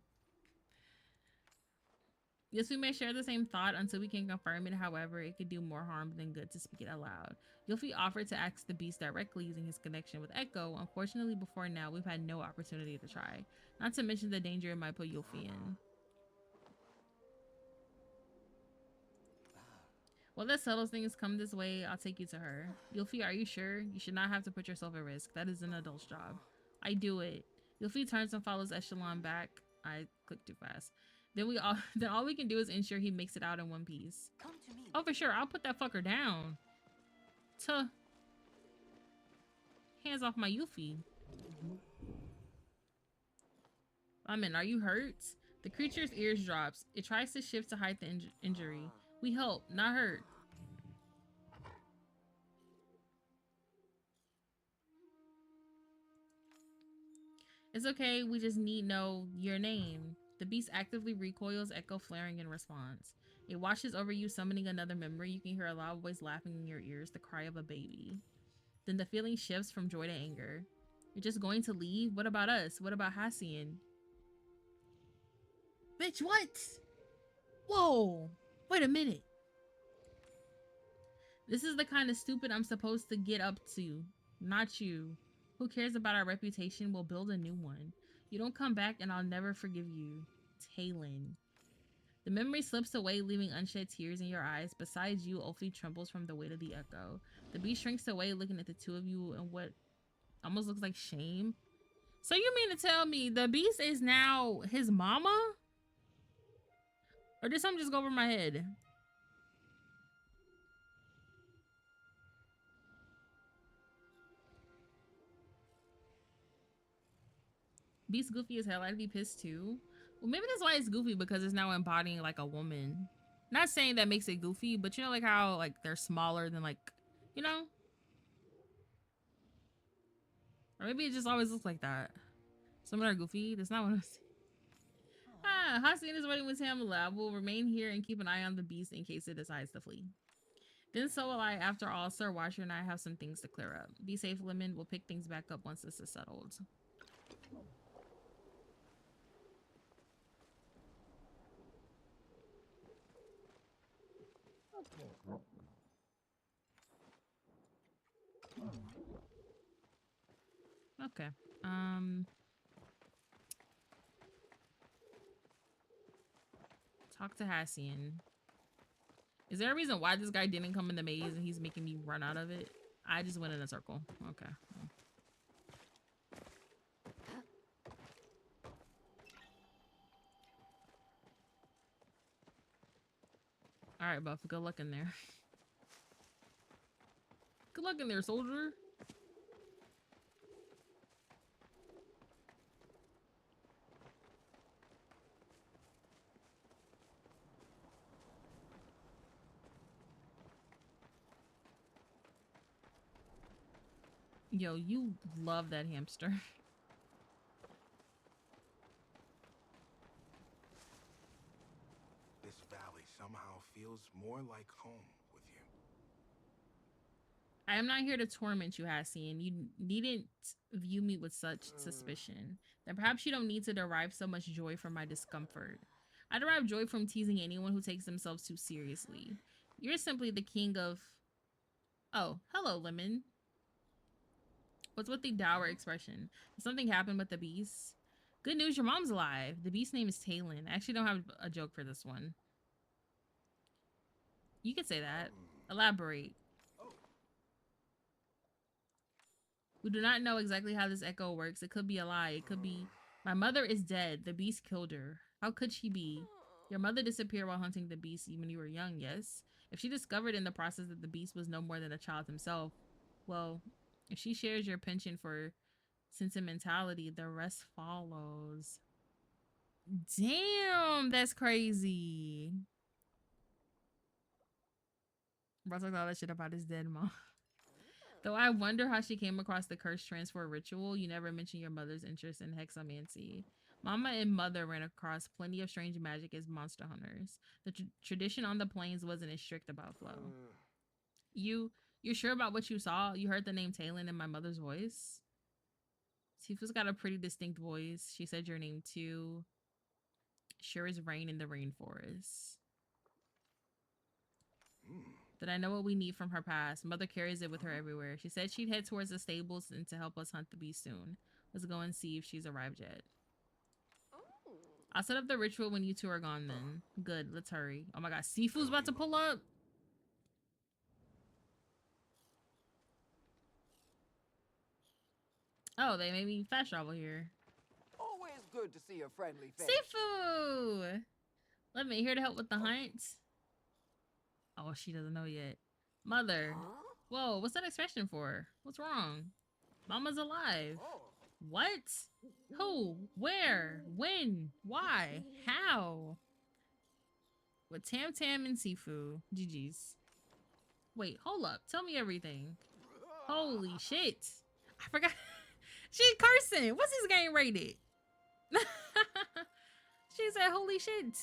Yes, we may share the same thought until we can confirm it. However, it could do more harm than good to speak it aloud. Yuffie offered to ask the beast directly using his connection with Echo. Unfortunately, before now, we've had no opportunity to try. Not to mention the danger it might put Yuffie in. Well, that settles things. Come this way. I'll take you to her. Yuffie, are you sure? You should not have to put yourself at risk. That is an adult's job. I do it. Yuffie turns and follows Echelon back. I clicked too fast. Then all we can do is ensure he makes it out in one piece. Come to me. Oh, for sure. I'll put that fucker down. Hands off my Yuffie. Are you hurt? The creature's ears drops. It tries to shift to hide the injury. We help, not hurt. It's okay, we just need know your name. The beast actively recoils, Echo flaring in response. It washes over you, summoning another memory. You can hear a loud voice laughing in your ears, the cry of a baby. Then the feeling shifts from joy to anger. You're just going to leave? What about us? What about Hassian? Bitch, what? Whoa! Wait a minute. This is the kind of stupid I'm supposed to get up to. Not you. Who cares about our reputation? We'll build a new one. You don't come back and I'll never forgive you. Talon. The memory slips away, leaving unshed tears in your eyes. Besides you, Ophi trembles from the weight of the echo. The beast shrinks away, looking at the two of you in what almost looks like shame. So you mean to tell me the beast is now his mama? Or did something just go over my head? Beast goofy as hell. I'd be pissed too. Well, maybe that's why it's goofy, because it's now embodying like a woman. Not saying that makes it goofy, but you know, like how like they're smaller than like, you know? Or maybe it just always looks like that. Some are goofy. That's not what I'm saying. Ah, Hassan is waiting with Tamala. I will remain here and keep an eye on the beast in case it decides to flee. Then so will I. After all, Sir Watcher and I have some things to clear up. Be safe, Lemon. We'll pick things back up once this is settled. Okay. Talk to Hassian. Is there a reason why this guy didn't come in the maze and he's making me run out of it? I just went in a circle. Okay. All right, Buff. Good luck in there. Good luck in there, soldier. Yo, you love that hamster. This valley somehow feels more like home with you. I am not here to torment you, Hassian. You needn't view me with such suspicion. Then perhaps you don't need to derive so much joy from my discomfort. I derive joy from teasing anyone who takes themselves too seriously. You're simply the king of... Oh, hello, Lemon. What's with the dour expression? Did something happen with the beast? Good news, your mom's alive. The beast's name is Talon. I actually don't have a joke for this one. You could say that. Elaborate. We do not know exactly how this echo works. It could be a lie. It could be, my mother is dead. The beast killed her. How could she be? Your mother disappeared while hunting the beast when you were young, yes? If she discovered in the process that the beast was no more than a child himself, well, if she shares your penchant for sentimentality, the rest follows. Damn, that's crazy. Bro talked all that shit about his dead mom. Though I wonder how she came across the curse transfer ritual. You never mentioned your mother's interest in hexamancy. Mama and mother ran across plenty of strange magic as monster hunters. The tradition on the plains wasn't as strict about flow. You're sure about what you saw? You heard the name Talon in my mother's voice? Tifa's got a pretty distinct voice. She said your name too. Sure as rain in the rainforest. That I know what we need from her past. Mother carries it with her everywhere. She said she'd head towards the stables and to help us hunt the beast soon. Let's go and see if she's arrived yet. I'll set up the ritual when you two are gone then. Good, let's hurry. Oh my god, Sifu's about to pull up. Oh, they made me fast travel here. Always good to see a friendly face. Sifu! Let me here to help with the hunt. Oh, she doesn't know yet. Mother. Whoa, what's that expression for? What's wrong? Mama's alive. What? Who? Where? When? Why? How? With Tam Tam and Sifu. GG's. Wait, hold up. Tell me everything. Holy shit. I forgot. She's cursing. What's this game rated? She said, holy shit.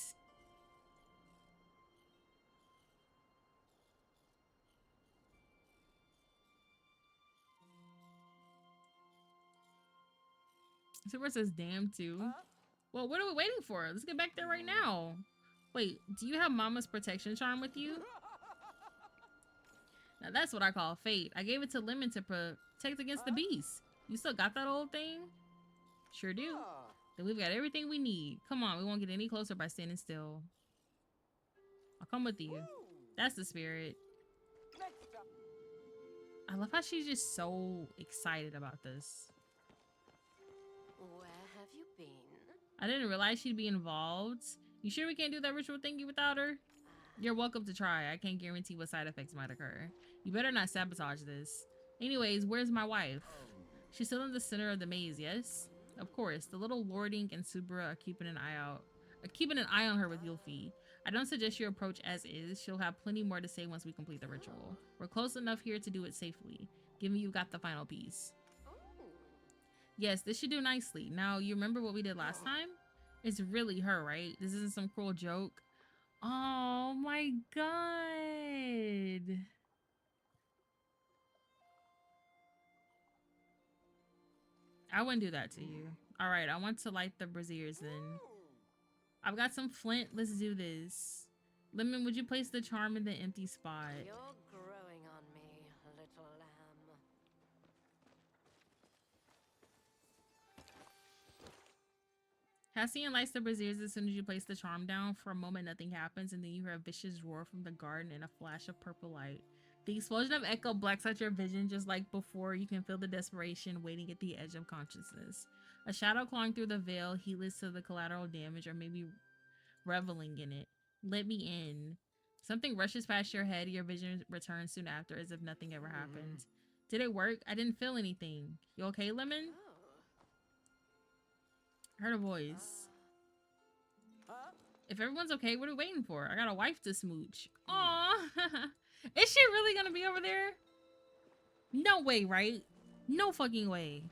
Super says damn too. Well, what are we waiting for? Let's get back there right now. Wait, do you have Mama's protection charm with you? Now that's what I call fate. I gave it to Lemon to protect against the beast. You still got that old thing? Sure do. Then we've got everything we need. Come on, we won't get any closer by standing still. I'll come with you. That's the spirit. Next stop. I love how she's just so excited about this. Where have you been? I didn't realize she'd be involved. You sure we can't do that ritual thingy without her? You're welcome to try. I can't guarantee what side effects might occur. You better not sabotage this. Anyways, where's my wife? She's still in the center of the maze, yes? Of course. The little Lordink and Subra are keeping an eye on her with Yuffie. I don't suggest you approach as is. She'll have plenty more to say once we complete the ritual. We're close enough here to do it safely, given you got the final piece. Oh. Yes, this should do nicely. Now, you remember what we did last time? It's really her, right? This isn't some cruel joke. Oh my god. I wouldn't do that to you. All right, I want to light the braziers then. I've got some flint. Let's do this. Lemon, would you place the charm in the empty spot? You're growing on me, little lamb. Hassian lights the braziers as soon as you place the charm down. For a moment, nothing happens, and then you hear a vicious roar from the garden and a flash of purple light. The explosion of echo blacks out your vision just like before. You can feel the desperation waiting at the edge of consciousness. A shadow clawing through the veil, heedless to the collateral damage, or maybe reveling in it. Let me in. Something rushes past your head. Your vision returns soon after, as if nothing ever happened. Did it work? I didn't feel anything. You okay, Lemon? Heard a voice. If everyone's okay, what are we waiting for? I got a wife to smooch. Aww. Is she really gonna be over there? No way, right? No fucking way.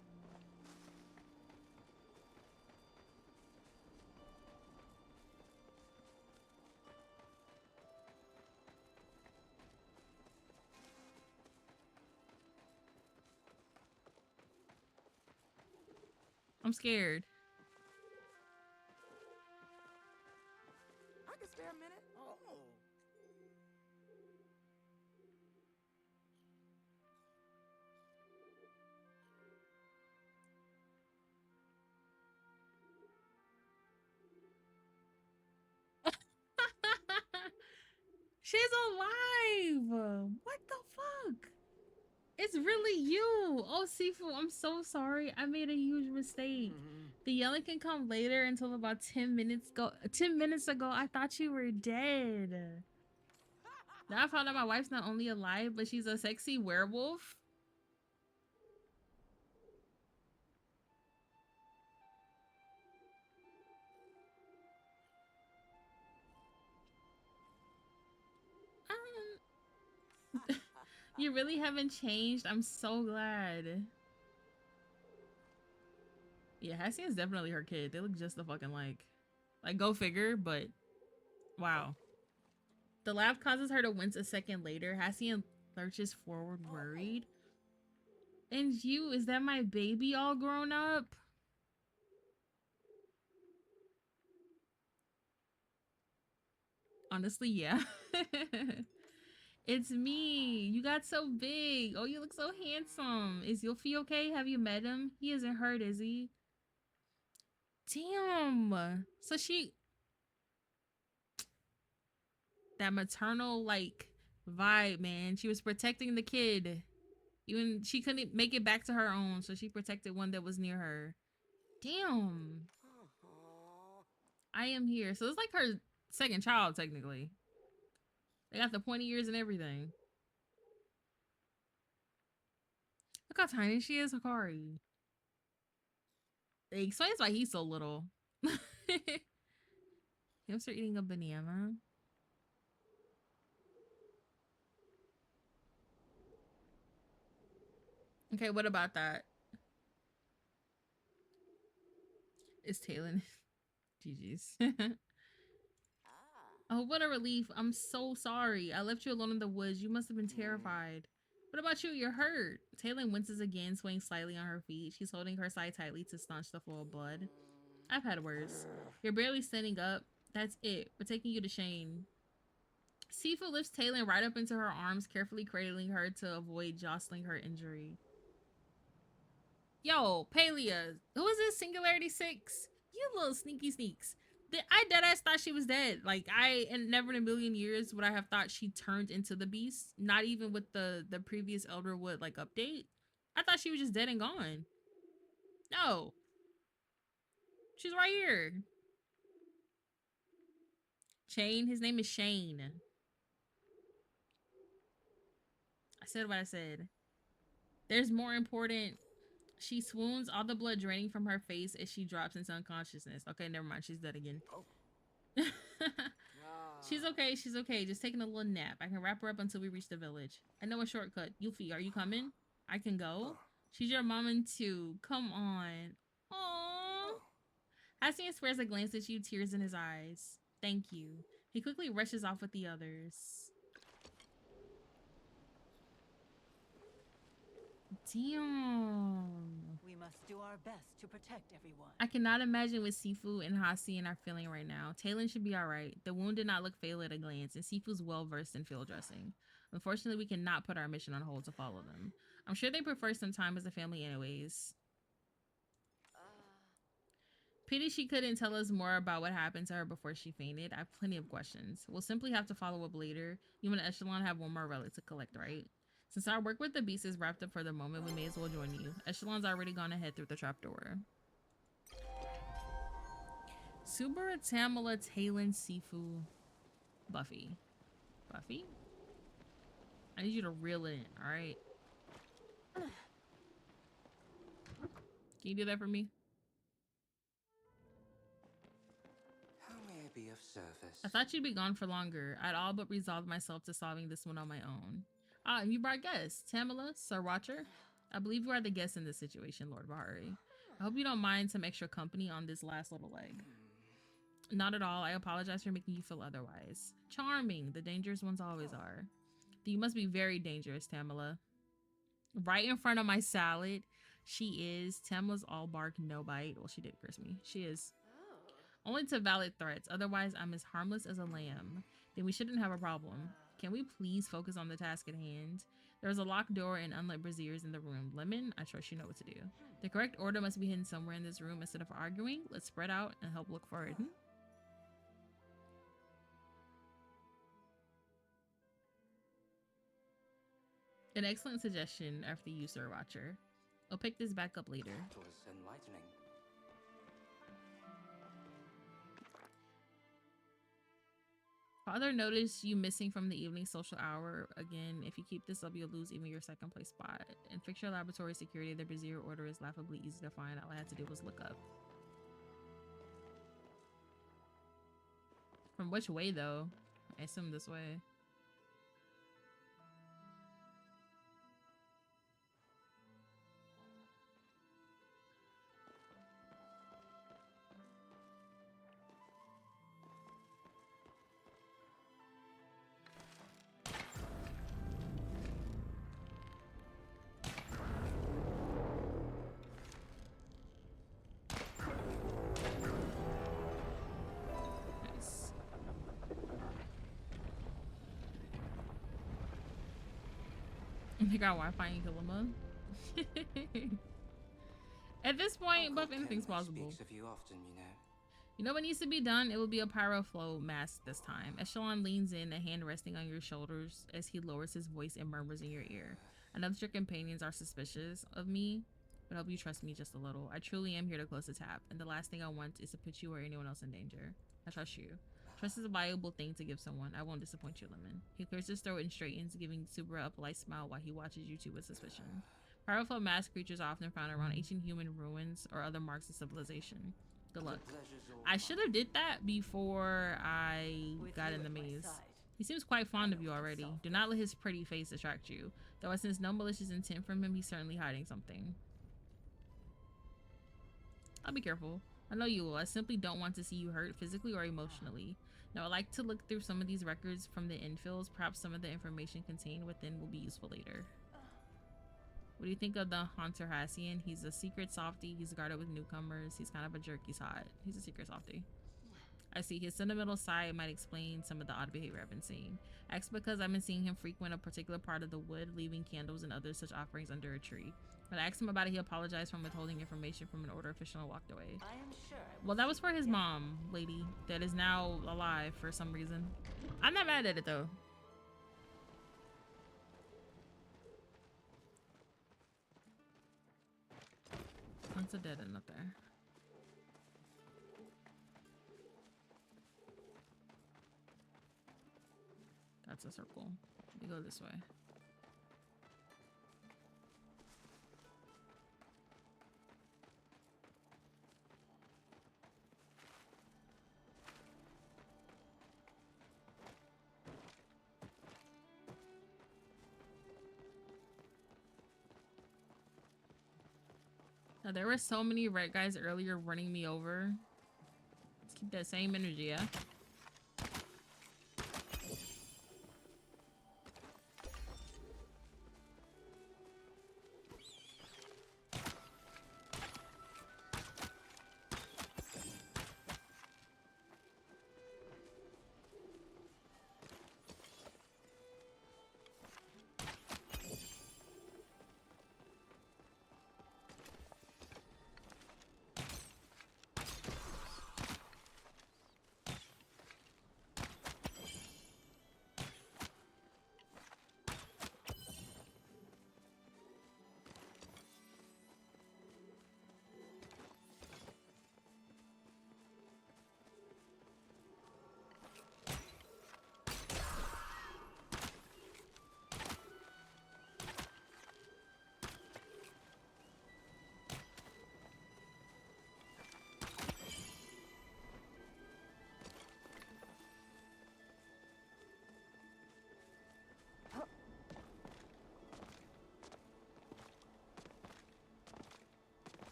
I'm scared. I can stay a minute. Oh. She's alive. What the fuck? It's really you. Oh, Sifu, I'm so sorry. I made a huge mistake. The yelling can come later until about 10 minutes ago. 10 minutes ago, I thought you were dead. Now I found out my wife's not only alive, but she's a sexy werewolf. You really haven't changed. I'm so glad. Yeah, Hassian's definitely her kid. They look just the fucking like. Like, go figure, but wow. The laugh causes her to wince a second later. Hassian lurches forward, worried. And you, is that my baby all grown up? Honestly, yeah. It's me. You got so big. Oh, you look so handsome. Is Yuffie okay? Have you met him? He isn't hurt, is he? Damn. So she... That maternal, like, vibe, man. She was protecting the kid. Even she couldn't make it back to her own, so she protected one that was near her. Damn. I am here. So it's like her second child, technically. They got the pointy ears and everything. Look how tiny she is, Hikari. It explains why he's so little. Hamster eating a banana. Okay, what about that? It's Talon. GG's. Oh, what a relief. I'm so sorry. I left you alone in the woods. You must have been terrified. What about you? You're hurt. Talon winces again, swaying slightly on her feet. She's holding her side tightly to staunch the flow of blood. I've had worse. You're barely standing up. That's it. We're taking you to Shane. Sifu lifts Talon right up into her arms, carefully cradling her to avoid jostling her injury. Yo, Palia, who is this Singularity 6? You little sneaky sneaks. I deadass thought she was dead. Like and never in a million years would I have thought she turned into the beast. Not even with the previous Elderwood like update. I thought she was just dead and gone. No, she's right here. Shane. His name is Shane. I said what I said. There's more important. She swoons, all the blood draining from her face as she drops into unconsciousness. Okay, never mind. She's dead again. Oh. She's okay. She's okay. Just taking a little nap. I can wrap her up until we reach the village. I know a shortcut. Yuffie, are you coming? I can go. She's your mom and too. Come on. Aww. Hassian swears a glance at you, tears in his eyes. Thank you. He quickly rushes off with the others. Damn. We must do our best to protect everyone. I cannot imagine what Sifu and Hassian are feeling right now. Talon should be alright. The wound did not look fatal at a glance, and Sifu's well versed in field dressing. Unfortunately, we cannot put our mission on hold to follow them. I'm sure they prefer some time as a family anyways. Pity she couldn't tell us more about what happened to her before she fainted. I have plenty of questions. We'll simply have to follow up later. You and Echelon have one more relic to collect, right? Since our work with the beast is wrapped up for the moment, we may as well join you. Echelon's already gone ahead through the trapdoor. Subara, Tamala, Talon, Sifu, Buffy. Buffy? I need you to reel it in, alright? Can you do that for me? How may I be of service? I thought you'd be gone for longer. I'd all but resolved myself to solving this one on my own. Ah, and you brought guests. Tamala, Sir Watcher. I believe you are the guest in this situation, Lord Bahari. I hope you don't mind some extra company on this last little leg. Not at all. I apologize for making you feel otherwise. Charming. The dangerous ones always are. You must be very dangerous, Tamala. Right in front of my salad, she is. Tamala's all bark, no bite. Well, she did curse me. She is. Only to valid threats. Otherwise, I'm as harmless as a lamb. Then we shouldn't have a problem. Can we please focus on the task at hand? There's a locked door and unlit braziers in the room. Lemon, I trust you know what to do. The correct order must be hidden somewhere in this room. Instead of arguing, let's spread out and help look for it. An excellent suggestion after you, Sir Watcher. I'll pick this back up later. That was enlightening. Father noticed you missing from the evening social hour. Again, if you keep this up, you'll lose even your second place spot. And fix your laboratory security. The brazier order is laughably easy to find. All I had to do was look up. From which way, though? I assume this way. They got Wi-Fi in Kalima. At this point, Buff, anything's possible. Speaks of you often, you know. You know what needs to be done? It will be a pyroflow mask this time. Echelon leans in, a hand resting on your shoulders as he lowers his voice and murmurs in your ear. I know that your companions are suspicious of me, but I hope you trust me just a little. I truly am here to close the tap, and the last thing I want is to put you or anyone else in danger. I trust you. Trust is a valuable thing to give someone. I won't disappoint you, Lemon. He clears his throat and straightens, giving Subra a polite smile while he watches you two with suspicion. Powerful masked creatures are often found around ancient human ruins or other marks of civilization. Good luck. I should have did that before I got in the maze. He seems quite fond of you already. Do not let his pretty face attract you. Though I sense no malicious intent from him, he's certainly hiding something. I'll be careful. I know you will. I simply don't want to see you hurt physically or emotionally. Now, I'd like to look through some of these records from the infills. Perhaps some of the information contained within will be useful later. What do you think of the Haunter Hassian? He's a secret softie. He's guarded with newcomers. He's kind of a jerk. He's hot. He's a secret softie. I see his sentimental side might explain some of the odd behavior I've been seeing. Asked because I've been seeing him frequent a particular part of the wood, leaving candles and other such offerings under a tree. When I asked him about it, he apologized for withholding information from an order official and walked away. I am sure I will Well, that was see for you his again. mom, lady, that is now alive for some reason. I'm not mad at it, though. That's a dead end up there. That's a circle. We go this way. Now, there were so many red guys earlier running me over. Let's keep that same energy, yeah?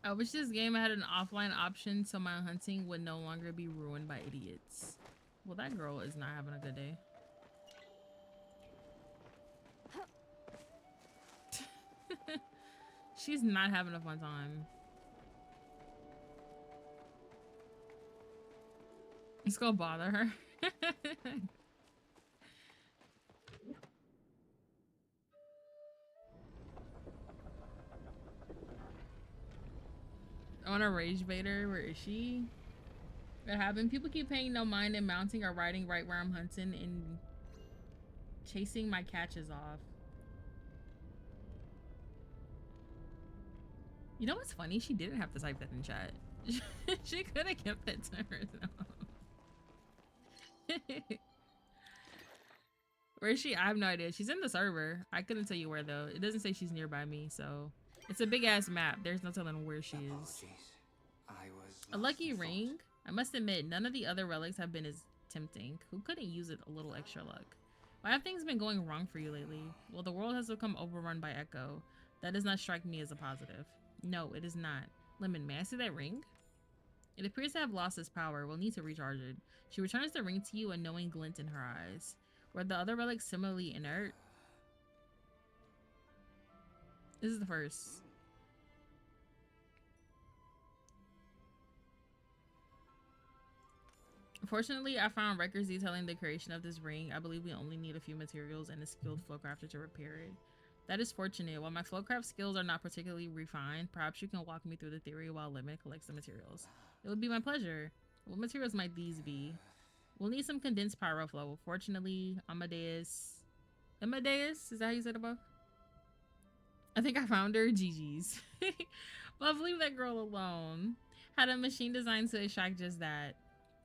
I wish this game had an offline option so my hunting would no longer be ruined by idiots. Well, that girl is not having a good day. She's not having a fun time. It's gonna bother her. I want to rage bait her. Where is she? What happened? People keep paying no mind and mounting or riding right where I'm hunting and chasing my catches off. You know what's funny? She didn't have to type that in chat. She could have kept it to herself. Where is she? I have no idea. She's in the server. I couldn't tell you where though. It doesn't say she's nearby me, so it's a big ass map. There's no telling where she is. Apologies. I was A lost lucky in thought. ring? I must admit, none of the other relics have been as tempting. Who couldn't use it a little extra luck? Why have things been going wrong for you lately? Well, the world has become overrun by Echo. That does not strike me as a positive. No, it is not. Lemon, may I see that ring? It appears to have lost its power. We'll need to recharge it. She returns the ring to you, a knowing glint in her eyes. Were the other relics similarly inert? This is the first. Fortunately, I found records detailing the creation of this ring. I believe we only need a few materials and a skilled flowcrafter to repair it. That is fortunate. While my flowcraft skills are not particularly refined, perhaps you can walk me through the theory while Lemon collects the materials. It would be my pleasure. What materials might these be? We'll need some condensed pyroflow. Fortunately, Amadeus, is that how you said above? I think I found her. GG's. But leave that girl alone. Had a machine designed to extract just that.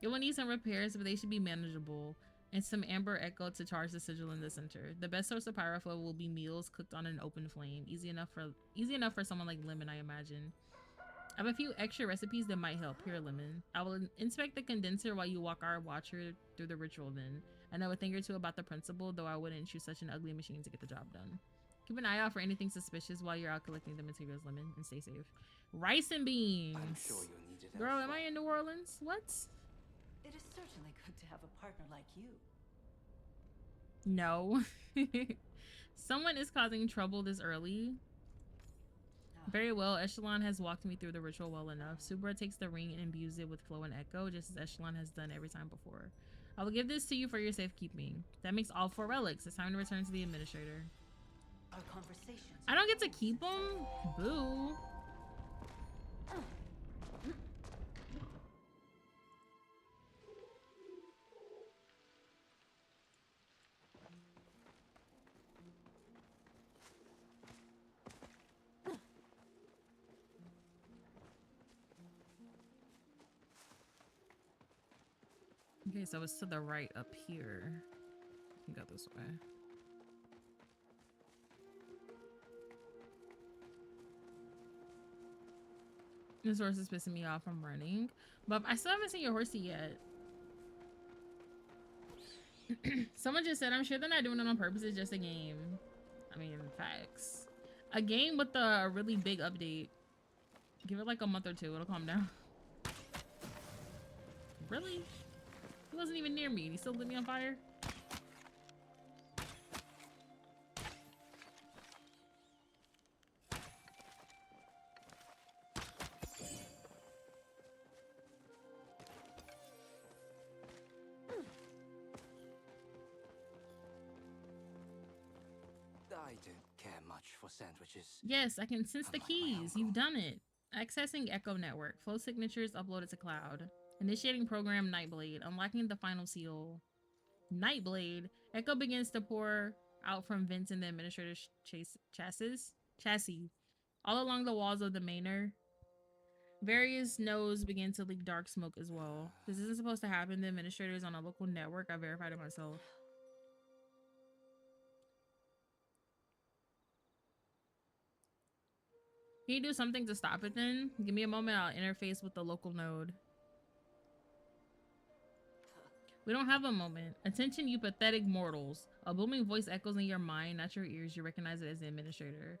It will need some repairs, but they should be manageable. And some amber echo to charge the sigil in the center. The best source of pyroflow will be meals cooked on an open flame. Easy enough for someone like Lemon, I imagine. I have a few extra recipes that might help. Here, Lemon. I will inspect the condenser while you walk our watcher through the ritual then. I know a thing or two about the principle, though I wouldn't choose such an ugly machine to get the job done. Keep an eye out for anything suspicious while you're out collecting the materials, Lemon, and stay safe. Rice and beans. I'm sure you'll need it. Girl, am I in New Orleans? What? It is certainly good to have a partner like you. No. Someone is causing trouble this early. Very well. Echelon has walked me through the ritual well enough. Subra takes the ring and imbues it with flow and echo, just as Echelon has done every time before. I will give this to you for your safekeeping. That makes all 4 relics. It's time to return to the administrator. Our conversations. I don't get to keep them? Boo. Okay, so it's to the right up here. You can go this way. This horse is pissing me off. I'm running. But I still haven't seen your horsey yet. Someone just said, I'm sure they're not doing it on purpose. It's just a game. I mean, facts. A game with a really big update. Give it like a month or two. It'll calm down. Really? He wasn't even near me. He still lit me on fire? I don't care much for sandwiches. Yes, I can sense the Unlike my keys. uncle. You've done it. Accessing Echo Network. Flow signatures uploaded to cloud. Initiating program Nightblade. Unlocking the final seal. Nightblade. Echo begins to pour out from vents in the administrator's chassis. All along the walls of the manor. Various nodes begin to leak dark smoke as well. This isn't supposed to happen. The administrator is on a local network. I verified it myself. Can you do something to stop it then? Give me a moment. I'll interface with the local node. We don't have a moment. Attention, you pathetic mortals. A booming voice echoes in your mind, not your ears. You recognize it as the administrator.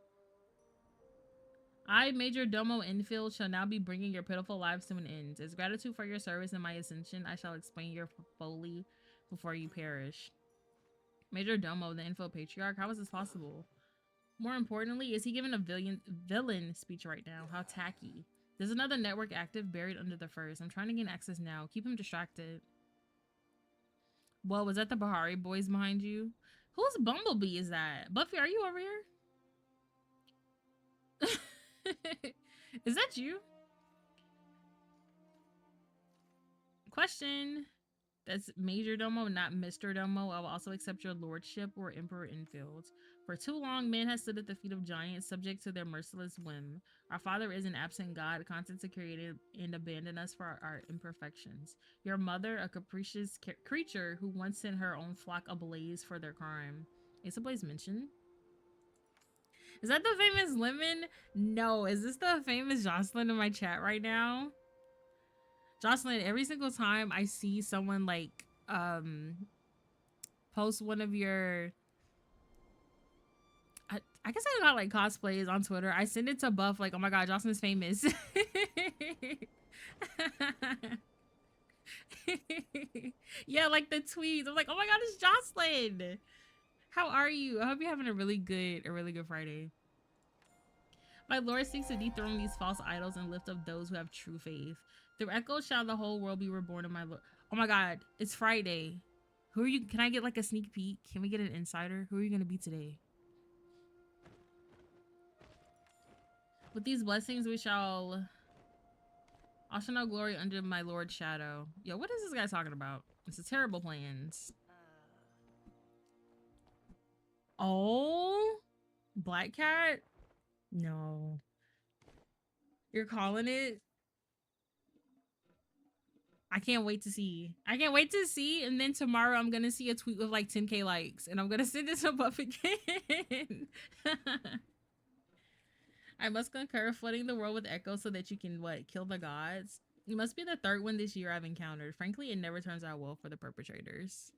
I, Major Domo Infield, shall now be bringing your pitiful lives to an end. As gratitude for your service and my ascension, I shall explain your folly before you perish. Major Domo, the Infield Patriarch, how is this possible? More importantly, is he giving a villain speech right now? How tacky. There's another network active buried under the first. I'm trying to gain access now. Keep him distracted. Well, was that the Bahari boys behind you? Whose Bumblebee is that? Buffy, are you over here? Is that you? Question. That's Major Domo, not Mr. Domo. I will also accept your lordship or Emperor Infield. For too long, man has stood at the feet of giants, subject to their merciless whim. Our Father is an absent God, content to create and abandon us for our imperfections. Your mother, a capricious creature who once sent her own flock ablaze for their crime. Is Ablaze mentioned? Is that the famous Lemon? No. Is this the famous Jocelyn in my chat right now? Jocelyn, every single time I see someone like post one of your I guess I got like cosplays on Twitter, I send it to Buff like, oh my god, Jocelyn's famous. Yeah, like the tweets. I'm like, oh my god, it's Jocelyn. How are you? I hope you're having a really good Friday. My Lord seeks to dethrone these false idols and lift up those who have true faith. Through Echo shall the whole world be reborn in my Lord. Oh my god, it's Friday. Who are you? Can I get like a sneak peek? Can we get an insider? Who are you gonna be today? With these blessings we shall also know glory under my Lord's shadow. Yo, what is this guy talking about? It's a terrible plans. Oh, Black Cat? No. You're calling it? I can't wait to see. I can't wait to see. And then tomorrow I'm going to see a tweet with like 10K likes. And I'm going to send it to Buff again. I must concur, flooding the world with echoes so that you can, what, kill the gods? It must be the third one this year I've encountered. Frankly, it never turns out well for the perpetrators.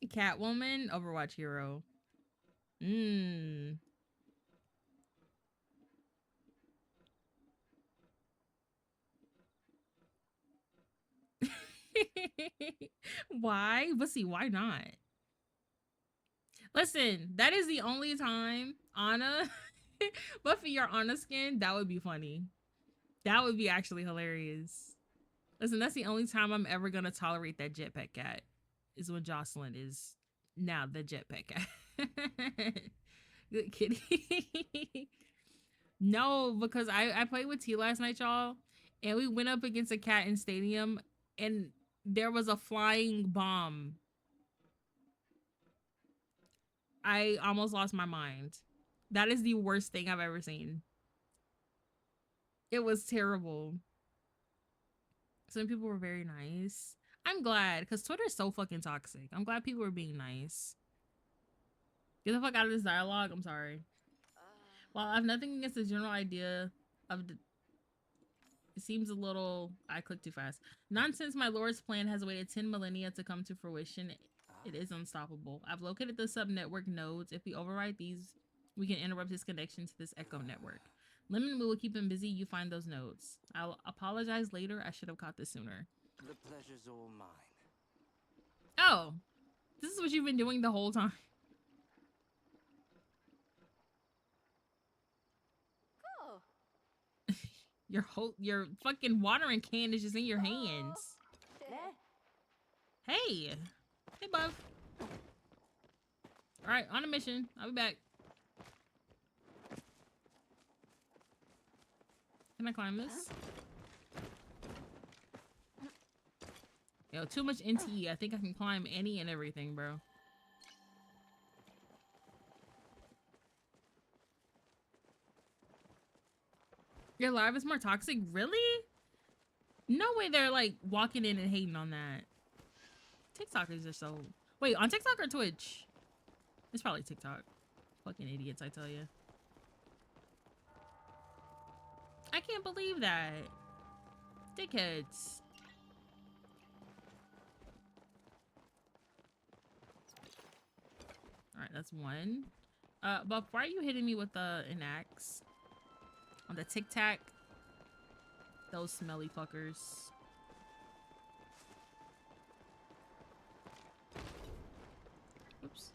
Catwoman, Overwatch hero. Why? But see, why not? Listen, that is the only time Anna, but for your Anna skin, that would be funny. That would be actually hilarious. Listen, that's the only time I'm ever gonna tolerate that jetpack cat is when Jocelyn is now the jetpack cat. Good kitty. No, because I played with T last night, y'all, and we went up against a cat in stadium, and there was a flying bomb. I almost lost my mind. That is the worst thing I've ever seen. It was terrible. Some people were very nice. I'm glad, because Twitter is so fucking toxic. I'm glad people are being nice. Get the fuck out of this dialogue. I'm sorry. While I have nothing against the general idea of the, it seems a little, I clicked too fast. Nonsense, my lord's plan has waited 10 millennia to come to fruition. It is unstoppable. I've located the sub-network nodes. If we override these, we can interrupt his connection to this echo network. Lemon will keep him busy. You find those nodes. I'll apologize later. I should have caught this sooner. The pleasure's all mine. Oh, this is what you've been doing the whole time. Oh, Your fucking watering can is just in your hands. Hey. Hey, Buff. Alright, on a mission. I'll be back. Can I climb this? Yo, too much NTE. I think I can climb any and everything, bro. Your live is more toxic? Really? No way they're like walking in and hating on that. TikTokers are so... Wait, on TikTok or Twitch? It's probably TikTok. Fucking idiots, I tell you. I can't believe that. Dickheads. Alright, that's one. But why are you hitting me with an axe? On the Tic Tac? Those smelly fuckers. Oops.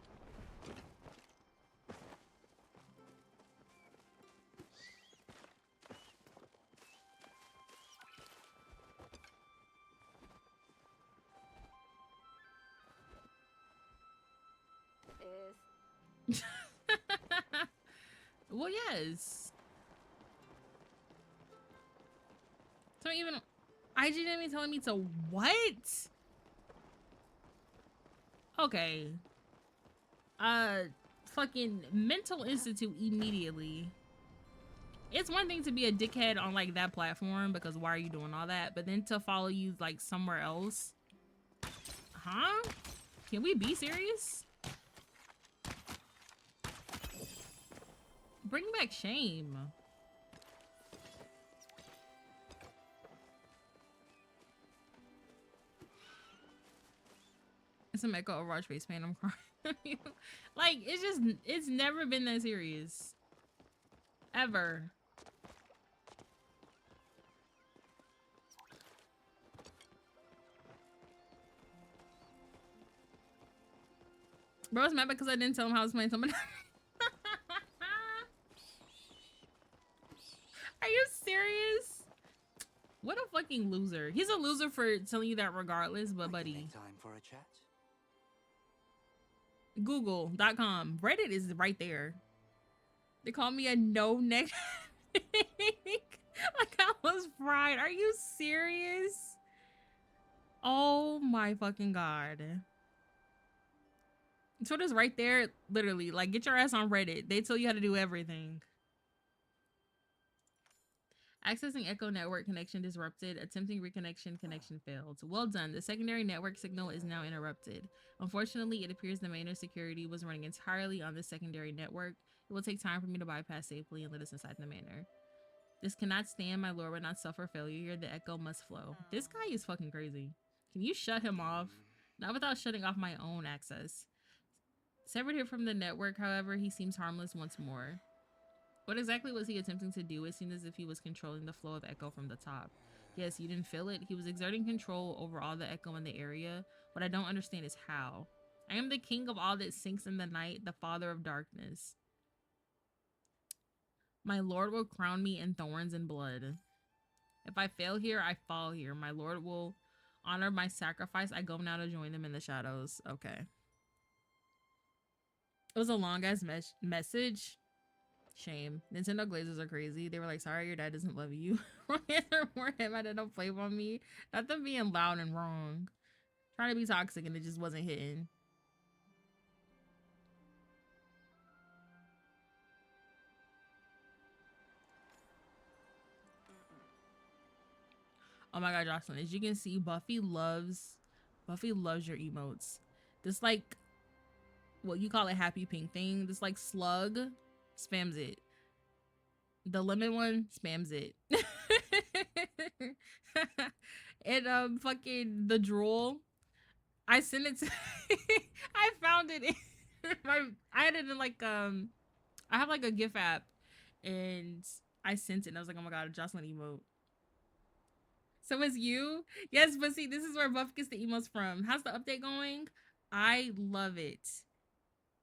is. Well, yes. So even IG didn't even telling me to what? Okay. Fucking mental institute immediately. It's one thing to be a dickhead on like that platform because why are you doing all that? But then to follow you like somewhere else. Huh? Can we be serious? Bring back shame. It's a Mecha Overwatch face paint. I'm crying. Like, it's never been that serious. Ever. Bro's mad because I didn't tell him how I was playing someone. Are you serious? What a fucking loser. He's a loser for telling you that regardless, but buddy. Time for a chat. Google.com. Reddit is right there. They call me a no neck. Like I was fried. Are you serious? Oh my fucking god. Twitter's right there, literally. Like, get your ass on Reddit. They tell you how to do everything. Accessing Echo network connection disrupted. Attempting reconnection, connection failed. Well done. The secondary network signal is now interrupted. Unfortunately, it appears the mainer security was running entirely on the secondary network. It will take time for me to bypass safely and let us inside the manor. This cannot stand. My lord would not suffer failure here. The echo must flow. This guy is fucking crazy. Can you shut him off? Not without shutting off my own access. Severed here from the network, however, he seems harmless once more. What exactly was he attempting to do? It seemed as if he was controlling the flow of echo from the top. Yes, you didn't feel it. He was exerting control over all the echo in the area. What I don't understand is how. I am the king of all that sinks in the night, the father of darkness. My lord will crown me in thorns and blood. If I fail here, I fall here. My lord will honor my sacrifice. I go now to join them in the shadows. Okay. It was a long ass message. Shame. Nintendo Glazers are crazy. They were like, sorry, your dad doesn't love you. More him. I didn't play on me. Not them being loud and wrong. Trying to be toxic and it just wasn't hitting. Oh my god, Jocelyn, as you can see, Buffy loves your emotes. This like what you call it happy pink thing, this like slug spams it. The lemon one spams it. And fucking the drool. I sent it to I found it in I had it in like I have like a GIF app and I sent it and I was like, oh my god, a Jocelyn emote. So it's you? Yes, but see, this is where Buff gets the emotes from. How's the update going? I love it.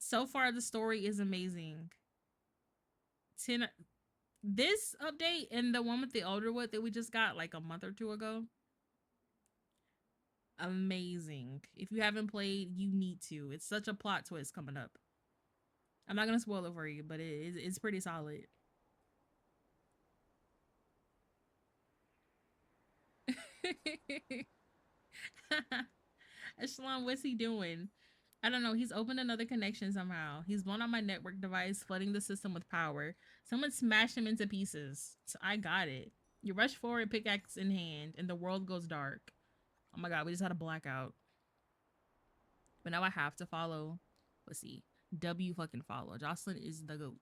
So far, the story is amazing. 10. This update and the one with the Elderwood that we just got like a month or two ago. Amazing. If you haven't played, you need to. It's such a plot twist coming up. I'm not gonna spoil it for you, but it's pretty solid. Echelon, what's he doing? I don't know. He's opened another connection somehow. He's blown out my network device, flooding the system with power. Someone smashed him into pieces. So I got it. You rush forward, pickaxe in hand, and the world goes dark. Oh my god, we just had a blackout. But now I have to follow. Let's see. W fucking follow. Jocelyn is the goat.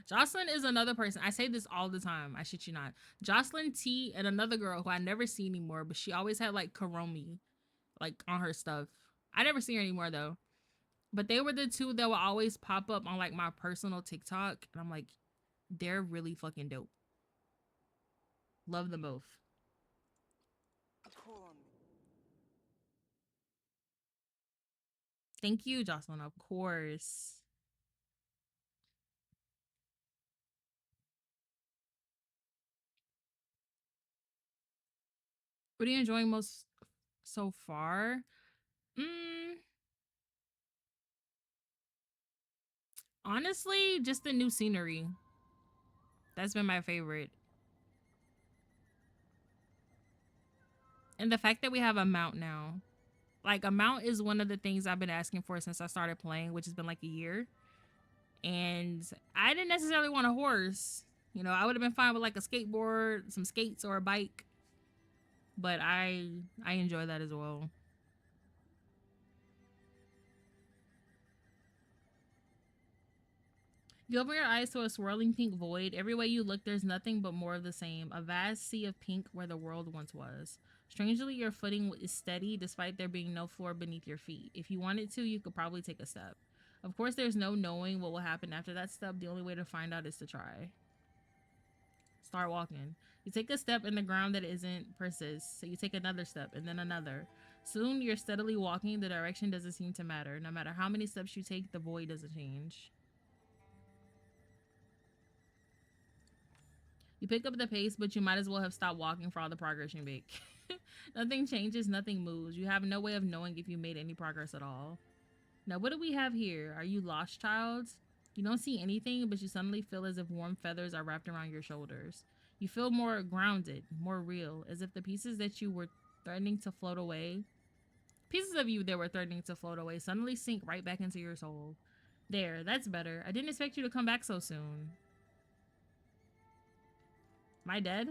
Jocelyn is another person. I say this all the time. I shit you not. Jocelyn T and another girl who I never see anymore, but she always had like Karomi like on her stuff. I never see her anymore though. But they were the two that would always pop up on like my personal TikTok. And I'm like, they're really fucking dope. Love them both. Cool on me. Thank you, Jocelyn. Of course. What are you enjoying most so far? Honestly, just the new scenery. That's been my favorite. And the fact that we have a mount now. Like, a mount is one of the things I've been asking for since I started playing, which has been like a year. And I didn't necessarily want a horse. You know, I would have been fine with like a skateboard, some skates, or a bike. But I enjoy that as well. You open your eyes to a swirling pink void. Every way you look, there's nothing but more of the same. A vast sea of pink where the world once was. Strangely, your footing is steady despite there being no floor beneath your feet. If you wanted to, you could probably take a step. Of course, there's no knowing what will happen after that step. The only way to find out is to try. Start walking. You take a step and the ground that isn't persists. So you take another step and then another. Soon you're steadily walking. The direction doesn't seem to matter. No matter how many steps you take, the void doesn't change. You pick up the pace, but you might as well have stopped walking for all the progress you make. Nothing changes, nothing moves. You have no way of knowing if you made any progress at all. Now, what do we have here? Are you lost, child? You don't see anything, but you suddenly feel as if warm feathers are wrapped around your shoulders. You feel more grounded, more real, as if the pieces that you were threatening to float away, pieces of you that were threatening to float away, suddenly sink right back into your soul. There, that's better. I didn't expect you to come back so soon. Am I dead?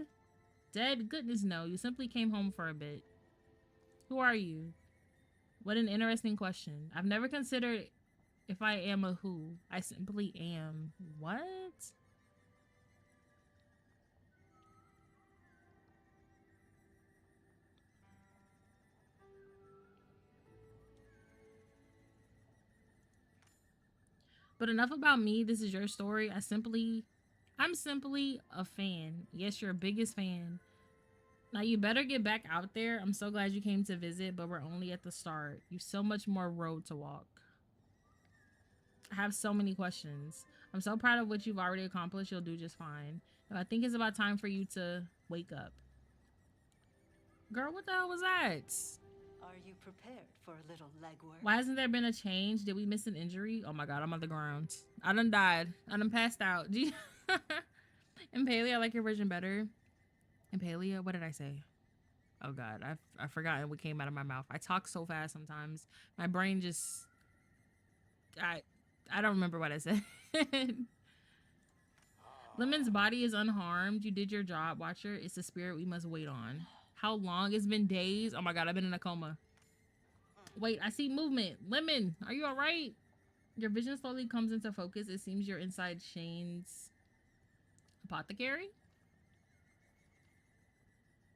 Dead? Goodness no, you simply came home for a bit. Who are you? What an interesting question. I've never considered if I am a who. I simply am. What? But enough about me. This is your story. I'm simply a fan. Yes, your biggest fan. Now you better get back out there. I'm so glad you came to visit, but we're only at the start. You've so much more road to walk. I have so many questions. I'm so proud of what you've already accomplished. You'll do just fine. Now, I think it's about time for you to wake up. Girl, what the hell was that? Are you prepared for a little legwork? Why hasn't there been a change? Did we miss an injury? Oh my god, I'm on the ground. I done died. I done passed out. Impalia, I like your version better. Impalia, what did I say? Oh god, I've forgotten what came out of my mouth. I talk so fast sometimes. My brain just I don't remember what I said. Lemon's body is unharmed. You did your job, Watcher. It's a spirit we must wait on. How long? It's been days. Oh my god, I've been in a coma. Wait, I see movement. Lemon, are you alright? Your vision slowly comes into focus. It seems you're inside Shane's apothecary.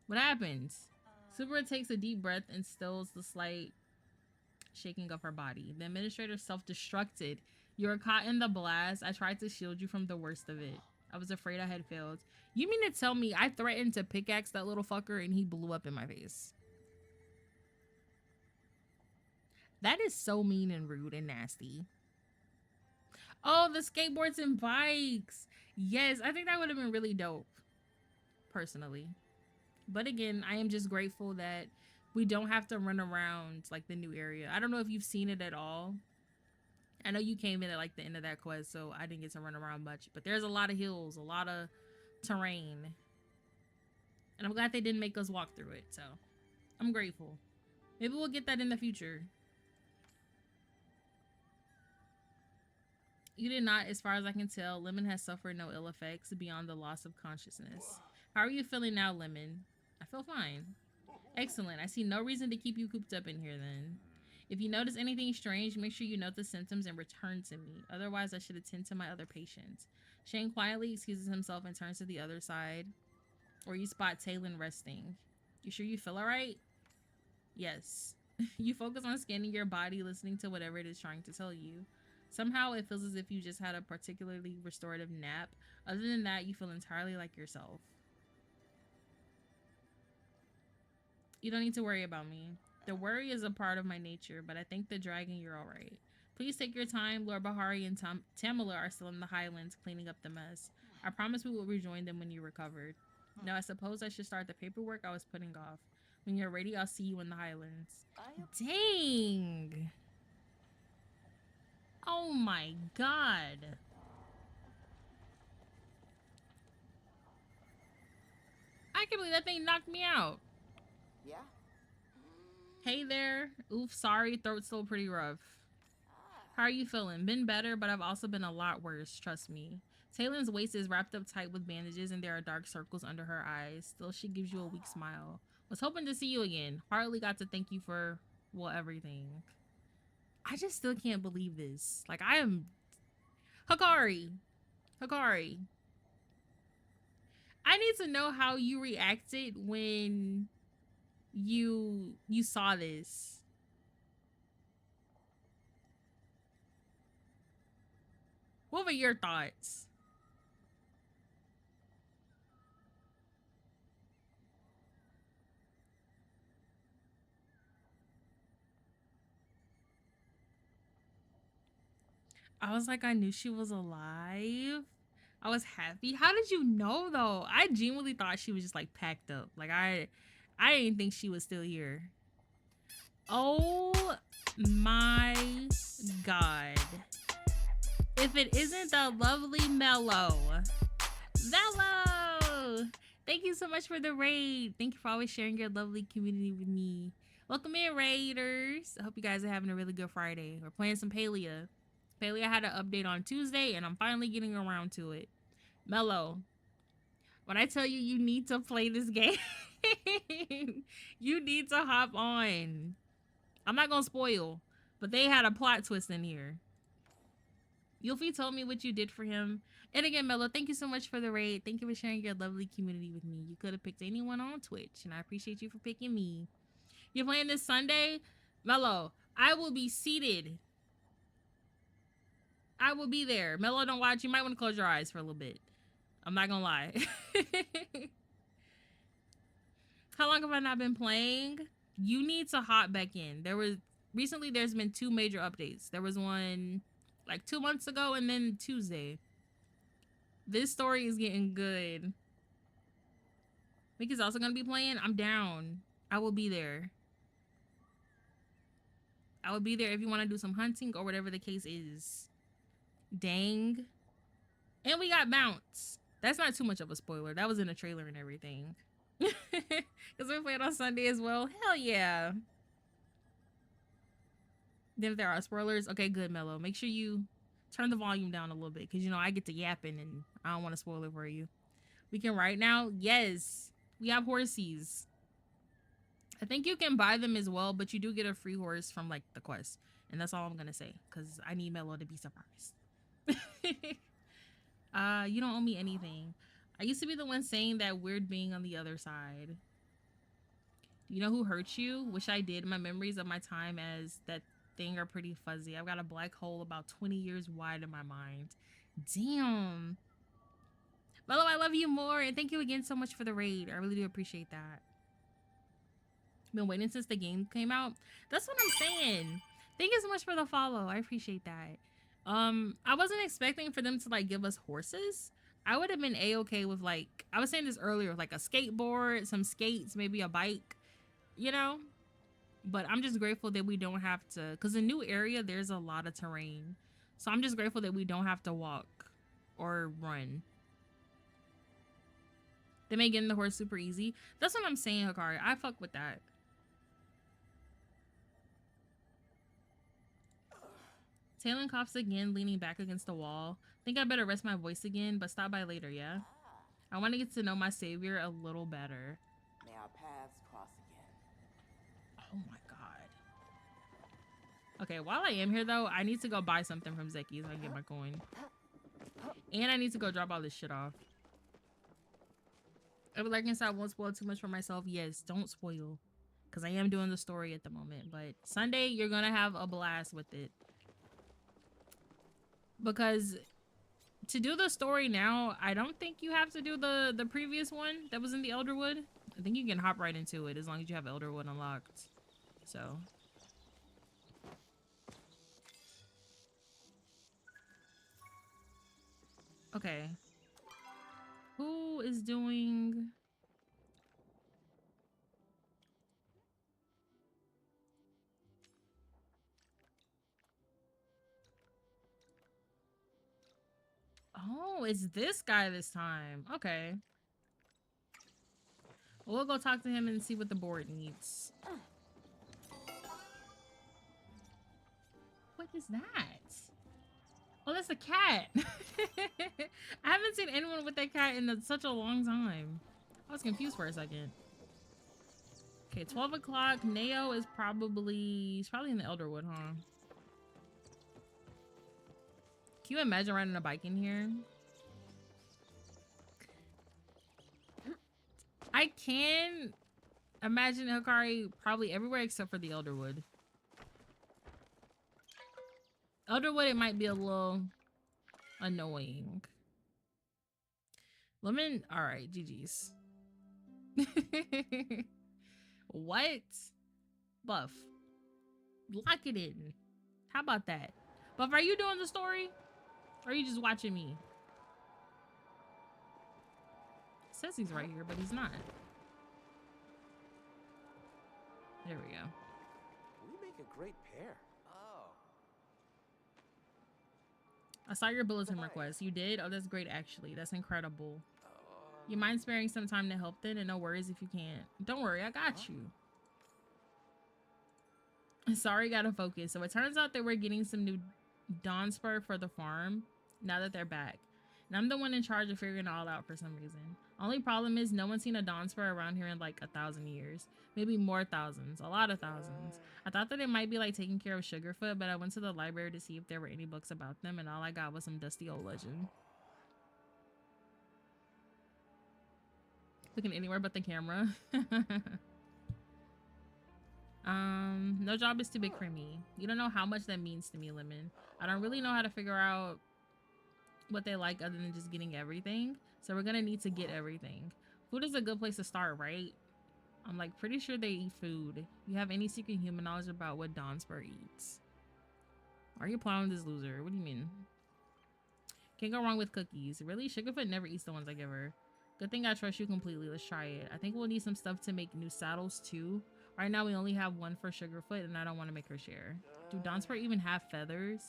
What happens? Super takes a deep breath and stills the slight shaking of her body. The administrator self-destructed. You were caught in the blast. I tried to shield you from the worst of it. I was afraid I had failed. You mean to tell me I threatened to pickaxe that little fucker and he blew up in my face? That is so mean and rude and nasty. Oh, the skateboards and bikes. Yes, I think that would have been really dope, personally. But again, I am just grateful that we don't have to run around like the new area. I don't know if you've seen it at all. I know you came in at like the end of that quest, so I didn't get to run around much. But there's a lot of hills, a lot of terrain. And I'm glad they didn't make us walk through it, so I'm grateful. Maybe we'll get that in the future. You did not, as far as I can tell. Lemon has suffered no ill effects beyond the loss of consciousness. How are you feeling now, Lemon? I feel fine. Excellent. I see no reason to keep you cooped up in here then. If you notice anything strange, make sure you note the symptoms and return to me. Otherwise, I should attend to my other patients. Shane quietly excuses himself and turns to the other side, where you spot Talon resting. You sure you feel alright? Yes. You focus on scanning your body, listening to whatever it is trying to tell you. Somehow it feels as if you just had a particularly restorative nap. Other than that, you feel entirely like yourself. You don't need to worry about me. The worry is a part of my nature, but I think the dragon, you're alright. Please take your time. Lord Bahari and Tamala are still in the highlands cleaning up the mess. I promise we will rejoin them when you recovered. Now I suppose I should start the paperwork I was putting off. When you're ready, I'll see you in the highlands. Dang! Oh my god. I can't believe that thing knocked me out. Yeah? Hey there. Oof, sorry. Throat's still pretty rough. How are you feeling? Been better, but I've also been a lot worse, trust me. Talon's waist is wrapped up tight with bandages and there are dark circles under her eyes. Still, she gives you a weak smile. Was hoping to see you again. Hardly got to thank you for, well, everything. I just still can't believe this. Like, I am... Hikari. I need to know how you reacted when you saw this. What were your thoughts? I was like, I knew she was alive. I was happy. How did you know though? I genuinely thought she was just like packed up. Like I didn't think she was still here. Oh my god. If it isn't the lovely Mello. Mello! Thank you so much for the raid. Thank you for always sharing your lovely community with me. Welcome in, raiders. I hope you guys are having a really good Friday. We're playing some Palia. Palia had an update on Tuesday, and I'm finally getting around to it. Mello, when I tell you you need to play this game, you need to hop on. I'm not gonna spoil, but they had a plot twist in here. Yuffie told me what you did for him. And again, Mello, thank you so much for the raid. Thank you for sharing your lovely community with me. You could have picked anyone on Twitch, and I appreciate you for picking me. You're playing this Sunday? Mello, I will be seated. I will be there. Mello, don't watch. You might want to close your eyes for a little bit. I'm not gonna lie. How long have I not been playing? You need to hop back in. Recently there's been 2 major updates. There was one like 2 months ago and then Tuesday. This story is getting good. Mickey's also gonna be playing. I'm down. I will be there. I will be there if you want to do some hunting or whatever the case is. Dang. And we got Bounce. That's not too much of a spoiler. That was in the trailer and everything. Because we played on Sunday as well. Hell yeah. Then if there are spoilers, okay, good, Mello. Make sure you turn the volume down a little bit because, you know, I get to yapping and I don't want to spoil it for you. We can ride now? Yes. We have horsies. I think you can buy them as well, but you do get a free horse from, like, the quest. And that's all I'm going to say because I need Mello to be surprised. You don't owe me anything. I used to be the one saying that weird being on the other side. Do you know who hurt you? Wish I did. My memories of my time as that thing are pretty fuzzy. I've got a black hole about 20 years wide in my mind. Damn. Mello, I love you more. And thank you again so much for the raid. I really do appreciate that. Been waiting since the game came out. That's what I'm saying. Thank you so much for the follow. I appreciate that. I wasn't expecting for them to like give us horses. I would have been a-okay with like, I was saying this earlier, like a skateboard, some skates, maybe a bike, you know? But I'm just grateful that we don't have to, because the new area, there's a lot of terrain. So I'm just grateful that we don't have to walk or run. They make getting the horse super easy. That's what I'm saying, Hikari. I fuck with that. Tailing coughs again, leaning back against the wall. Think I better rest my voice again, but stop by later, yeah? I want to get to know my savior a little better. May our paths cross again. Oh my god. Okay, while I am here though, I need to go buy something from Zeki so I can get my coin. And I need to go drop all this shit off. I would like inside I won't spoil too much for myself. Yes, don't spoil. Because I am doing the story at the moment. But Sunday, you're going to have a blast with it. Because to do the story now, I don't think you have to do the previous one that was in the Elderwood. I think you can hop right into it as long as you have Elderwood unlocked. So. Okay. Who is doing... Oh, it's this guy this time. Okay. We'll go talk to him and see what the board needs. What is that? Oh, that's a cat. I haven't seen anyone with that cat in such a long time. I was confused for a second. Okay, 12 o'clock. Neo is he's probably in the Elderwood, huh? Can you imagine riding a bike in here? I can imagine Hikari probably everywhere except for the Elderwood. Elderwood, it might be a little annoying. Lemon, all right, GG's. What? Buff. Lock it in. How about that? Buff, are you doing the story? Or are you just watching me? Says he's right here, but he's not. There we go. We make a great pair. Oh. I saw your bulletin request. You did? Oh, that's great, actually. That's incredible. You mind sparing some time to help then? And no worries if you can't. Don't worry, I got you. Sorry, gotta focus. So it turns out that we're getting some new Dawn Spur for the farm now that they're back. And I'm the one in charge of figuring it all out for some reason. Only problem is no one's seen a Dawn Spur around here in like 1,000 years. Maybe more thousands. A lot of thousands. I thought that it might be like taking care of Sugarfoot, but I went to the library to see if there were any books about them, and all I got was some dusty old legend. Looking anywhere but the camera. No job is too big for me. You don't know how much that means to me, Lemon. I don't really know how to figure out what they like other than just getting everything. So we're gonna need to get everything. Food is a good place to start, right? I'm like pretty sure they eat food. You have any secret human knowledge about what Donspur eats? Are you plowing this loser? What do you mean? Can't go wrong with cookies. Really? Sugarfoot never eats the ones I give her. Good thing I trust you completely. Let's try it. I think we'll need some stuff to make new saddles too. Right now we only have one for Sugarfoot and I don't want to make her share. Do Donspur even have feathers?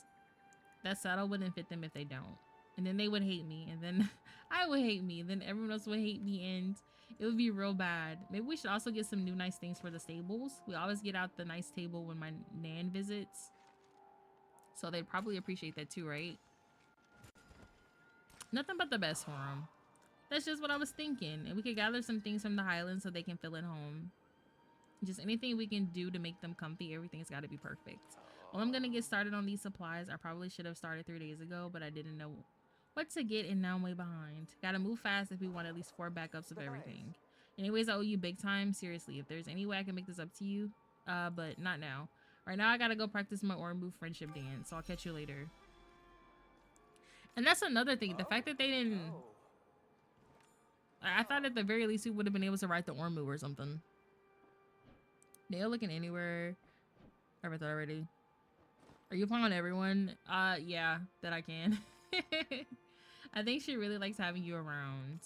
That saddle wouldn't fit them if they don't. And then they would hate me. And then I would hate me. Then everyone else would hate me and it would be real bad. Maybe we should also get some new nice things for the stables. We always get out the nice table when my nan visits. So they'd probably appreciate that too, right? Nothing but the best for them. That's just what I was thinking. And we could gather some things from the Highlands so they can feel at home. Just anything we can do to make them comfy. Everything's got to be perfect. Well, I'm going to get started on these supplies. I probably should have started 3 days ago, but I didn't know what to get and now I'm way behind. Gotta move fast if we want at least 4 backups of everything. Anyways, I owe you big time. Seriously, if there's any way I can make this up to you, but not now. Right now, I gotta go practice my Ormu friendship dance, so I'll catch you later. And that's another thing. The fact that they didn't... I thought at the very least we would have been able to write the Ormu or something. Nail looking anywhere. I read that already. Are you playing on everyone? Yeah, that I can. I think she really likes having you around.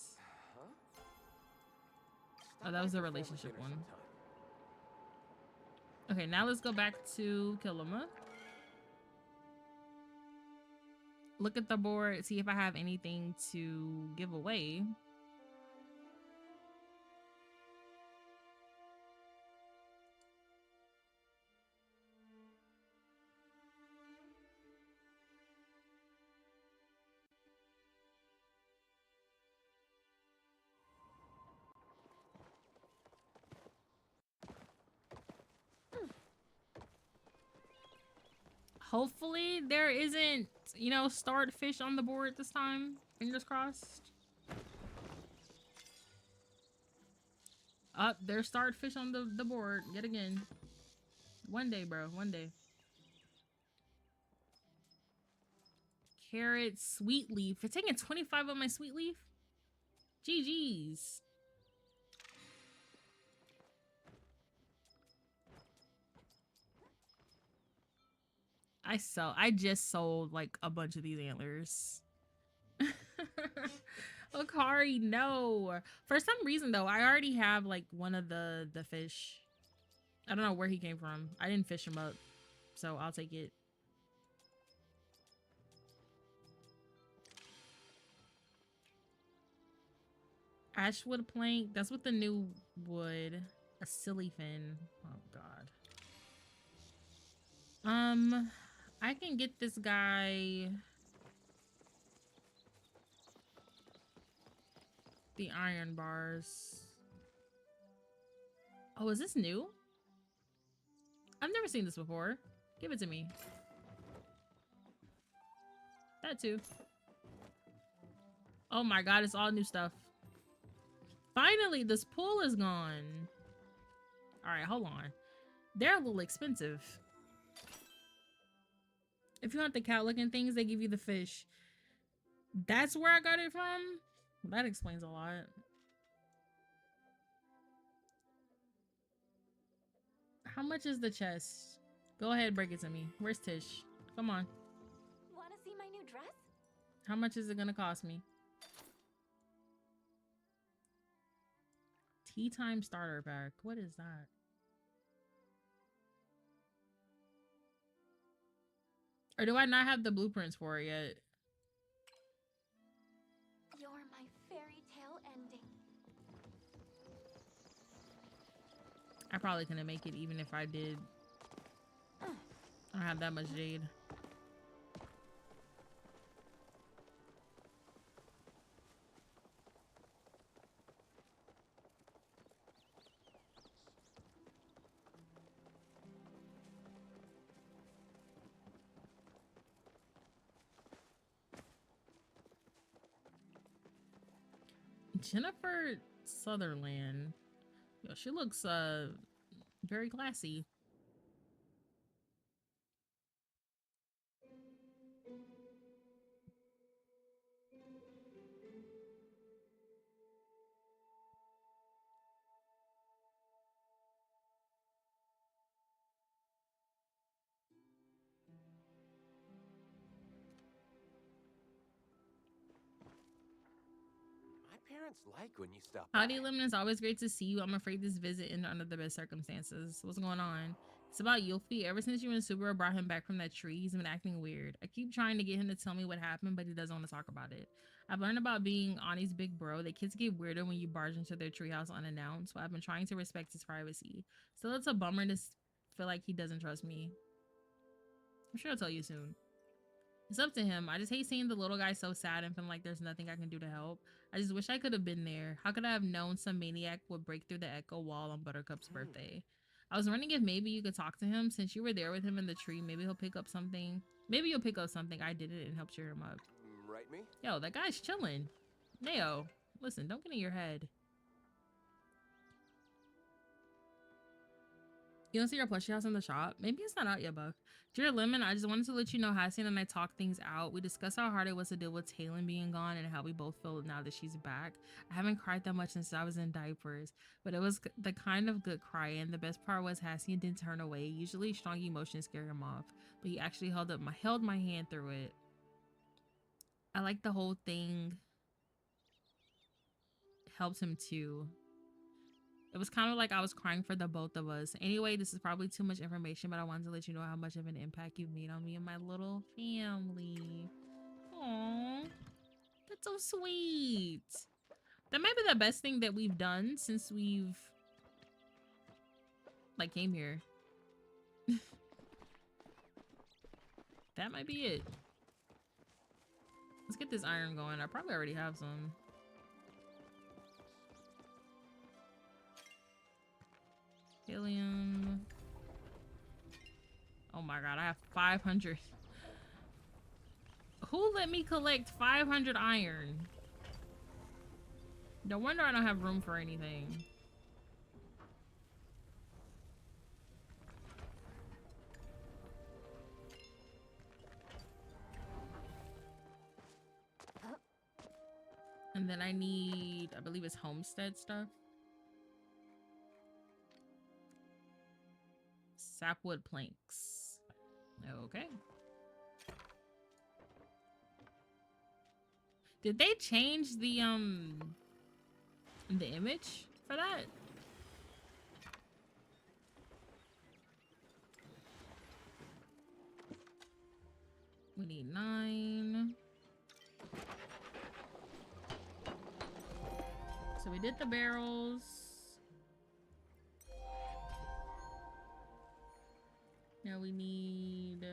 Oh, that was the relationship one. Okay, now let's go back to Kilima. Look at the board, see if I have anything to give away. Hopefully there isn't, you know, starred fish on the board this time. Fingers crossed. Up, there's starred fish on the board yet again. One day, bro, one day. Carrot, sweet leaf. You're taking 25 of my sweet leaf? GG's. I just sold like a bunch of these antlers. Okari, no. For some reason though, I already have like one of the fish. I don't know where he came from. I didn't fish him up, so I'll take it. Ashwood plank. That's with the new wood. A silly fin. Oh god. I can get this guy the iron bars. Oh, is this new? I've never seen this before. Give it to me. That too. Oh my god, it's all new stuff. Finally, this pool is gone. Alright, hold on. They're a little expensive. If you want the cat looking things, they give you the fish. That's where I got it from? That explains a lot. How much is the chest? Go ahead, break it to me. Where's Tish? Come on. Want to see my new dress? How much is it gonna cost me? Tea time starter pack. What is that? Or do I not have the blueprints for it yet? You're my fairy tale ending. I probably couldn't make it even if I did. I don't have that much jade. Jennifer Sutherland. Yo, she looks very classy. parents like when you stop Howdy, by? Lemon. It's always great to see you. I'm afraid this visit ended under the best circumstances. What's going on? It's about Yuffie. Ever since you and Subaru brought him back from that tree, he's been acting weird. I keep trying to get him to tell me what happened, but he doesn't want to talk about it. I've learned about being Ani's big bro. The kids get weirder when you barge into their treehouse unannounced, so I've been trying to respect his privacy. Still, it's a bummer to feel like he doesn't trust me. I'm sure I'll tell you soon. It's up to him. I just hate seeing the little guy so sad and feeling like there's nothing I can do to help. I just wish I could have been there. How could I have known some maniac would break through the echo wall on Buttercup's birthday? I was wondering if maybe you could talk to him. Since you were there with him in the tree, maybe he'll pick up something. Maybe you'll pick up something I didn't and help cheer him up. Right, me? Yo, that guy's chilling. Neo, listen, don't get in your head. You don't see your plushie house in the shop? Maybe it's not out yet, Buck. Dear Lemon, I just wanted to let you know Hassan and I talked things out. We discussed how hard it was to deal with Talon being gone and how we both feel now that she's back. I haven't cried that much since I was in diapers, but it was the kind of good cry, and the best part was Hassan didn't turn away. Usually strong emotions scare him off, but he actually held my hand through it. I like the whole thing helped him too. It was kind of like I was crying for the both of us. Anyway, this is probably too much information, but I wanted to let you know how much of an impact you've made on me and my little family. Aww, that's so sweet. That might be the best thing that we've done since we've like came here. That might be it. Let's get this iron going. I probably already have some. Helium. Oh my god, I have 500. Who let me collect 500 iron? No wonder I don't have room for anything. And then I need, I believe it's homestead stuff. Sapwood planks. Okay. Did they change the image for that? We need 9. So we did the barrels. Now we need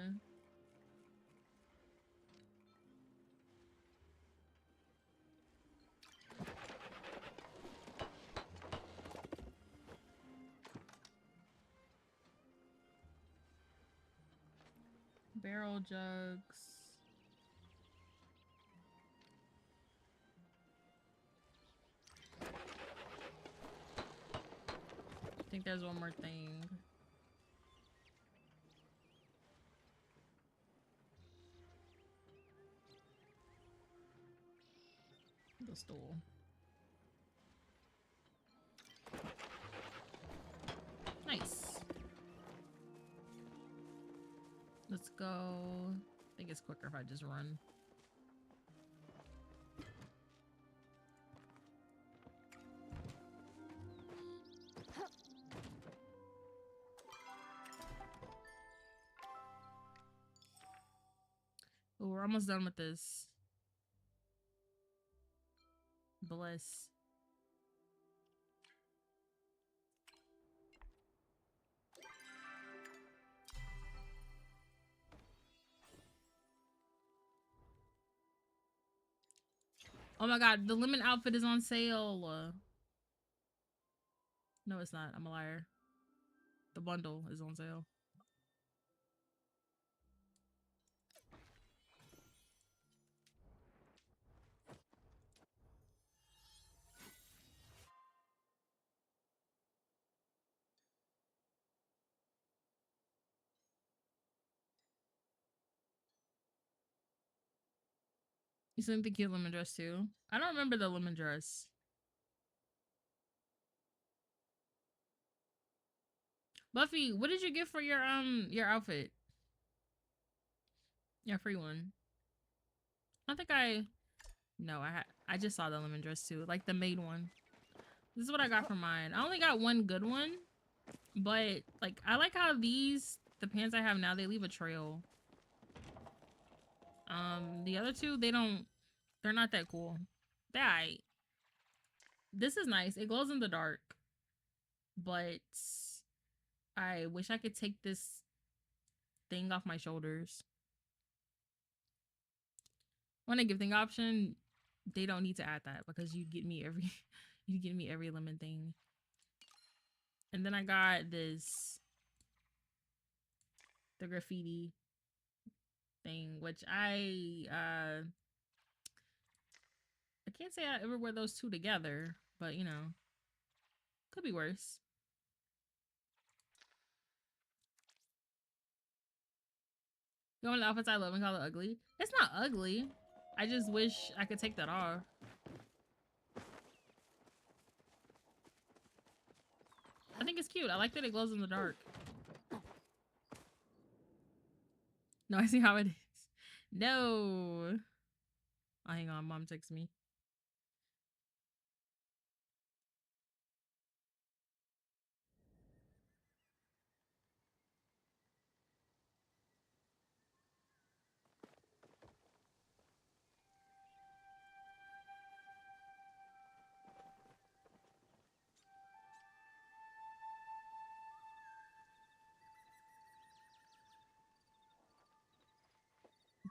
barrel jugs. I think there's one more thing. The stool. Nice. Let's go. I think it's quicker if I just run. Oh, we're almost done with this. Bless. Oh my god, the lemon outfit is on sale. No, it's not. I'm a liar. The bundle is on sale. You sent the cute lemon dress too? I don't remember the lemon dress. Buffy, what did you get for your outfit? Your free one. I think I... No, I had... I just saw the lemon dress too, like the maid one. This is what I got from mine. I only got one good one, but like I like how the pants I have now, they leave a trail. The other two, they're not that cool. They're aight. This is nice. It glows in the dark, but I wish I could take this thing off my shoulders. On a gifting option, they don't need to add that because you get me every you get me every lemon thing. And then I got the graffiti thing, which I can't say I ever wear those two together, but you know, could be worse. Going to outfits I love and call it ugly. It's not ugly. I just wish I could take that off. I think it's cute. I like that it glows in the dark. No, I see how it is. No. Oh, hang on. Mom texts me.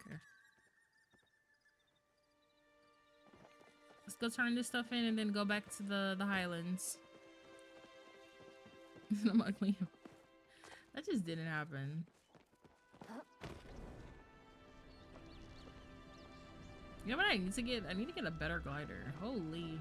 Okay. Let's go turn this stuff in and then go back to the Highlands. I'm ugly. That just didn't happen. You know what I need to get? I need to get a better glider. Holy.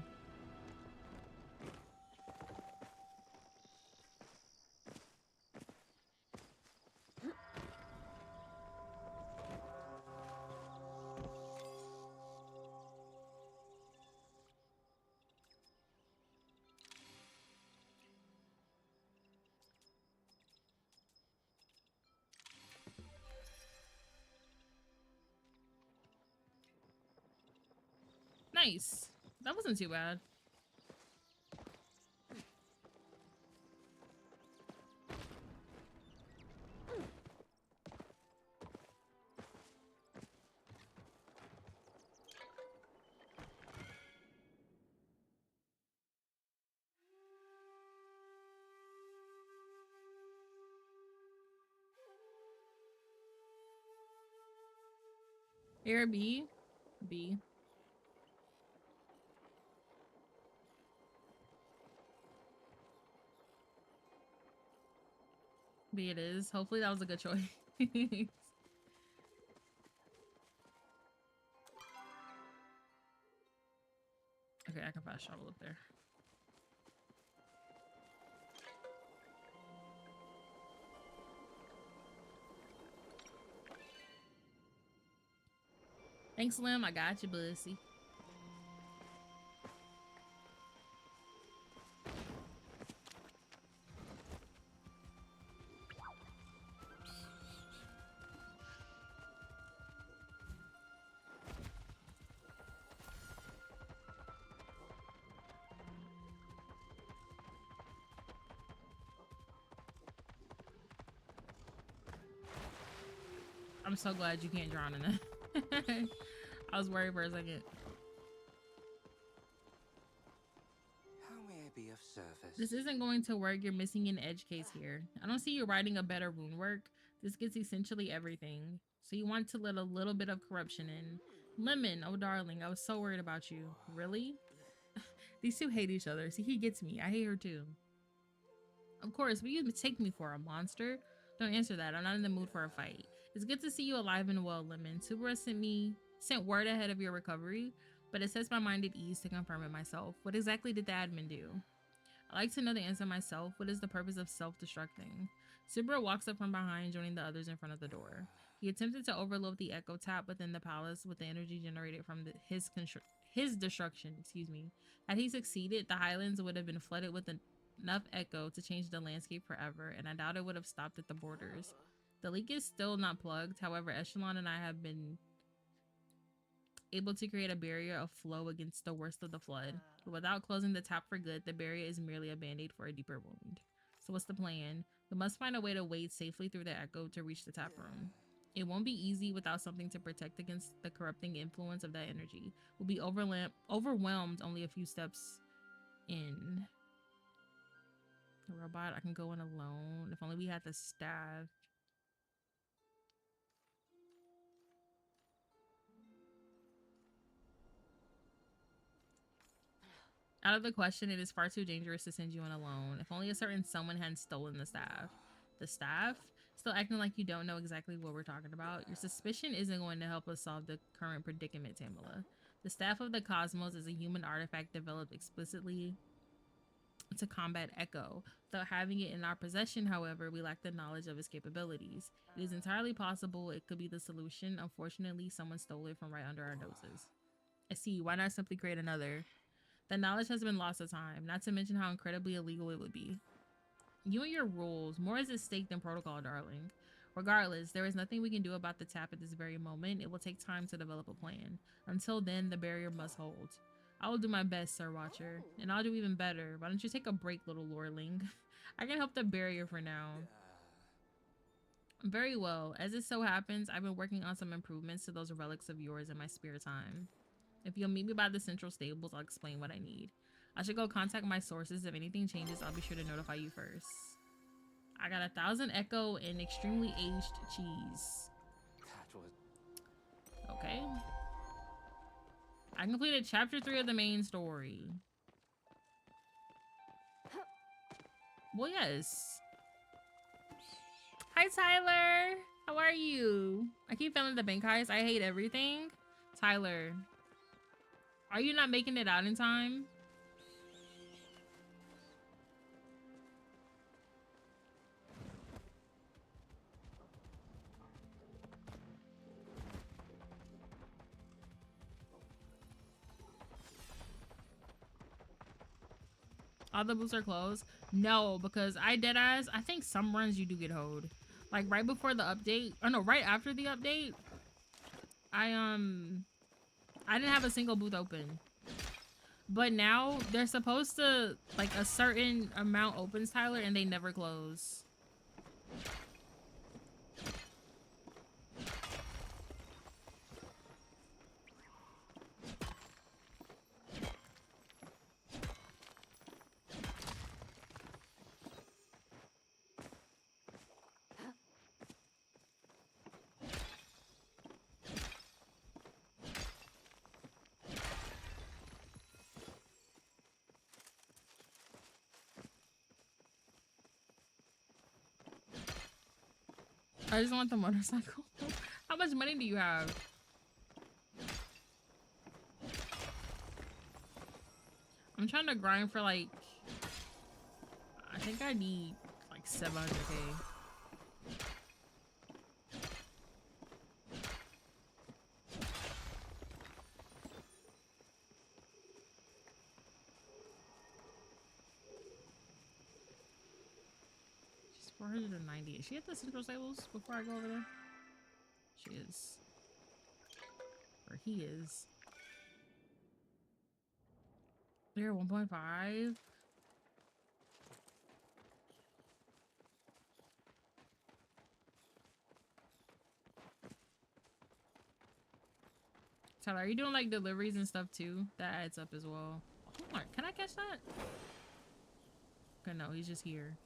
Nice. That wasn't too bad. Air B. B. B it is. Hopefully that was a good choice. Okay, I can fast travel up there. Thanks, Slim. I got you, bussy. I'm so glad you can't drown in that. I was worried for a second. How may I be of service? This isn't going to work. You're missing an edge case here. I don't see you writing a better rune work. This gets essentially everything. So you want to let a little bit of corruption in. Lemon, oh darling, I was so worried about you. Really? These two hate each other. See, he gets me. I hate her too. Of course, will you take me for a monster? Don't answer that. I'm not in the mood for a fight. It's good to see you alive and well, Lemon. Subra sent word ahead of your recovery, but it sets my mind at ease to confirm it myself. What exactly did the admin do? I like to know the answer myself. What is the purpose of self-destructing? Subra walks up from behind, joining the others in front of the door. He attempted to overload the echo tap within the palace with the energy generated from his destruction. Excuse me. Had he succeeded, the Highlands would have been flooded with enough echo to change the landscape forever, and I doubt it would have stopped at the borders. The leak is still not plugged. However, Echelon and I have been able to create a barrier of flow against the worst of the flood. But without closing the tap for good, the barrier is merely a band-aid for a deeper wound. So what's the plan? We must find a way to wade safely through the echo to reach the tap room. It won't be easy without something to protect against the corrupting influence of that energy. We'll be overwhelmed only a few steps in. A robot, I can go in alone. If only we had the staff. Out of the question, it is far too dangerous to send you in alone. If only a certain someone hadn't stolen the staff. The staff? Still acting like you don't know exactly what we're talking about. Your suspicion isn't going to help us solve the current predicament, Tamala. The staff of the cosmos is a human artifact developed explicitly to combat Echo. Without having it in our possession, however, we lack the knowledge of its capabilities. It is entirely possible it could be the solution. Unfortunately, someone stole it from right under our noses. I see. Why not simply create another? The knowledge has been lost to time, not to mention how incredibly illegal it would be. You and your rules. More is at stake than protocol, darling. Regardless, there is nothing we can do about the tap at this very moment. It will take time to develop a plan. Until then, the barrier must hold. I will do my best, Sir Watcher. And I'll do even better. Why don't you take a break, little lordling? I can help the barrier for now. Very well. As it so happens, I've been working on some improvements to those relics of yours in my spare time. If you'll meet me by the central stables, I'll explain what I need. I should go contact my sources. If anything changes, I'll be sure to notify you first. I got 1,000 echo and extremely aged cheese. That was... Okay. I completed chapter 3 of the main story. Well, yes. Hi, Tyler. How are you? I keep failing the bank heist. I hate everything. Tyler, are you not making it out in time? All the booths are closed? No, because I deadass, I think some runs you do get hoed. Like right before the update, or no, right after the update, I didn't have a single booth open. But now they're supposed to, like, a certain amount opens, Tyler, and they never close. I just want the motorcycle. How much money do you have? I'm trying to grind for like, I think I need like 700K. She's 490. Is she at the central stables before I go over there? She is. Or he is. They're 1.5. Tyler, are you doing like deliveries and stuff too? That adds up as well. Hold on, can I catch that? Okay, no, he's just here.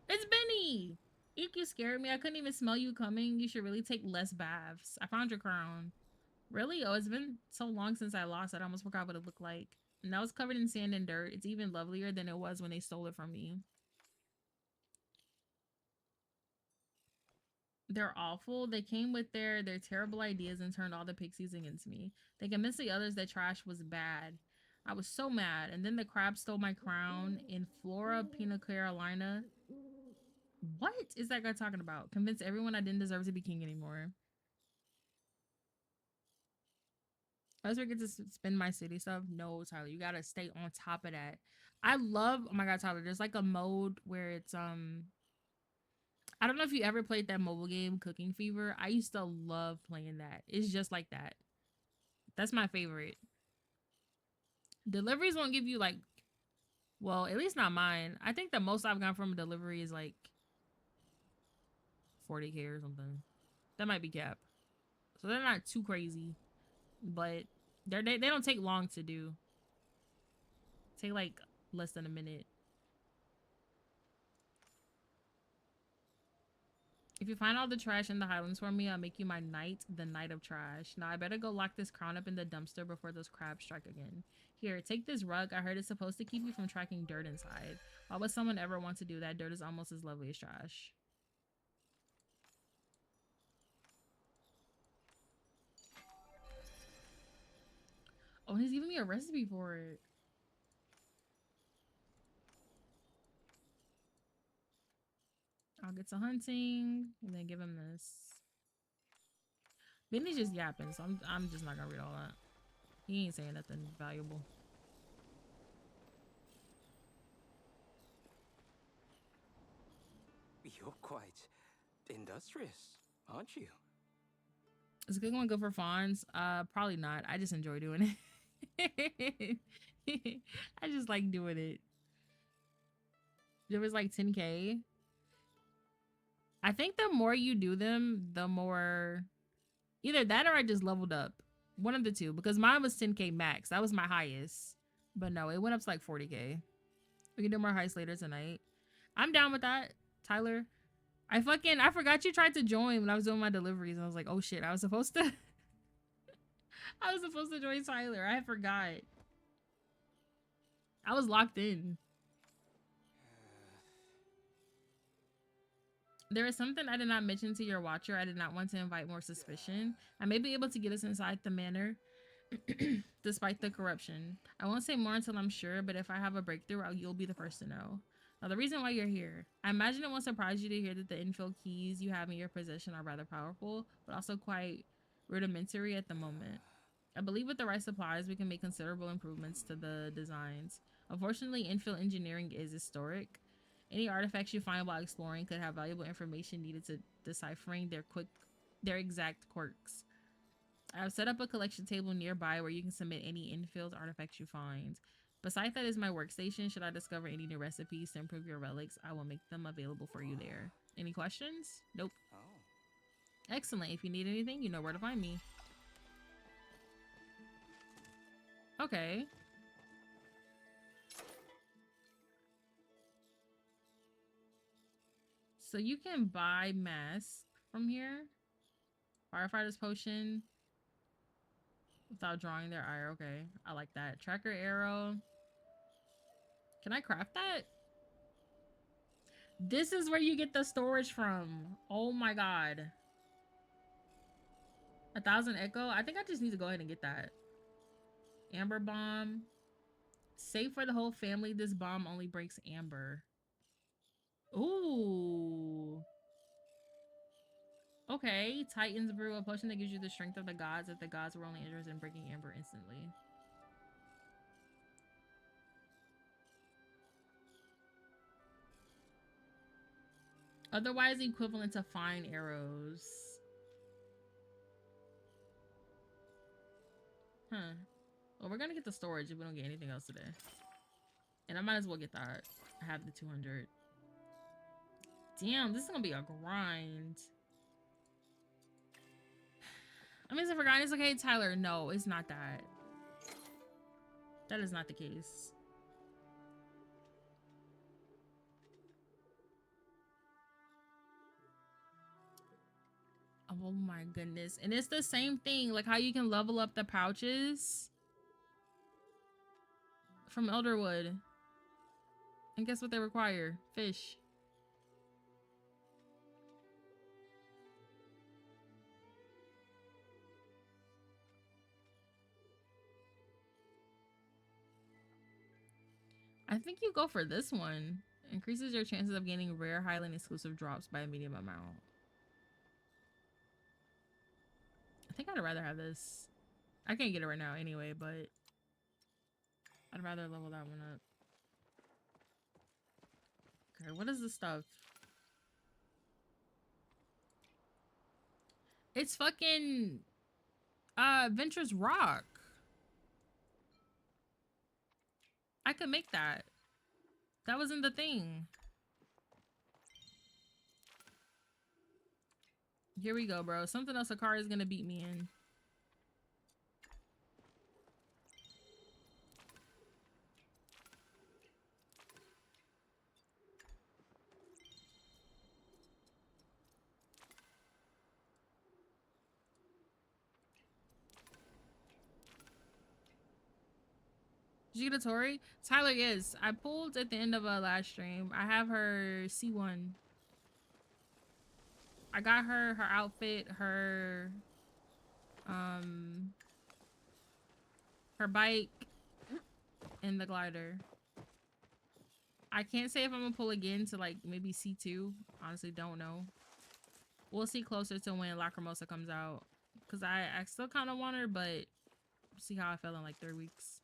It's Benny! Eek, you scared me. I couldn't even smell you coming. You should really take less baths. I found your crown. Really? Oh, it's been so long since I lost it. I almost forgot what it looked like. Now it's covered in sand and dirt. It's even lovelier than it was when they stole it from me. They're awful. They came with their terrible ideas and turned all the pixies against me. They convinced the others that trash was bad. I was so mad. And then the crab stole my crown in Flora, Pina Carolina. What is that guy talking about? Convinced everyone I didn't deserve to be king anymore. I just forget to spend my city stuff. No, Tyler, you gotta stay on top of that. I love, oh my god, Tyler, there's like a mode where it's I don't know if you ever played that mobile game Cooking Fever. I used to love playing that. It's just like that. That's my favorite. Deliveries won't give you like, well, at least not mine. I think the most I've gotten from a delivery is like 40K or something. That might be cap. So they're not too crazy, but they don't take long to do. Take like less than a minute. If you find all the trash in the Highlands for me, I'll make you my knight, the knight of trash. Now I better go lock this crown up in the dumpster before those crabs strike again. Here, take this rug. I heard it's supposed to keep you from tracking dirt inside. Why would someone ever want to do that? Dirt is almost as lovely as trash. Oh, he's giving me a recipe for it. I'll get to hunting and then give him this. Benny's just yapping, so I'm just not gonna read all that. He ain't saying nothing valuable. You're quite industrious, aren't you? Is a good one good for fawns? Probably not. I just enjoy doing it. I just like doing it. There was like 10K. I think the more you do them, the more either that or I just leveled up. One of the two, because mine was 10K max. That was my highest. But no, it went up to like 40K. We can do more heists later tonight. I'm down with that, Tyler. I forgot you tried to join when I was doing my deliveries. I was like, oh shit, I was supposed to join Tyler. I forgot. I was locked in. There is something I did not mention to your watcher. I did not want to invite more suspicion. I may be able to get us inside the manor despite the corruption. I won't say more until I'm sure, but if I have a breakthrough, you'll be the first to know. Now, the reason why you're here. I imagine it won't surprise you to hear that the infill keys you have in your possession are rather powerful, but also quite rudimentary at the moment. I believe with the right supplies, we can make considerable improvements to the designs. Unfortunately, infill engineering is historic. Any artifacts you find while exploring could have valuable information needed to deciphering their exact quirks. I have set up a collection table nearby where you can submit any infilled artifacts you find. Besides that is my workstation. Should I discover any new recipes to improve your relics, I will make them available for you there. Any questions? Nope. Oh. Excellent. If you need anything, you know where to find me. Okay. So you can buy mask from here. Firefighter's potion. Without drawing their ire. Okay. I like that. Tracker arrow. Can I craft that? This is where you get the storage from. Oh my god. 1,000 echo. I think I just need to go ahead and get that. Amber bomb. Safe for the whole family. This bomb only breaks amber. Ooh. Okay. Titan's brew. A potion that gives you the strength of the gods if the gods were only interested in breaking amber instantly. Otherwise equivalent to fine arrows. Huh. Well, we're gonna get the storage if we don't get anything else today. And I might as well get that. I have the 200. Damn, this is gonna be a grind. I mean, is it for grind? It's okay, Tyler. No, it's not that. That is not the case. Oh my goodness. And it's the same thing, like how you can level up the pouches from Elderwood. And guess what they require? Fish. I think you go for this one. Increases your chances of gaining rare Highland exclusive drops by a medium amount. I think I'd rather have this. I can't get it right now anyway, but I'd rather level that one up. Okay, what is this stuff? It's fucking Ventress Rock. I could make that. That was in the thing. Here we go, bro. Something else Akari is gonna beat me in. Did you get a Tori? Tyler, yes. I pulled at the end of a last stream. I have her C1. I got her outfit, her bike, and the glider. I can't say if I'm gonna pull again to like maybe C2. Honestly, don't know. We'll see closer to when Lacrimosa comes out. Cause I still kind of want her, but see how I feel in like 3 weeks.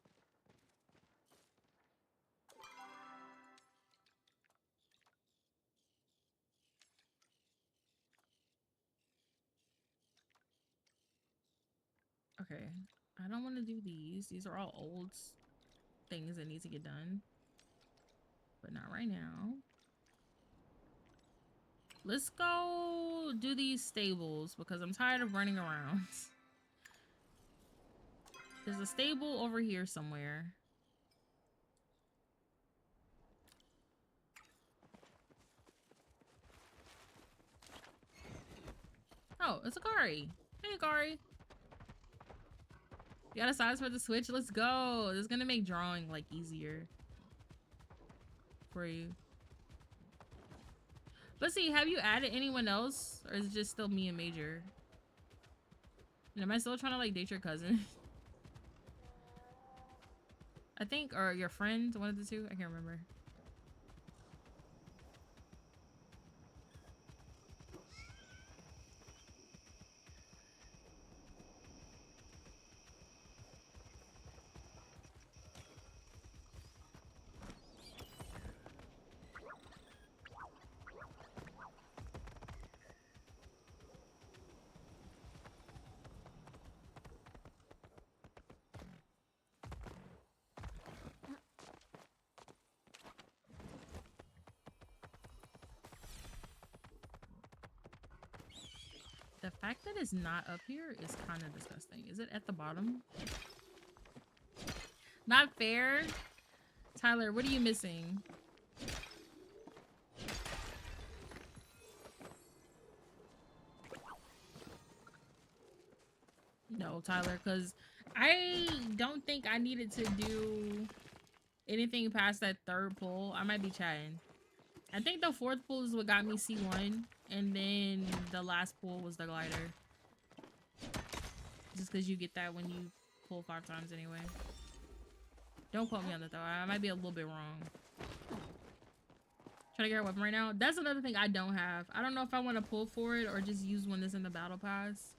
Okay, I don't want to do these. These are all old things that need to get done, but not right now. Let's go do these stables because I'm tired of running around. There's a stable over here somewhere. Oh, it's Akari. Hey, Akari. You got a size for the Switch? Let's go. This is gonna make drawing like easier for you. But see, have you added anyone else, or is it just still me and Major? And am I still trying to like date your cousin? I think, or your friend, one of the two. I can't remember. The fact that it's not up here is kind of disgusting. Is it at the bottom? Not fair. Tyler, what are you missing? No, Tyler, because I don't think I needed to do anything past that third pull. I might be chatting. I think the fourth pull is what got me C1, and then the last pull was the glider. Just because you get that when you pull 5 times anyway. Don't quote me on that though. I might be a little bit wrong. Trying to get a weapon right now. That's another thing I don't have. I don't know if I want to pull for it or just use one that's in the battle pass.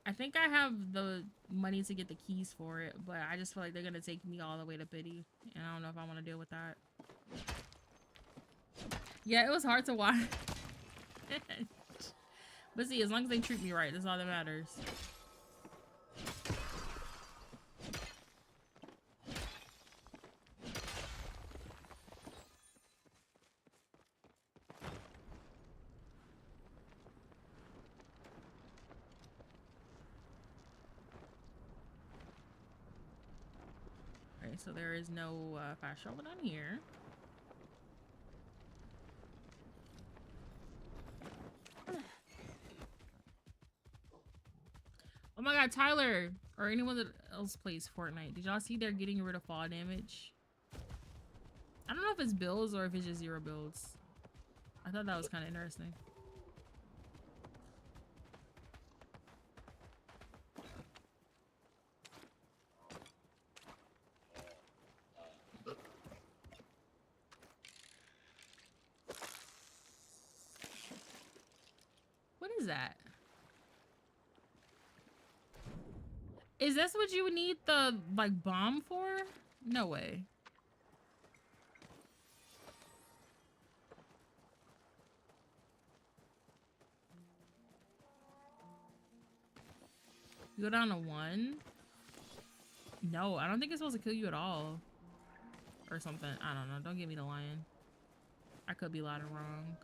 I think I have the money to get the keys for it, but I just feel like they're gonna take me all the way to Pity, and I don't know if I want to deal with that. Yeah, it was hard to watch. But see, as long as they treat me right, that's all that matters. Okay, so there is no fast travel down here. Oh my god, Tyler, or anyone that else plays Fortnite, did y'all see they're getting rid of fall damage? I don't know if it's builds or if it's just 0 builds. I thought that was kind of interesting. What is that? Is this what you would need the, like, bomb for? No way. You go down to 1. No, I don't think it's supposed to kill you at all. Or something. I don't know. Don't give me the lion. I could be loud and wrong.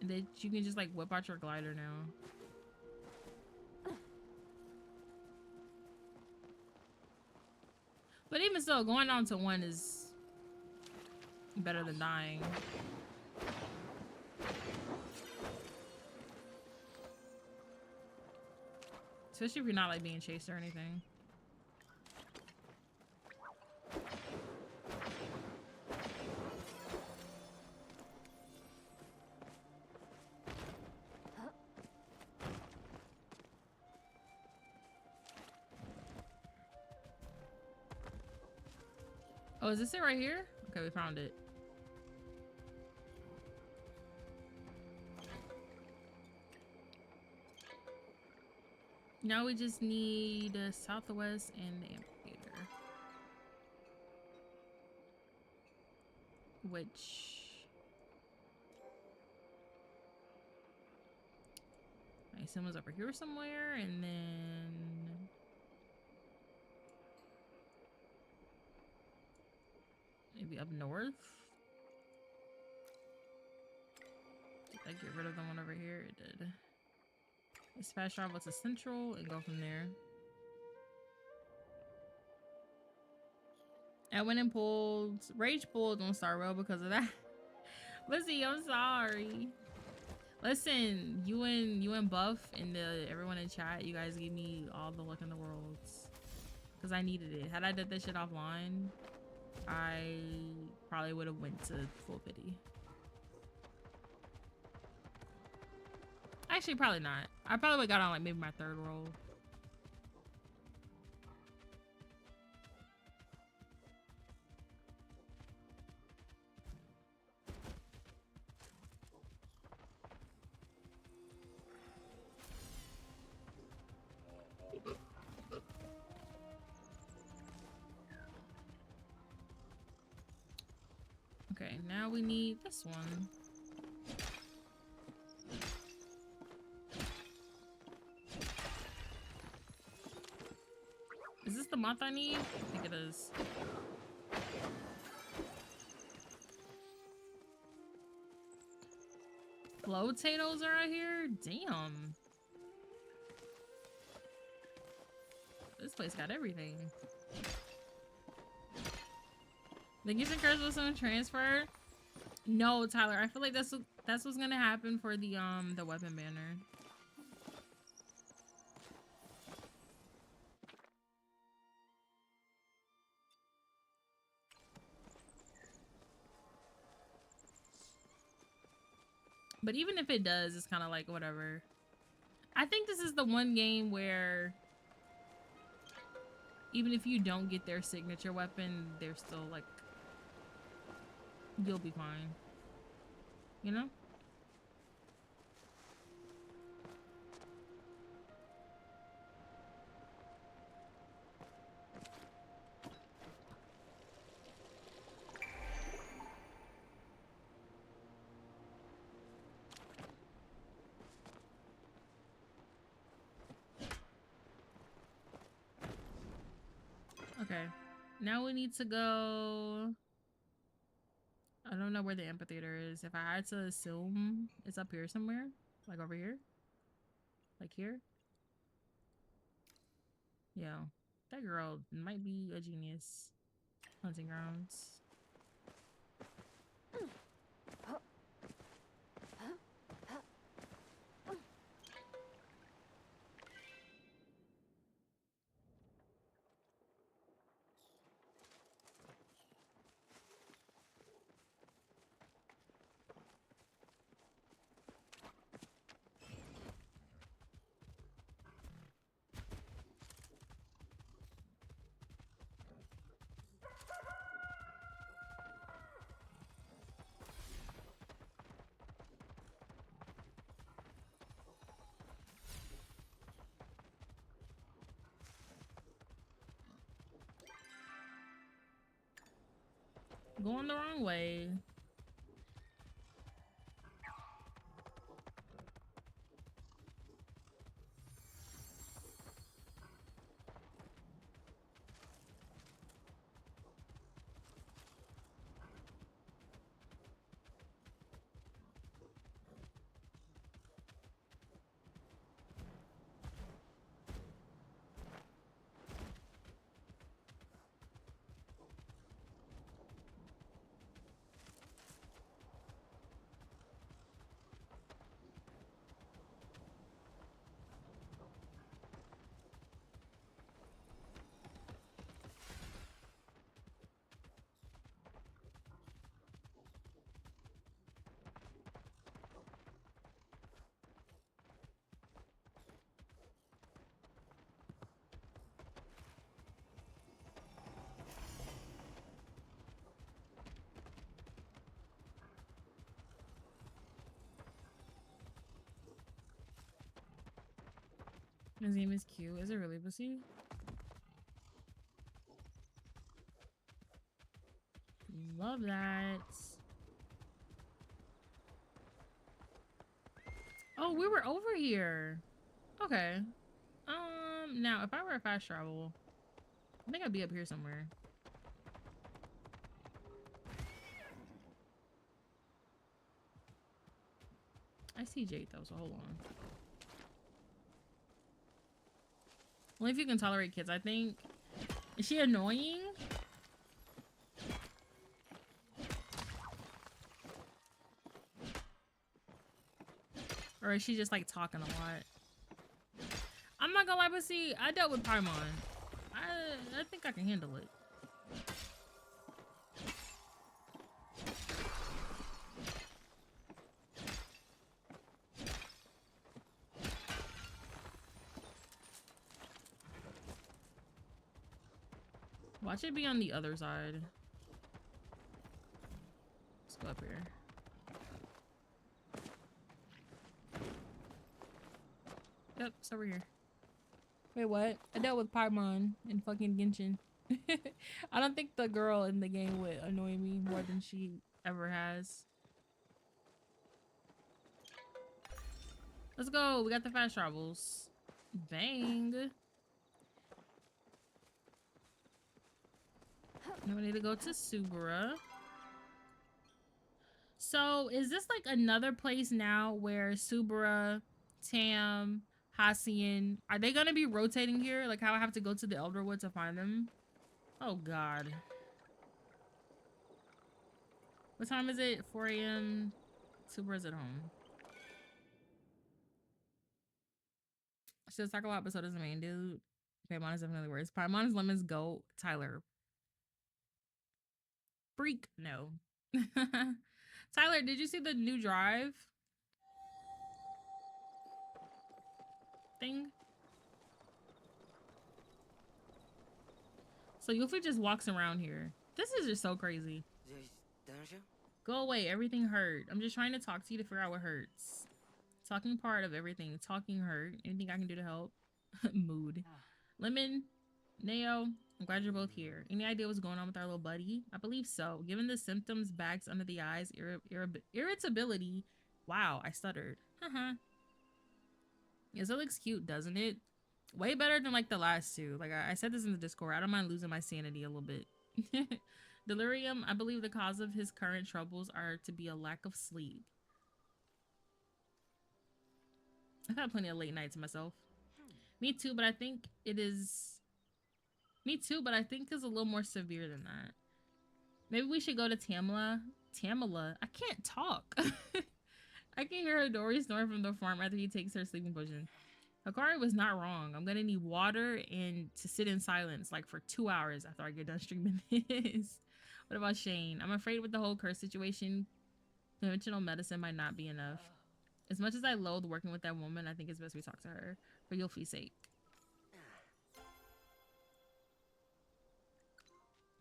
And then you can just like whip out your glider now. But even still, going down to 1 is better than dying. Especially if you're not like being chased or anything. Oh, is this it right here? Okay, we found it. Now we just need southwest and the amphitheater. Which... I assume was over here somewhere, and then... maybe up north? Did I get rid of the one over here? It did. Let's fast travel to Central and go from there. I went and pulled... Rage pulled on Star Rail because of that. Lizzie, I'm sorry. Listen, you and Buff and everyone in chat, you guys gave me all the luck in the world. Because I needed it. Had I did this shit offline, I probably would have went to full pity. Actually, probably not. I probably would have got on like maybe my 3rd roll. Okay, now we need this one. Is this the month I need? I think it is. Flow potatoes are out here? Damn. This place got everything. The gifts and curse was on transfer. No, Tyler, I feel like that's what's gonna happen for the weapon banner. But even if it does, it's kind of like whatever. I think this is the one game where even if you don't get their signature weapon, they're still like, you'll be fine. You know? Okay. Now we need to go... I don't know where the amphitheater is. If I had to assume it's up here somewhere. Like over here. Like here. Yeah. That girl might be a genius. Hunting grounds. Going the wrong way. His name is cute. Is it really pussy? Love that. Oh, we were over here. Okay. Now if I were a fast travel, I think I'd be up here somewhere. I see Jade though, so hold on. Only if you can tolerate kids, I think. Is she annoying? Or is she just like talking a lot? I'm not gonna lie, but see, I dealt with Paimon. I think I can handle it. Watch it be on the other side. Let's go up here. Yep, it's over here. Wait, what? I dealt with Paimon in fucking Genshin. I don't think the girl in the game would annoy me more than she ever has. Let's go. We got the fast travels. Bang. Now we need to go to Subura. So is this like another place now where Subura, Tam, Hacian, are they gonna be rotating here? Like how I have to go to the Elderwood to find them? Oh god. What time is it? 4 a.m. Subura's at home. Should talk about episode as the main dude. Paimon is definitely worse. Paimon is Lemon's goat. Tyler. Freak. No. Tyler, did you see the new drive thing? So Yuffie just walks around here. This is just so crazy. Go away. Everything hurt. I'm just trying to talk to you to figure out what hurts. Talking part of everything. Talking hurt. Anything I can do to help? Mood. Lemon, Neo, I'm glad you're both here. Any idea what's going on with our little buddy? I believe so. Given the symptoms, bags under the eyes, irritability. Wow, I stuttered. Haha. Yes, it looks cute, doesn't it? Way better than like the last two. Like I said this in the Discord. I don't mind losing my sanity a little bit. Delirium, I believe the cause of his current troubles are to be a lack of sleep. I've had plenty of late nights myself. Me too, but I think it is... Me too, but I think it's a little more severe than that. Maybe we should go to Tamala. Tamala? I can't talk. I can hear Hidori snoring from the farm after he takes her sleeping potion. Hikari was not wrong. I'm gonna need water and to sit in silence like for 2 hours after I get done streaming this. What about Shane? I'm afraid with the whole curse situation, conventional medicine might not be enough. As much as I loathe working with that woman, I think it's best we talk to her for Yuffie's sake.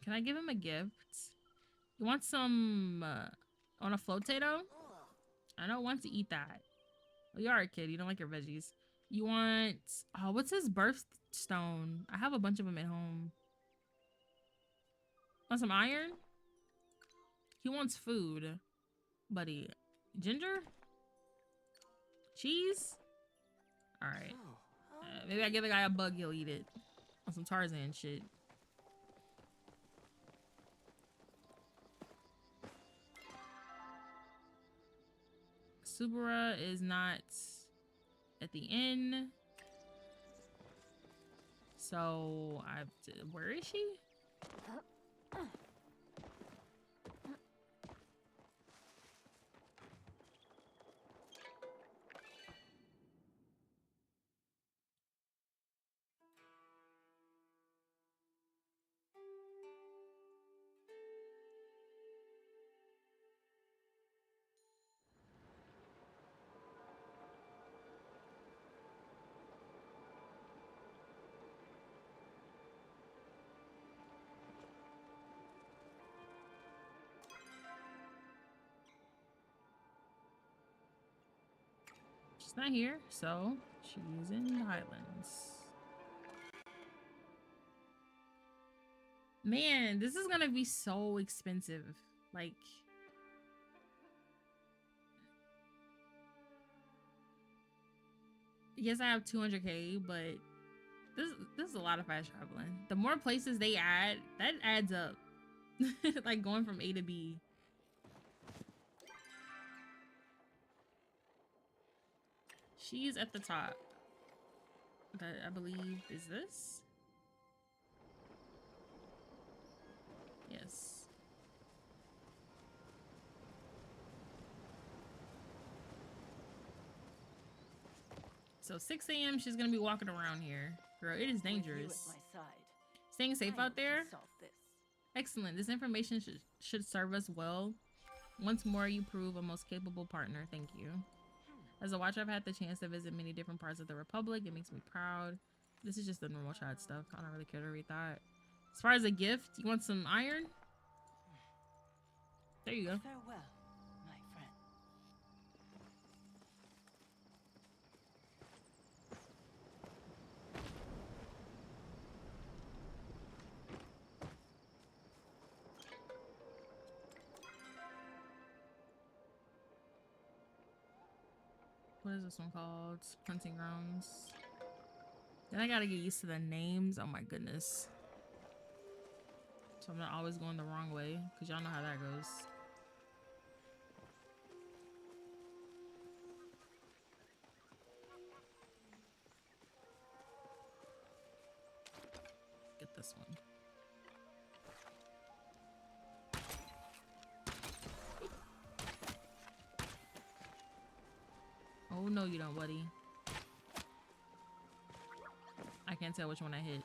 Can I give him a gift? You want some on a flotato? I don't want to eat that. Oh, you are a kid. You don't like your veggies. You want... Oh, what's his birthstone? I have a bunch of them at home. Want some iron? He wants food. Buddy. Ginger? Cheese? Alright. Maybe I give the guy a bug, he'll eat it. On some Tarzan shit. Subura is not at the inn. So I have to, where is she? She's not here, so She's in the Highlands. Man, this is gonna be so expensive. Like, yes, I have 200K, but this is a lot of fast traveling. The more places they add, that adds up. Like going from A to B. She's at the top. That I believe is this. Yes. So 6 a.m. she's gonna be walking around here. Girl, it is dangerous. With you at my side, Staying safe I out there? can solve this. Excellent. This information should serve us well. Once more, you prove a most capable partner. Thank you. As a watcher, I've had the chance to visit many different parts of the Republic. It makes me proud. This is just the normal chat stuff. I don't really care to read that. As far as a gift, you want some iron? There you go. Farewell, my friend. What is this one called? Hunting grounds. Then I gotta get used to the names. Oh my goodness. So I'm not always going the wrong way, because y'all know how that goes. Get this one. Oh no, you don't, buddy. I can't tell which one I hit.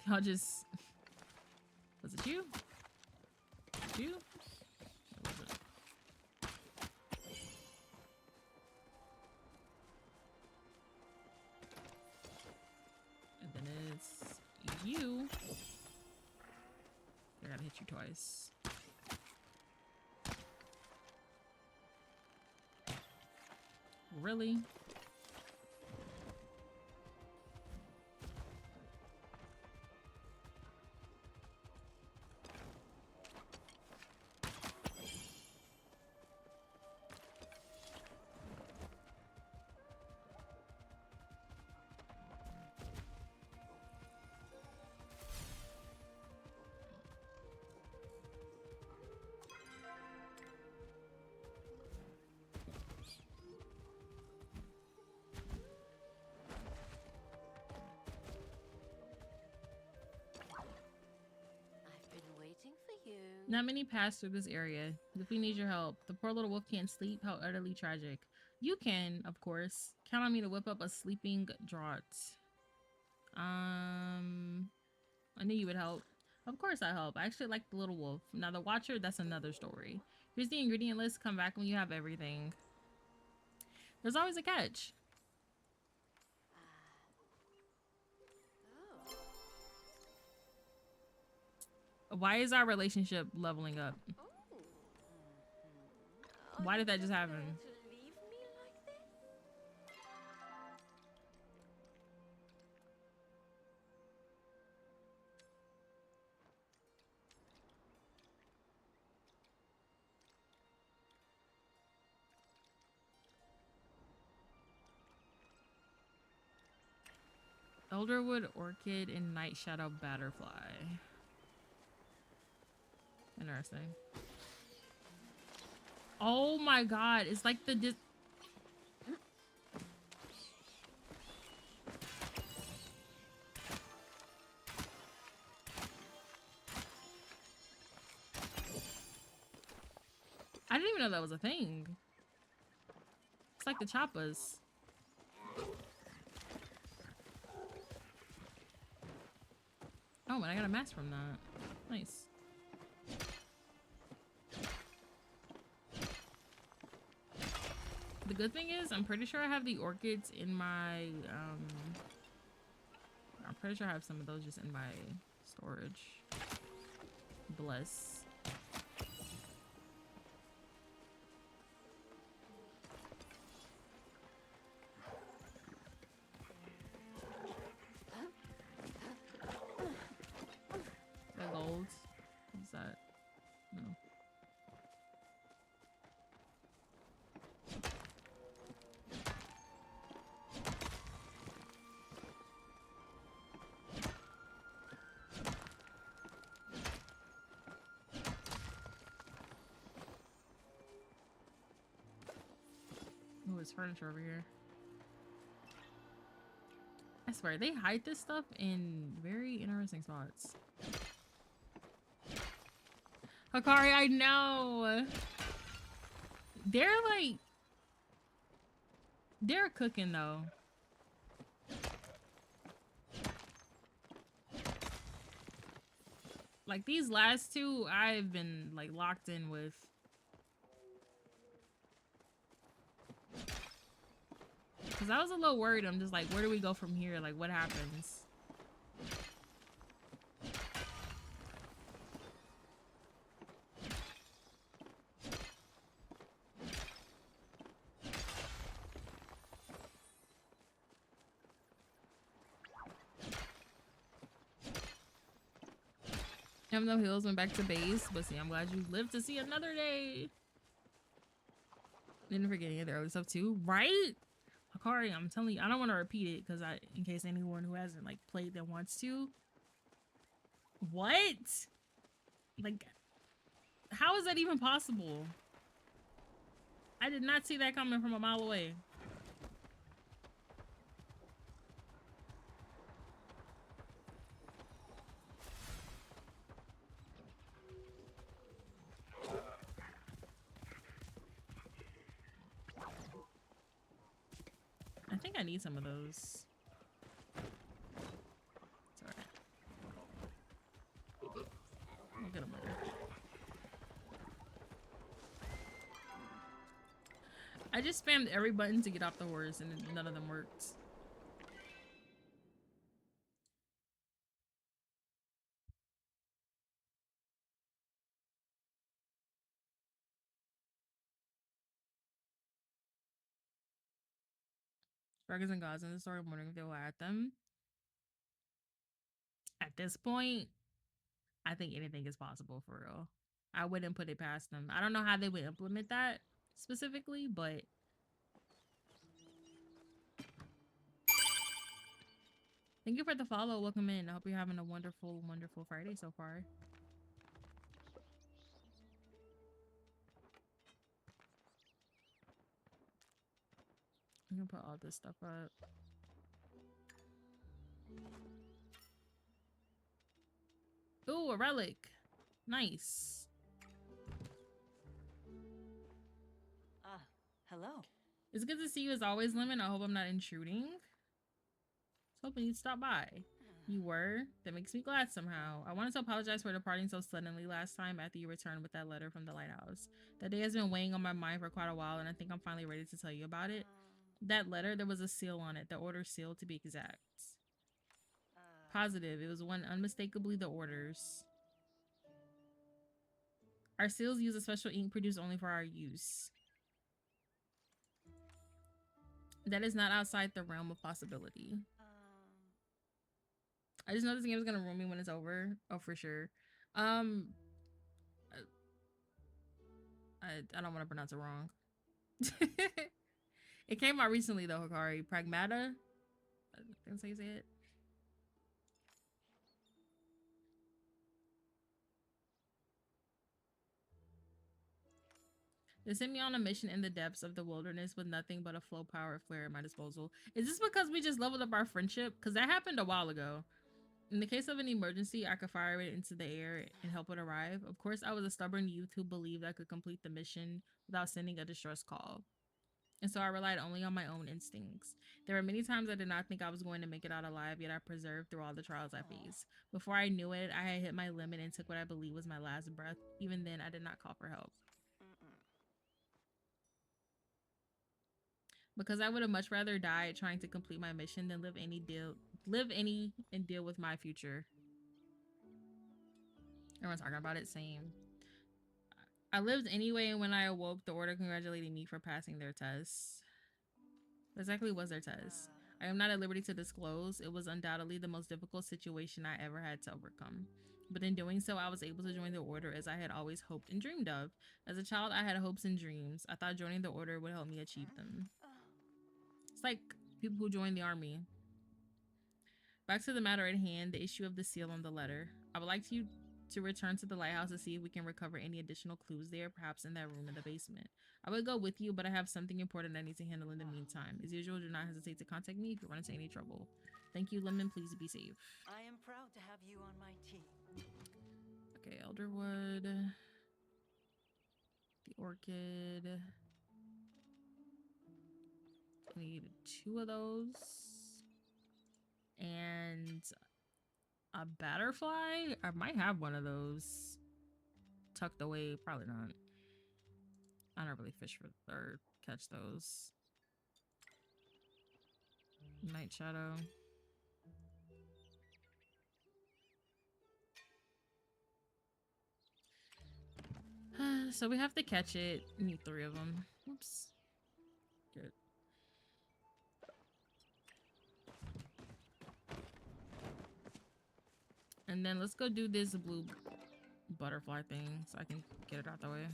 Y'all just... Was it you? Was it you? Or was it? And then it's you. I gotta hit you twice. Really? I've been waiting for you. Not many pass through this area. If we need your help, the poor little wolf can't sleep. How utterly tragic. You can, of course. Count on me to whip up a sleeping draught. I knew you would help. Of course I help. I actually like the little wolf. Now the watcher, that's another story. Here's the ingredient list. Come back when you have everything. There's always a catch. Why is our relationship leveling up? Oh. Why did that just happen? Going to leave me like this? Elderwood orchid and night shadow butterfly. Interesting. Oh my god, it's like the I didn't even know that was a thing. It's like the choppas. Oh, and I got a mask from that. Nice. The good thing is, I'm pretty sure I have the orchids in my, I'm pretty sure I have some of those just in my storage. Bless. this furniture over here. I swear, they hide this stuff in very interesting spots. Hikari, I know! They're like... They're cooking, though. Like, these last two, I've been, like, locked in with. Because I was a little worried. I'm just like, where do we go from here? Like, what happens? Even though Hills went back to base, but see, I'm glad you lived to see another day. Didn't forget any of the other stuff too, right? Hikari, I'm telling you, I don't want to repeat it because in case anyone who hasn't like played that wants to. What? Like, how is that even possible? I did not see that coming from a mile away. I think I need some of those. It's alright. We'll get them later. I just spammed every button to get off the horse and none of them worked. Dragons and gods in the story. I'm wondering if they will add them. At this point, I think anything is possible for real. I wouldn't put it past them. I don't know how they would implement that specifically, but thank you for the follow. Welcome in. I hope you're having a wonderful, wonderful Friday so far. I'm gonna put all this stuff up. Ooh, a relic. Nice. Hello. It's good to see you as always, Lemon. I hope I'm not intruding. I was hoping you'd stop by. You were? That makes me glad somehow. I wanted to apologize for departing so suddenly last time after you returned with that letter from the lighthouse. That day has been weighing on my mind for quite a while, and I think I'm finally ready to tell you about it. That letter, there was a seal on it, the order seal to be exact. Positive, it was one unmistakably the orders. Our seals use a special ink produced only for our use. That is not outside the realm of possibility. I just know this game is gonna ruin me when it's over. Oh, for sure. I don't want to pronounce it wrong. It came out recently though, Hikari. Pragmata? I think that's how you say it. They sent me on a mission in the depths of the wilderness with nothing but a flow power flare at my disposal. Is this because we just leveled up our friendship? Because that happened a while ago. In the case of an emergency, I could fire it into the air and help it arrive. Of course, I was a stubborn youth who believed I could complete the mission without sending a distress call. And so I relied only on my own instincts. There were many times I did not think I was going to make it out alive, yet I persevered through all the trials I faced. Before I knew it, I had hit my limit and took what I believe was my last breath. Even then, I did not call for help. Because I would have much rather died trying to complete my mission than live any and deal with my future. Everyone's talking about it, same. I lived anyway, and when I awoke, the order congratulated me for passing their test. What exactly was their test? I am not at liberty to disclose. It was undoubtedly the most difficult situation I ever had to overcome. But in doing so, I was able to join the order as I had always hoped and dreamed of. As a child, I had hopes and dreams. I thought joining the order would help me achieve them. It's like people who join the army. Back to the matter at hand, the issue of the seal on the letter. I would like you to return to the lighthouse to see if we can recover any additional clues there, perhaps in that room in the basement. I would go with you, but I have something important I need to handle in the meantime. As usual, do not hesitate to contact me if you run into any trouble. Thank you, Lemon. Please be safe. I am proud to have you on my team. Okay, Elderwood. The orchid. I need 2 of those. And a butterfly? I might have one of those tucked away. Probably not. I don't really fish for or catch those. Night shadow. So we have to catch it. We need 3 of them. Oops. Good. And then let's go do this blue butterfly thing so I can get it out the way.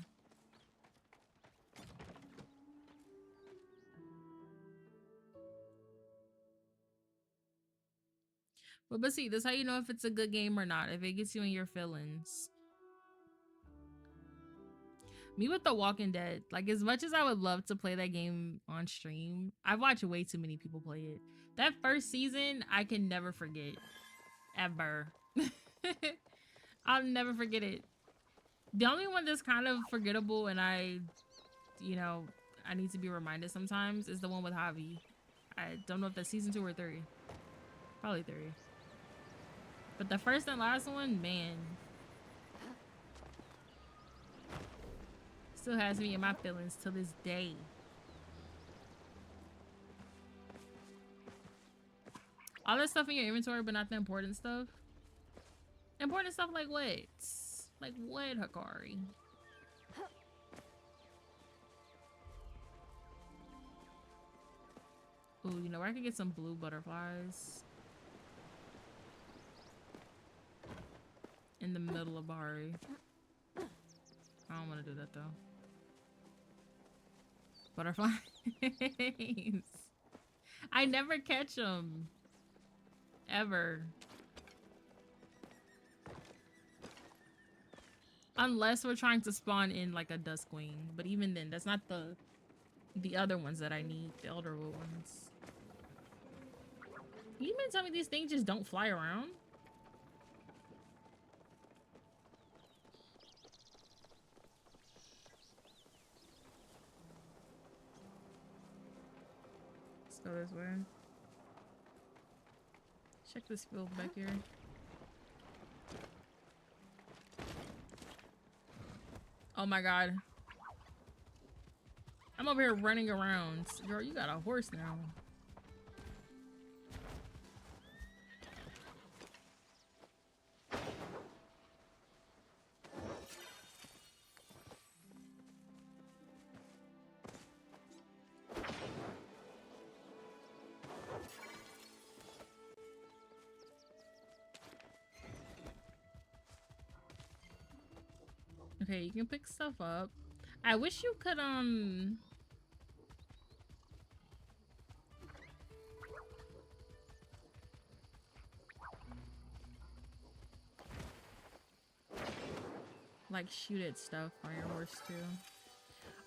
But see, this is how you know if it's a good game or not. If it gets you in your feelings. Me with The Walking Dead, like as much as I would love to play that game on stream, I've watched way too many people play it. That first season, I can never forget. Ever. I'll never forget it. The only one that's kind of forgettable and I need to be reminded sometimes is the one with Javi. I don't know if that's season 2 or 3. Probably 3. But the first and last one, man. Still has me in my feelings to this day. All that stuff in your inventory, but not the important stuff. Important stuff like what? Like what, Hikari? Ooh, you know where I could get some blue butterflies? In the middle of Bahari. I don't want to do that though. Butterflies. I never catch them. Ever. Unless we're trying to spawn in like a Duskwing. But even then, that's not the other ones that I need. The Elderwood ones. You mean tell me these things just don't fly around? Let's go this way. Check this field back here. Oh my god. I'm over here running around. Girl, you got a horse now. Okay, you can pick stuff up. I wish you could, like shoot at stuff on your horse too.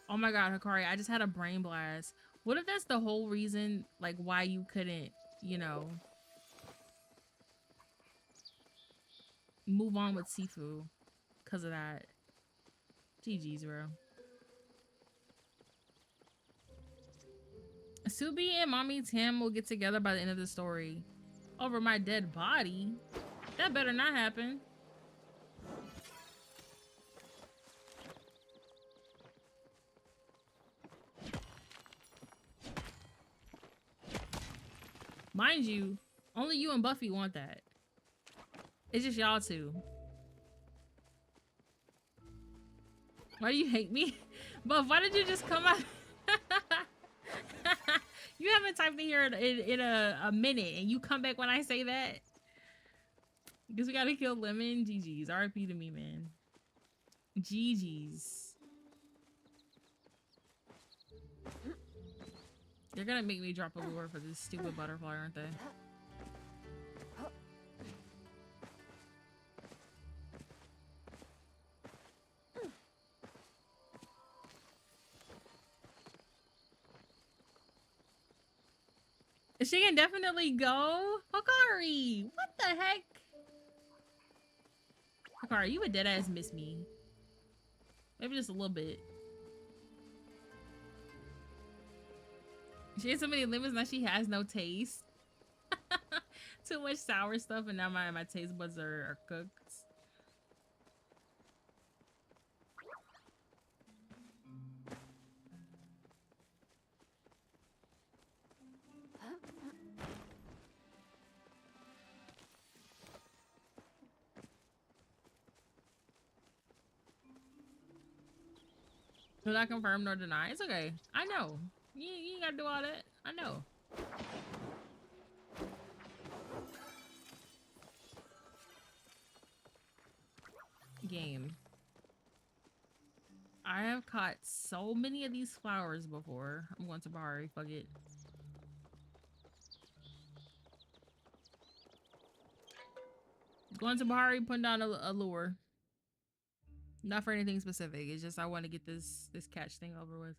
Oh my god, Hikari, I just had a brain blast. What if that's the whole reason, like, why you couldn't, you know, move on with Sifu? Because of that. GG's, bro. Subi and Mommy Tam will get together by the end of the story. Over my dead body? That better not happen. Mind you, only you and Buffy want that. It's just y'all two. Why do you hate me? Buff, why did you just come out? You haven't typed in here in a minute and you come back when I say that? Because we gotta kill Lemon. GG's. RIP to me, man. GG's. They're gonna make me drop a lure for this stupid butterfly, aren't they? She can definitely go. Hikari, what the heck? Hikari, you would dead ass miss me. Maybe just a little bit. She has so many limits now. She has no taste. Too much sour stuff, and now my taste buds are cooked. Do not confirm nor deny. It's okay. I know. You ain't gotta do all that. I know. Game. I have caught so many of these flowers before. I'm going to Bahari. Fuck it. Going to Bahari, putting down a lure. Not for anything specific. It's just I want to get this catch thing over with.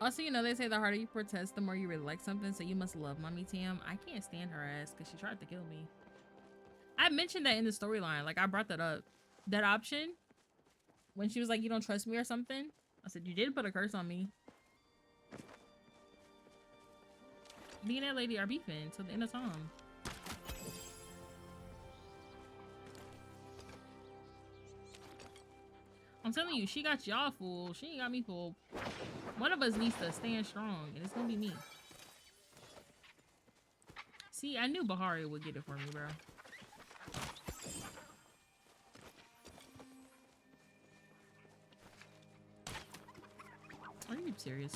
Also, you know, they say the harder you protest, the more you really like something, so you must love Mommy Tam. I can't stand her ass because she tried to kill me. I mentioned that in the storyline. Like, I brought that up. That option, when she was like, you don't trust me or something, I said, you did put a curse on me. Me and that lady are beefing till the end of time. I'm telling you, she got y'all fooled. She ain't got me fooled. One of us needs to stand strong, and it's gonna be me. See, I knew Bahari would get it for me, bro. Are you serious?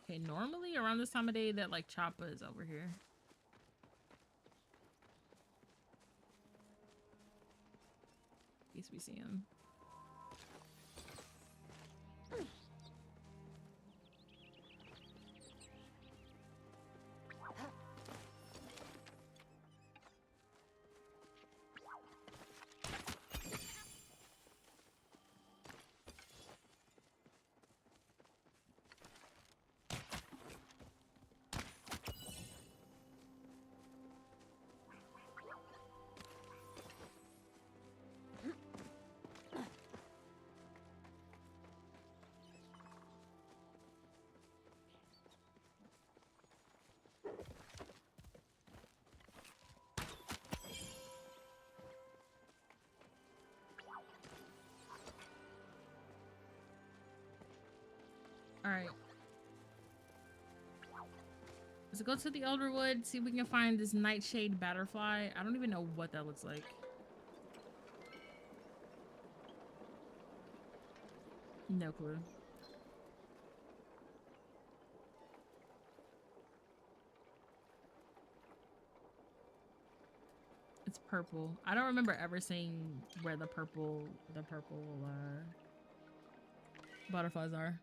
Okay, normally around this time of day, that like Choppa is over here. At least we see him. Alright. Let's go to the Elderwood, see if we can find this Nightshade Butterfly. I don't even know what that looks like. No clue. It's purple. I don't remember ever seeing where the purple butterflies are.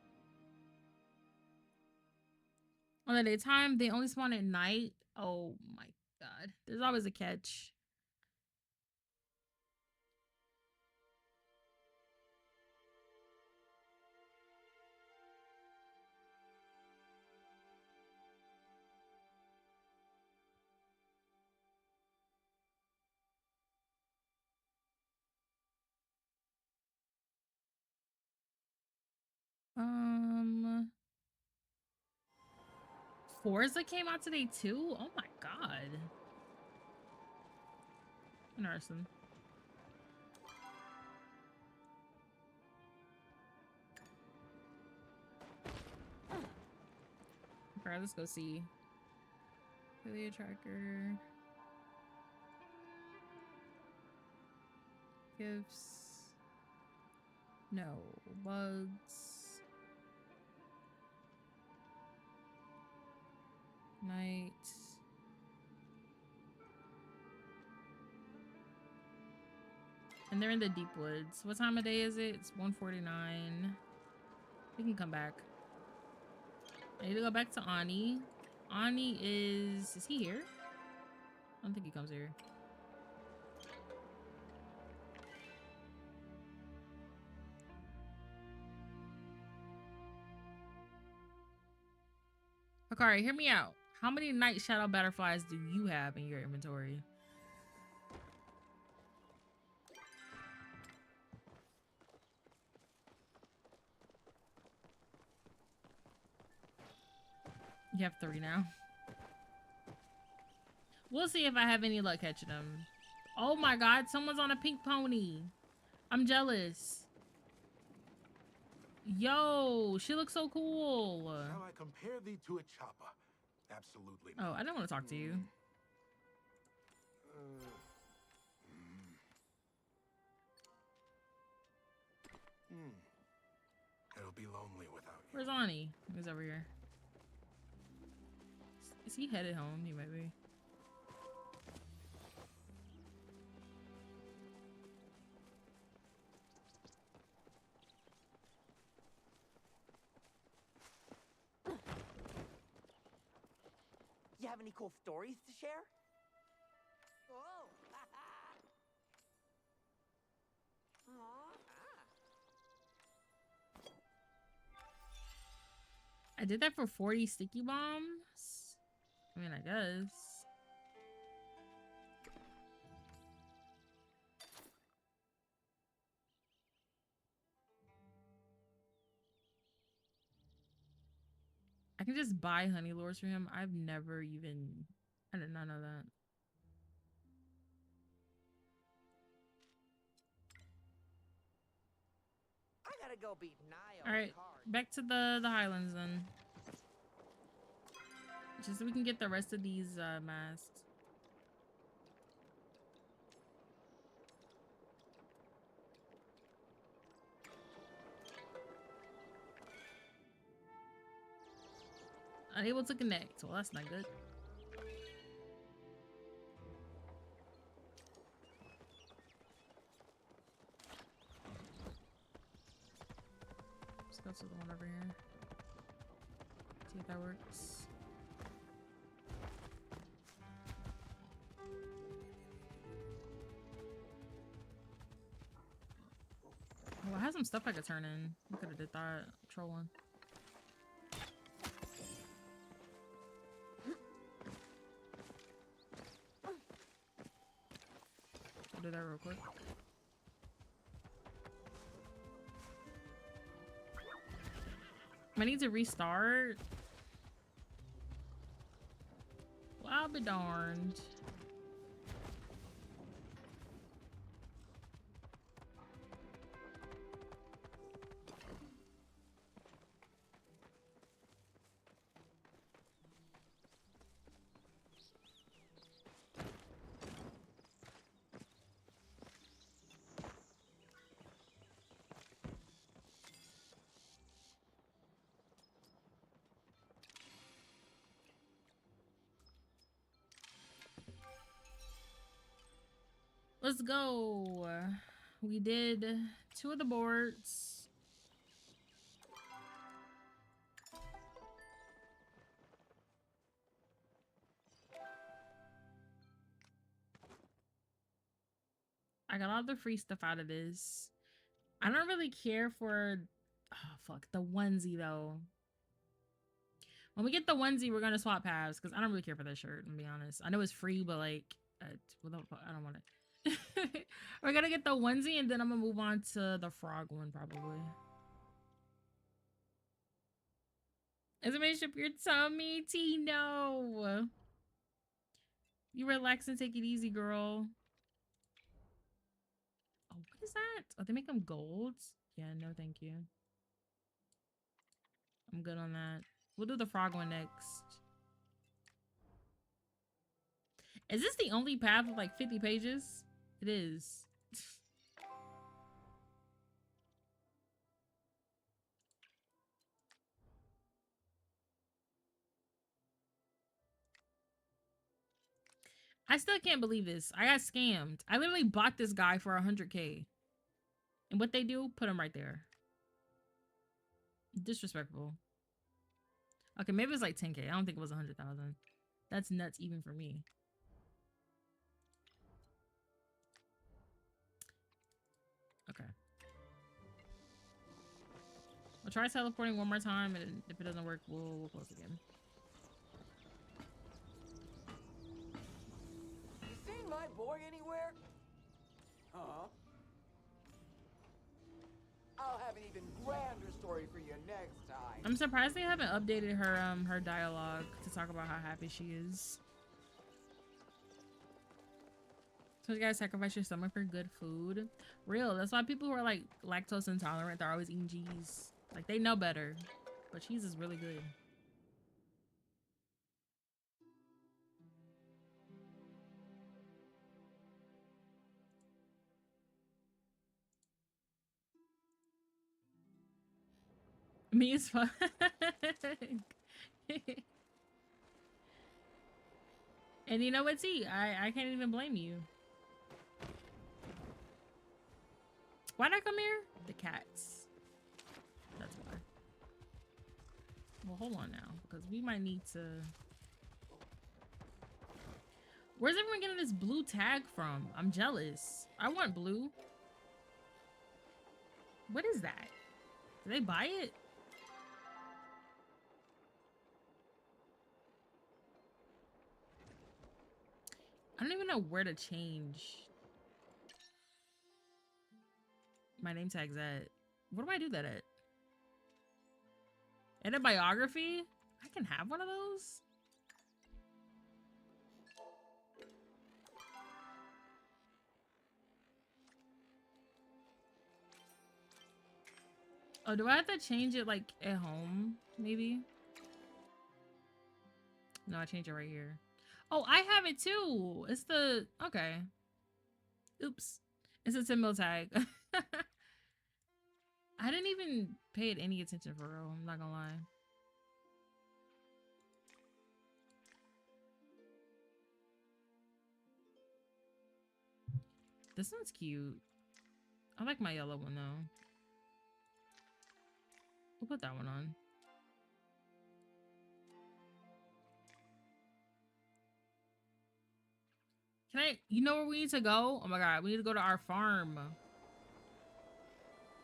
On the daytime, they only spawn at night. Oh my god. There's always a catch. Forza came out today too? Oh my god. Interesting. Alright, let's go see. Affiliate tracker. Gifts. No. Bugs. Night. And they're in the deep woods. What time of day is it? It's 1:49. We can come back. I need to go back to Ani. Ani is he here? I don't think he comes here. Akari, hear me out. How many night shadow butterflies do you have in your inventory? You have 3 now. We'll see if I have any luck catching them. Oh my god, someone's on a pink pony. I'm jealous. Yo, she looks so cool. Shall I compare thee to a chopper? Absolutely Oh, not. I don't want to talk to you. It'll be lonely without you. Where's Ani? He's over here. Is he headed home? He might be. You have any cool stories to share? Oh! I did that for 40 sticky bombs. I mean, I guess. I can just buy honey lures for him. I've never even... I did not know that. I gotta go beat Nio. Alright, back to the Highlands then. Just so we can get the rest of these masks. Unable to connect. Well, that's not good. Let's go to the one over here. See if that works. Oh, I have some stuff I could turn in. I could have did that. Trolling. I'll do that real quick. I need to restart. Well, I'll be darned. Let's go. We did 2 of the boards. I got all the free stuff out of this. I don't really care for... Oh, fuck. The onesie, though. When we get the onesie, we're going to swap halves, because I don't really care for that shirt, to be honest. I know it's free, but, like, I don't want it. We're gonna get the onesie and then I'm gonna move on to the frog one probably. As a ship your tummy, Tino. You relax and take it easy, girl. Oh, what is that? Oh, they make them golds? Yeah, no thank you. I'm good on that. We'll do the frog one next. Is this the only path with like 50 pages? It is. I still can't believe this. I got scammed. I literally bought this guy for 100K. And what they do? Put him right there. Disrespectful. Okay, maybe it's like 10K. I don't think it was 100,000. That's nuts even for me. Okay. We'll try teleporting one more time, and if it doesn't work, we'll close again. You seen my boy anywhere? Huh? I'll have an even grander story for you next time. I'm surprised they haven't updated her dialogue to talk about how happy she is. So you gotta sacrifice your stomach for good food. Real. That's why people who are like lactose intolerant, they're always eating cheese. Like they know better. But cheese is really good. Me as fuck. And you know what, T? I can't even blame you. Why'd I come here? The cats. That's why. Well, hold on now, because we might need to... Where's everyone getting this blue tag from? I'm jealous. I want blue. What is that? Did they buy it? I don't even know where to change my name tags at. Where do I do that at? Edit biography? I can have one of those? Oh, do I have to change it like at home? Maybe? No, I change it right here. Oh, I have it too. It's the... Okay. Oops. It's a 10 mil tag. I didn't even pay it any attention for real. I'm not gonna lie. This one's cute. I like my yellow one though. We'll put that one on. Can I... You know where we need to go? Oh my god, we need to go to our farm.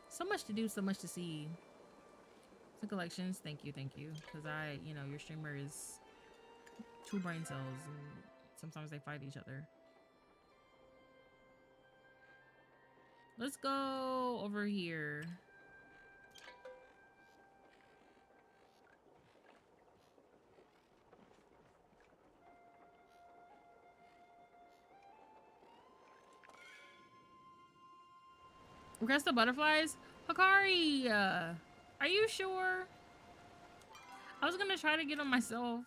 So much to do, so much to see. So collections, thank you. Because you know, your streamer is 2 brain cells and sometimes they fight each other. Let's go over here. Request the butterflies? Hikari! Are you sure? I was gonna try to get them myself.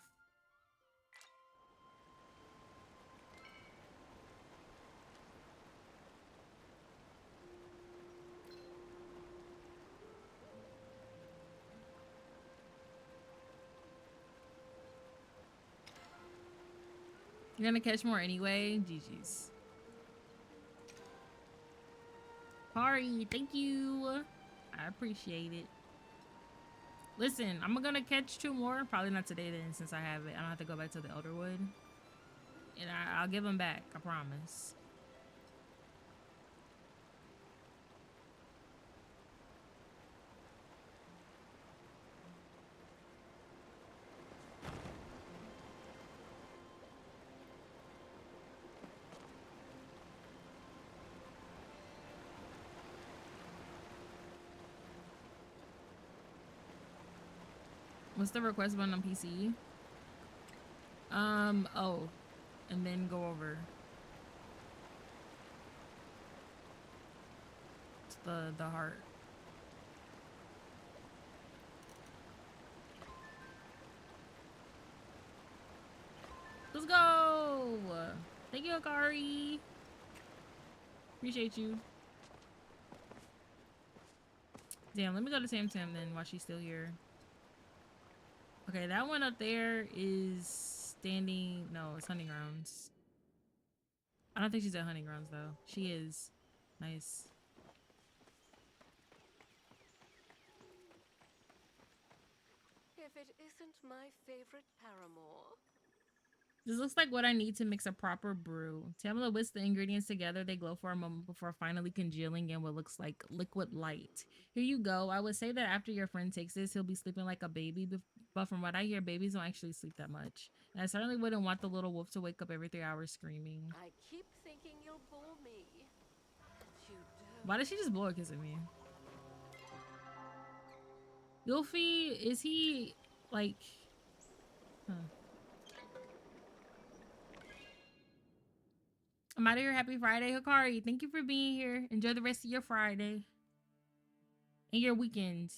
You're gonna catch more anyway? GG's. Hikari, thank you. I appreciate it. Listen, I'm gonna catch 2 more. Probably not today then, since I have it. I don't have to go back to the Elderwood. And I'll give them back, I promise. What's the request button on PC? Oh, and then go over to the heart. Let's go! Thank you, Hikari. Appreciate you. Damn, let me go to Tam Tam then while she's still here. Okay, that one up there is standing... No, it's hunting grounds. I don't think she's at Hunting Grounds though. She is. Nice. If it isn't my favorite paramour. This looks like what I need to mix a proper brew. Tamala whisks the ingredients together. They glow for a moment before finally congealing in what looks like liquid light. Here you go. I would say that after your friend takes this, he'll be sleeping like a baby. But from what I hear, babies don't actually sleep that much. And I certainly wouldn't want the little wolf to wake up every 3 hours screaming. I keep thinking you'll bore me. But you don't. Why did she just blow a kiss at me? Yuffie, is he like... Huh. I'm out of here. Happy Friday, Hikari. Thank you for being here. Enjoy the rest of your Friday and your weekend.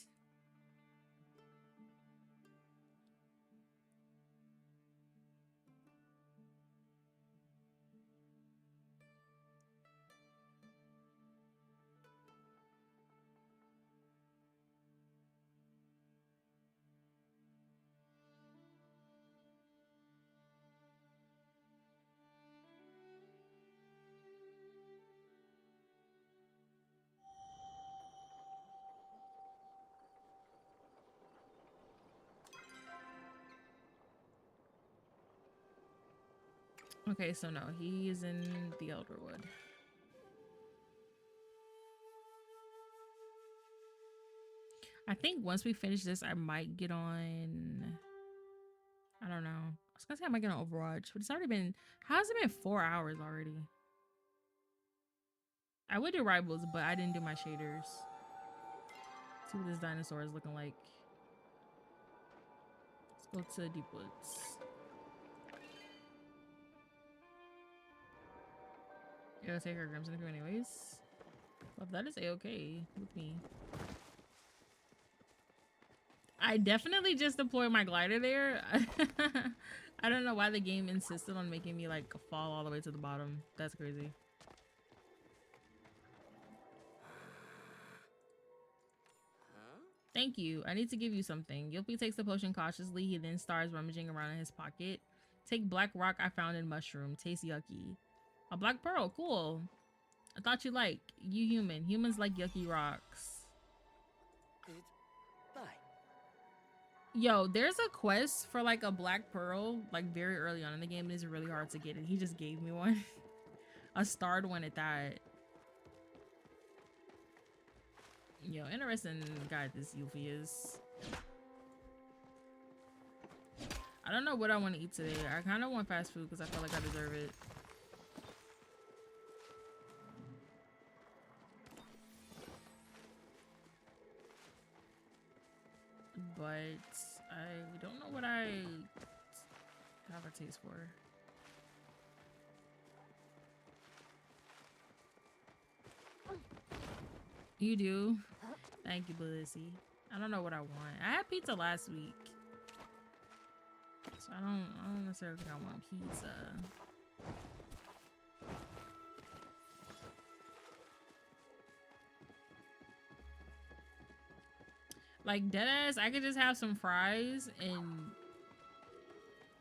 Okay, so no, he is in the Elderwood. I think once we finish this, I might get on... I don't know. I was gonna say I might get on Overwatch, but it's already been... How's it been 4 hours already? I would do Rivals, but I didn't do my shaders. See what this dinosaur is looking like. Let's go to Deep Woods. Yeah, take her Grimson through anyways. Well, that is a-okay with me. I definitely just deployed my glider there. I don't know why the game insisted on making me like fall all the way to the bottom. That's crazy. Thank you. I need to give you something. Yuppie takes the potion cautiously. He then starts rummaging around in his pocket. Take black rock I found in mushroom. Tastes yucky. A black pearl. Cool. I thought you like. You human. Humans like yucky rocks. Bye. Yo, there's a quest for like a black pearl like very early on in the game. It is really hard to get it. He just gave me one. A starred one at that. Yo, interesting guy this Yuffie is. I don't know what I want to eat today. I kind of want fast food because I feel like I deserve it. But I don't know what I have a taste for. You do? Thank you, Bussy. I don't know what I want. I had pizza last week. So I don't necessarily think I want pizza. Like deadass, I could just have some fries and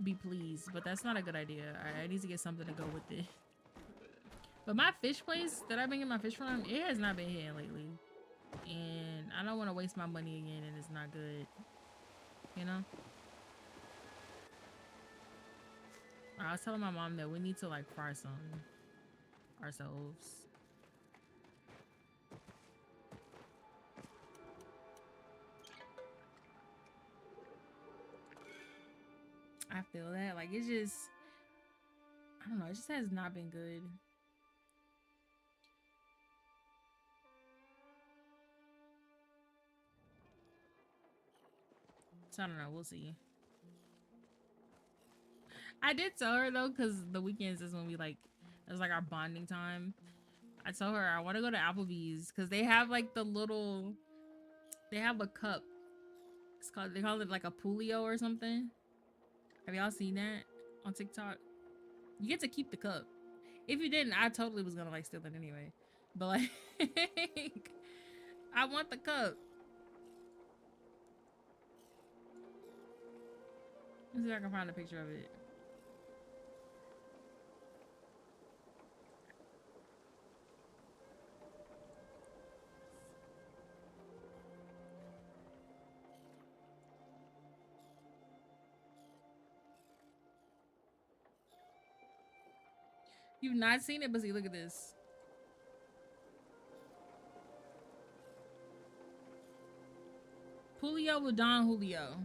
be pleased, but that's not a good idea. I need to get something to go with it. But my fish place that I've been getting my fish from, it has not been hitting lately. And I don't want to waste my money again and it's not good. You know? I was telling my mom that we need to like fry some ourselves. I feel that. Like it's just, I don't know, it just has not been good. So I don't know, we'll see. I did tell her though, because the weekends is when we like, it's like our bonding time. I told her I want to go to Applebee's because they have like the little, they have a cup. It's called, they call it like a Pulio or something. Have y'all seen that on TikTok? You get to keep the cup. If you didn't, I totally was gonna like steal it anyway. But like, I want the cup. Let's see if I can find a picture of it. You've not seen it, but see, look at this. Julio with Don Julio.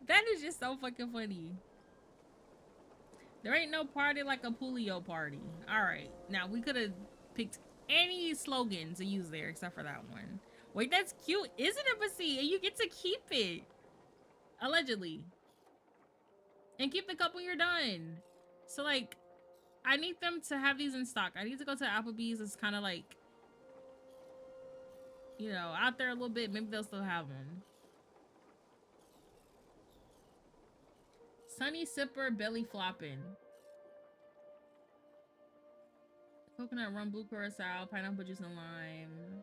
That is just so fucking funny. There ain't no party like a Julio party. All right, now we could have picked any slogan to use there except for that one. Wait, that's cute, isn't it? But see, and you get to keep it, allegedly, and keep the cup when you're done. So like, I need them to have these in stock. I need to go to Applebee's. It's kind of like, you know, out there a little bit. Maybe they'll still have them. Sunny Sipper Belly Flopping. Coconut rum, blue curacao, pineapple juice, and lime.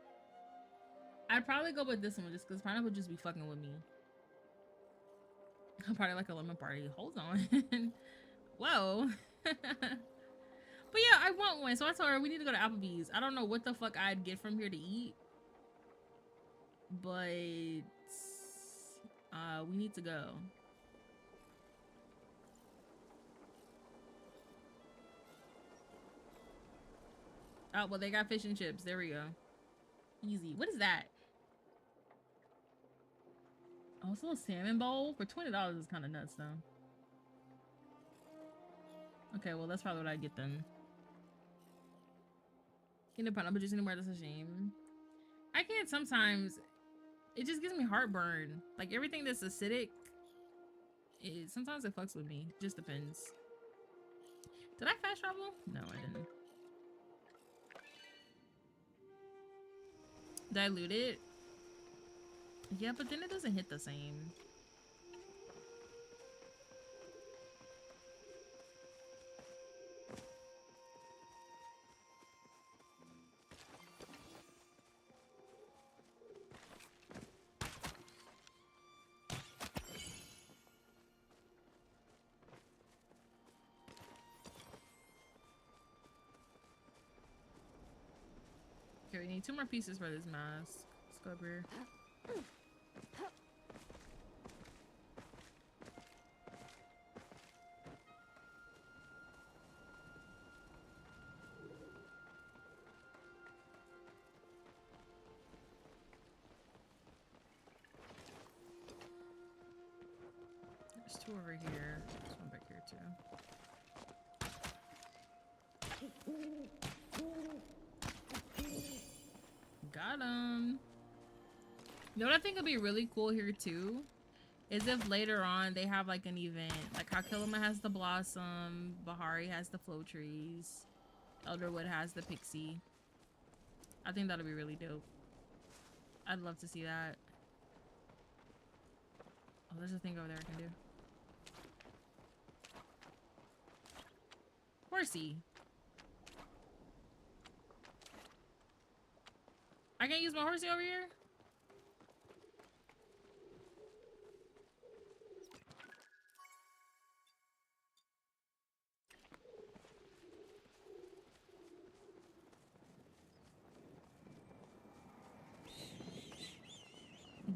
I'd probably go with this one just because pineapple juice be fucking with me. I'm probably like a lemon party. Hold on. Whoa. But yeah, I want one. So I told her we need to go to Applebee's. I don't know what the fuck I'd get from here to eat. But we need to go. Oh, well, they got fish and chips. There we go. Easy. What is that? Oh, it's a little salmon bowl for $20 is kind of nuts, though. Okay, well, that's probably what I'd get then. Getting pineapple juice anywhere, that's a shame. I can't sometimes. It just gives me heartburn. Like, everything that's acidic, sometimes it fucks with me. Just depends. Did I fast travel? No, I didn't. Dilute it? Yeah, but then it doesn't hit the same. Okay, we need 2 more pieces for this mask. Let's go up here. There's 2 over here. There's 1 back here too. Got him. You know what I think would be really cool here too? Is if later on they have like an event. Like how Kilima has the blossom, Bahari has the flow trees, Elderwood has the pixie. I think that'll be really dope. I'd love to see that. Oh, there's a thing over there I can do. Horsey. I can't use my horsey over here?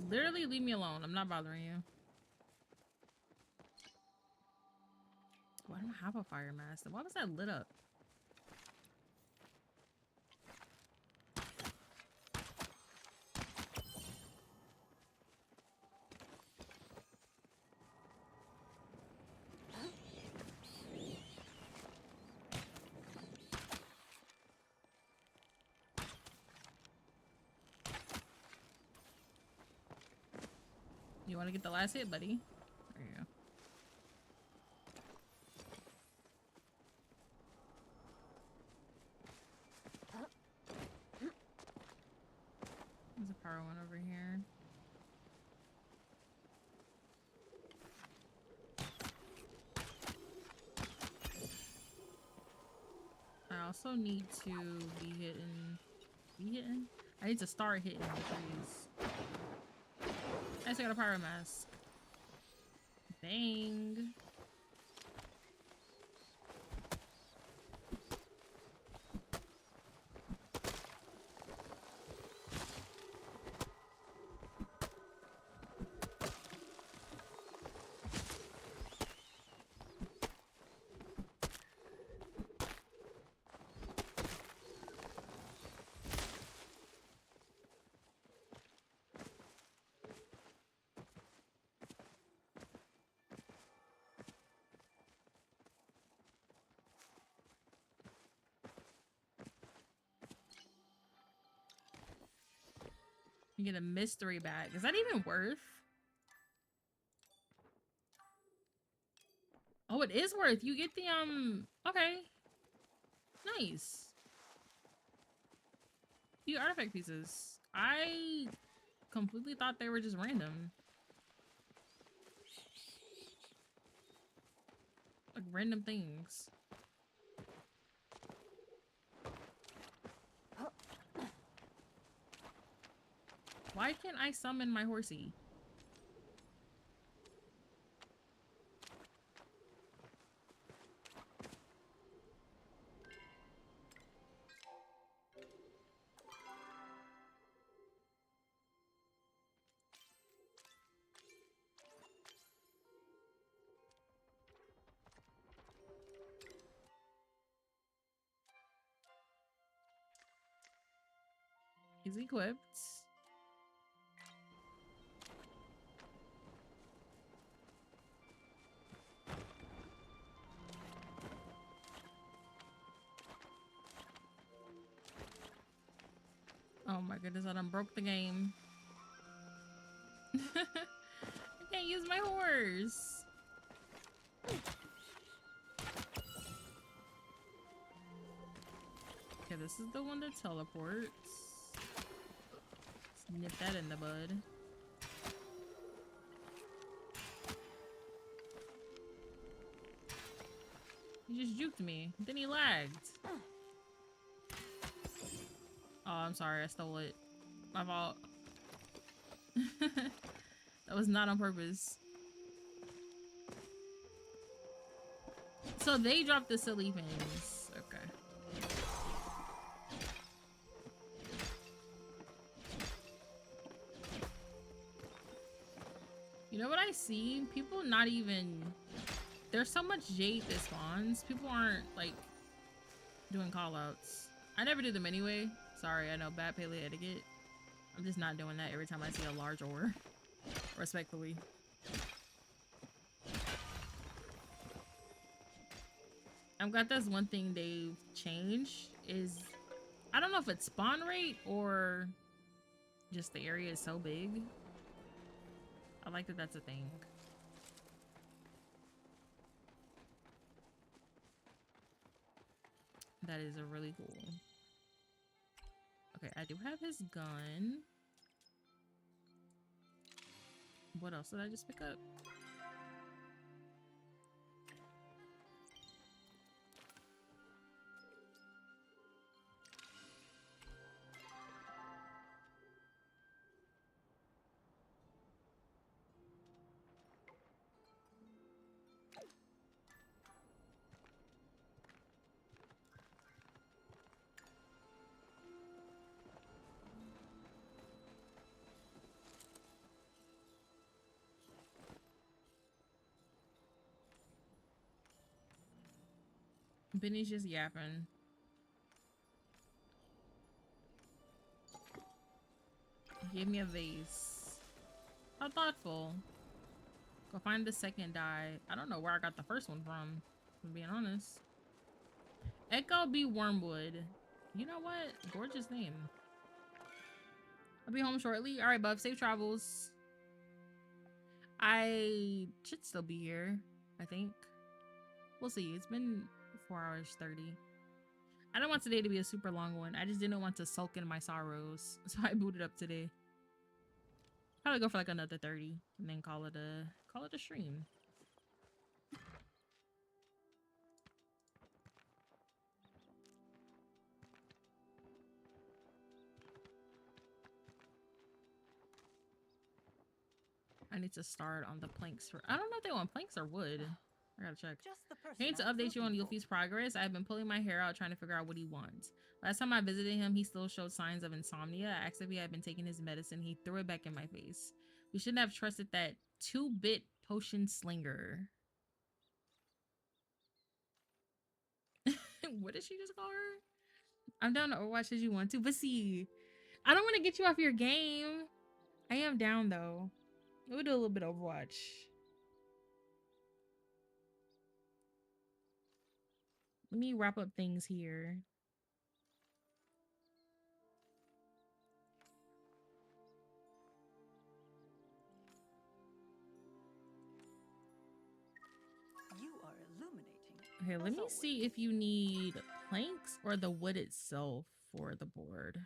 Literally leave me alone. I'm not bothering you. Oh, I don't have a fire mask. Why was that lit up? You want to get the last hit, buddy? There you go. There's a power one over here. I also need to be hitting. I need to start hitting the trees. I just got a pyro mask. Bang. You get a mystery bag. Is that even worth? Oh, it is worth. You get the okay. Nice. You artifact pieces. I completely thought they were just random. Like random things. Why can't I summon my horsey? He's equipped. Oh my goodness, I done broke the game. I can't use my horse. Okay, this is the one that teleports. Let's nip that in the bud. He just juked me. Then he lagged. Oh, I'm sorry. I stole it. My fault. That was not on purpose. So they dropped the silly things. Okay. You know what I see? People not even... There's so much jade that spawns. People aren't, like, doing callouts. I never do them anyway. Sorry, I know, bad paleo etiquette. I'm just not doing that every time I see a large ore. Respectfully. I'm glad that's one thing they've changed is... I don't know if it's spawn rate or just the area is so big. I like that that's a thing. That is a really cool. Okay, I do have his gun. What else did I just pick up? Benny's just yapping. Give me a vase. How thoughtful. Go find the second die. I don't know where I got the first one from, if I'm being honest. Echo B. Wormwood. You know what? Gorgeous name. I'll be home shortly. Alright, bub. Safe travels. I should still be here, I think. We'll see. It's been 4 hours 30. I don't want today to be a super long one. I just didn't want to sulk in my sorrows. So I booted up today. Probably go for like another 30 and then call it a stream. I need to start on the planks for I don't know if they want planks or wood. I gotta check. Just the person I need to I was update you on looking for. Yuffie's progress. I've been pulling my hair out trying to figure out what he wants. Last time I visited him, he still showed signs of insomnia. I asked if he had been taking his medicine. He threw it back in my face. We shouldn't have trusted that 2-bit potion slinger. What did she just call her? I'm down to Overwatch as you want to, but see, I don't want to get you off your game. I am down though. We'll do a little bit of Overwatch. Let me wrap up things here. Okay, let me see if you need planks or the wood itself for the board.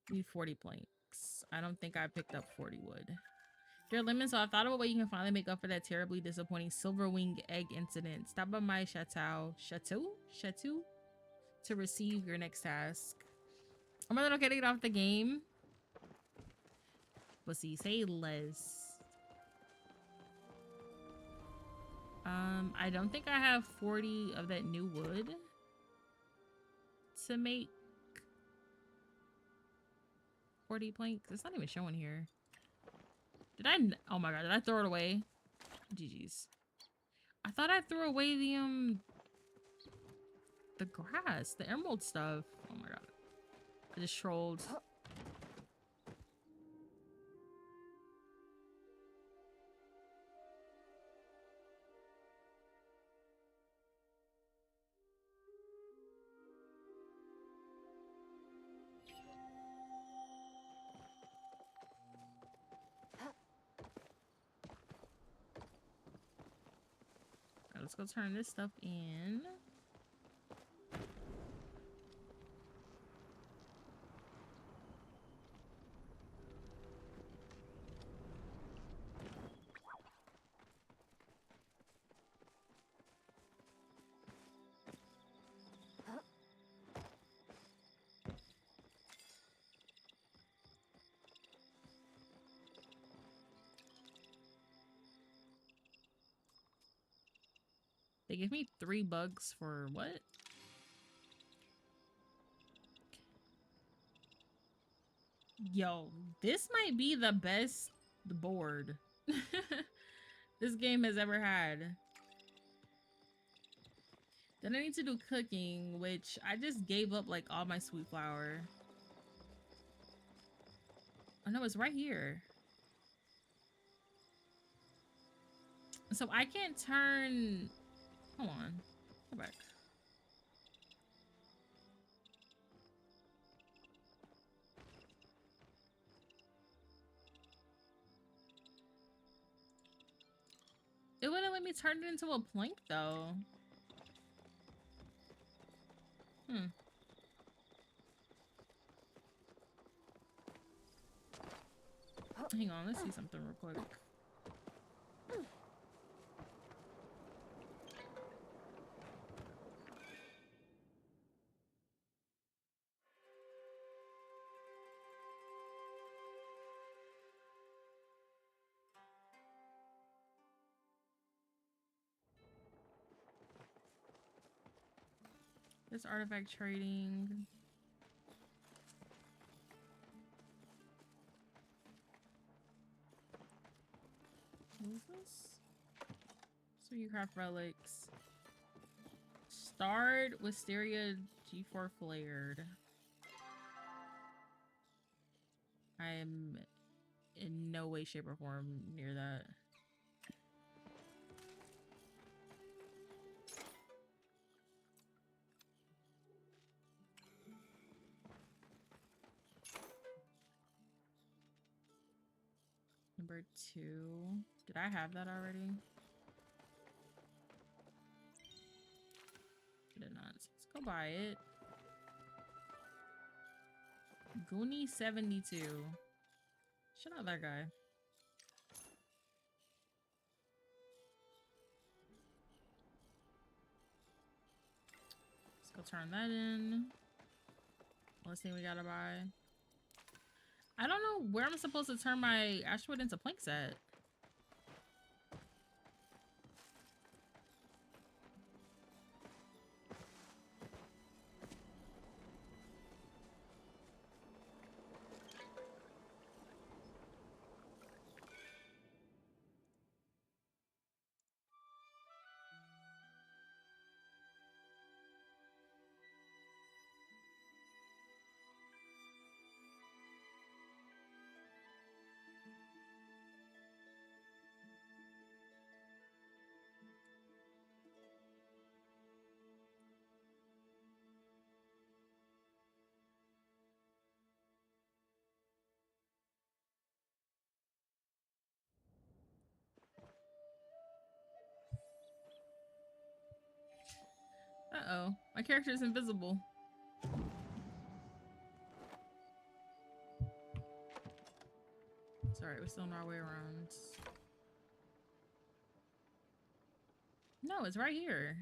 You need 40 planks. I don't think I picked up 40 wood. Dear Lemon, so I thought of a way you can finally make up for that terribly disappointing silver wing egg incident. Stop by my chateau to receive your next task. I'm a little okay to get off the game. Let's see, say less. I don't think I have 40 of that new wood to make 40 planks. It's not even showing here. Did I? Oh my god, did I throw it away? GG's. I thought I threw away the grass, the emerald stuff. Oh my god. I just trolled. Alright, let's go turn this stuff in. They gave me 3 bugs for what? Yo, this might be the best board this game has ever had. Then I need to do cooking, which I just gave up like all my sweet flour. Oh no, it's right here. So I can't turn... Hold on. Go back. It wouldn't let me turn it into a plank though. Hang on, let's see something real quick. This artifact trading. What is this? So you craft relics. Starred Wisteria G4 flared. I am in no way, shape, or form near that. Number 2. Did I have that already? I did not. Let's go buy it. Goonie 72. Shut out that guy. Let's go turn that in. Let's see what we gotta buy. I don't know where I'm supposed to turn my ashwood into planks at. Uh-oh. My character is invisible. Sorry, we're still on our way around. No, it's right here.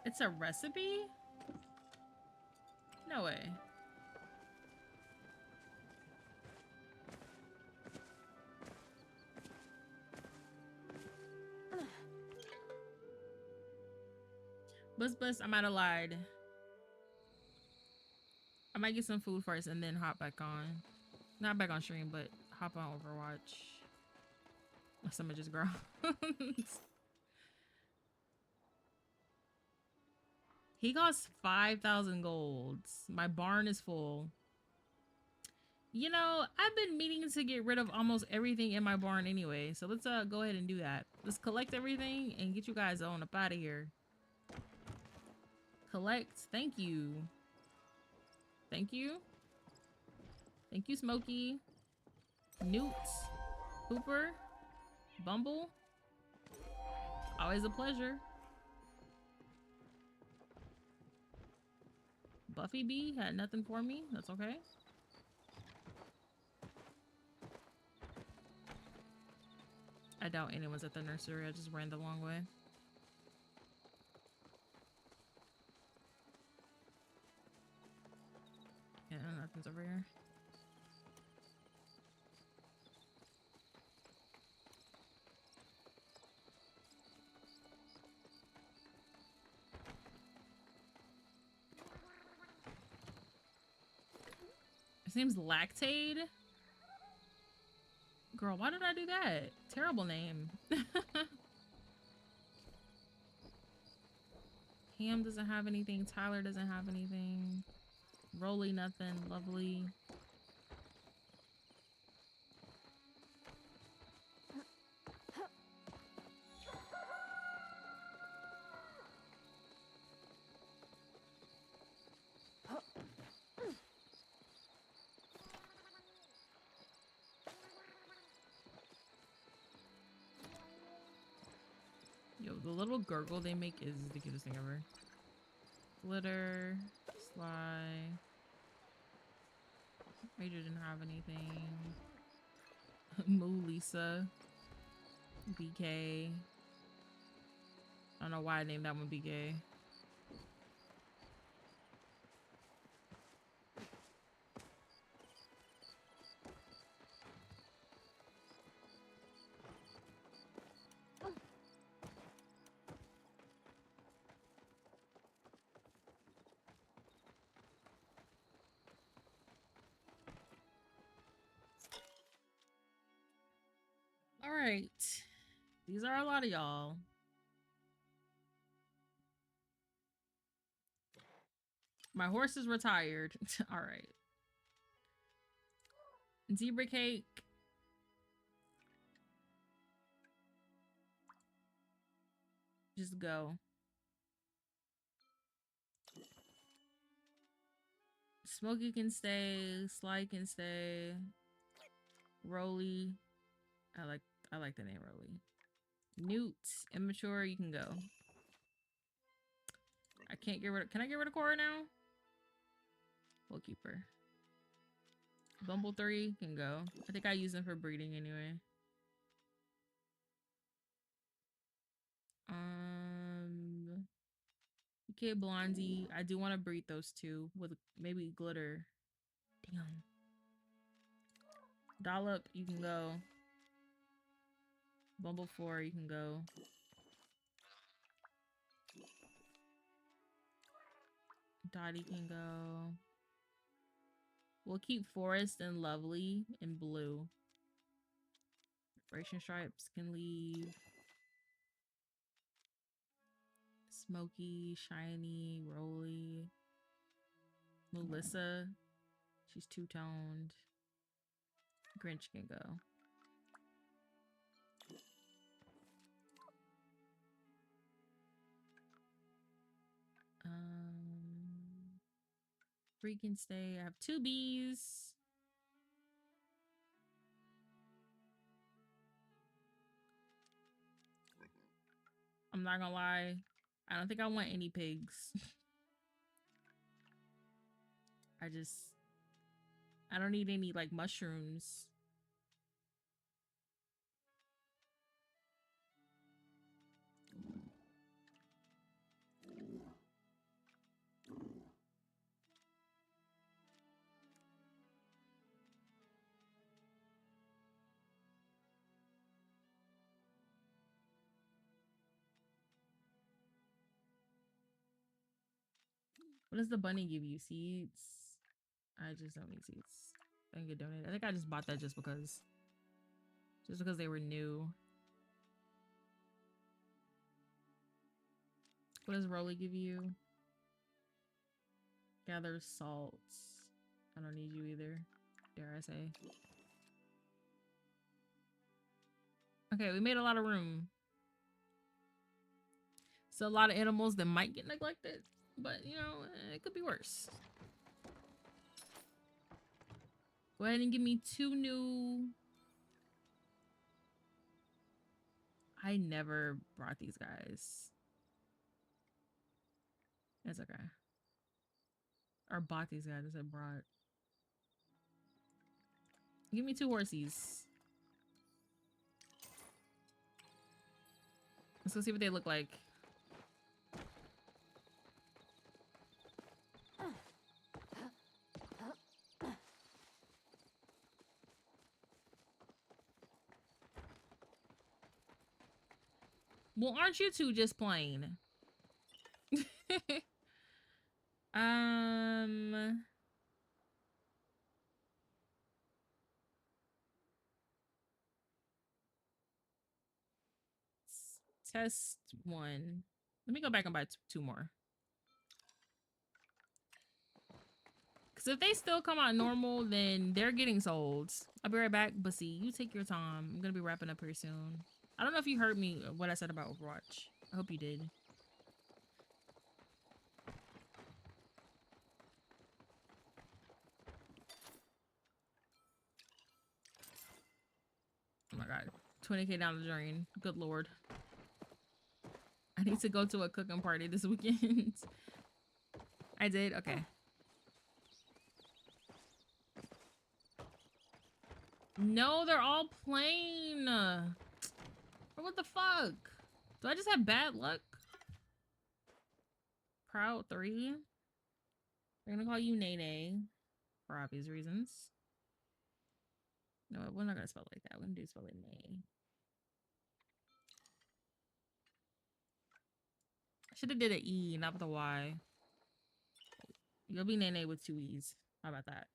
It's a recipe? No way. Bus, I might have lied. I might get some food first and then hop back on. Not back on stream, but hop on Overwatch. Someone just grow. He costs 5,000 golds. My barn is full. You know, I've been meaning to get rid of almost everything in my barn anyway. So let's go ahead and do that. Let's collect everything and get you guys on up out of here. Collect. Thank you. Thank you. Thank you, Smokey. Newt. Hooper. Bumble. Always a pleasure. Buffy B had nothing for me. That's okay. I doubt anyone's at the nursery. I just ran the long way. Yeah, nothing's over here. His name's Lactaid. Girl, why did I do that? Terrible name. Ham doesn't have anything. Tyler doesn't have anything. Rolly, nothing. Lovely. Yo, the little gurgle they make is the cutest thing ever. Glitter. Sly. Major didn't have anything. Moo Lisa. BK. I don't know why I named that one BK. All right. These are a lot of y'all. My horse is retired. All right. Zebra cake. Just go. Smokey can stay. Sly can stay. Rolly. I like the name Rolly. Newt. Immature, you can go. I can't get rid of... Can I get rid of Cora now? We'll keep her. Bumble 3 can go. I think I use them for breeding anyway. Okay, Blondie. I do want to breed those two with maybe Glitter. Damn. Dollop, you can go. Bumble 4, you can go. Dottie can go. We'll keep Forest and Lovely in blue. Ration Stripes can leave. Smoky, Shiny, Rolly. Melissa. She's two-toned. Grinch can go. Bree can stay. I have 2 bees. I'm not gonna lie. I don't think I want any pigs. I don't need any like mushrooms. What does the bunny give you? Seeds? I just don't need seeds. I can get donated. I think I just bought that just because they were new. What does Rolly give you? Gather salts. I don't need you either, dare I say. Okay, we made a lot of room. So a lot of animals that might get neglected, but you know, it could be worse. Go ahead and give me 2 new. I never brought these guys. It's okay. Or bought these guys. I said brought. Give me 2 horsies. Let's go see what they look like. Well, aren't you two just plain? um Test 1. Let me go back and buy 2 more. Because if they still come out normal, then they're getting sold. I'll be right back. But see, you take your time. I'm going to be wrapping up here soon. I don't know if you heard me, what I said about Overwatch. I hope you did. Oh my god. 20K down the drain. Good lord. I need to go to a cooking party this weekend. I did? Okay. No, they're all plain. What the fuck? Do I just have bad luck? Proud 3. We're gonna call you Nene for obvious reasons. No, we're not gonna spell it like that. We're gonna do spell it Nene. I should have did an E, not with a Y. You'll be Nene with 2 E's. How about that?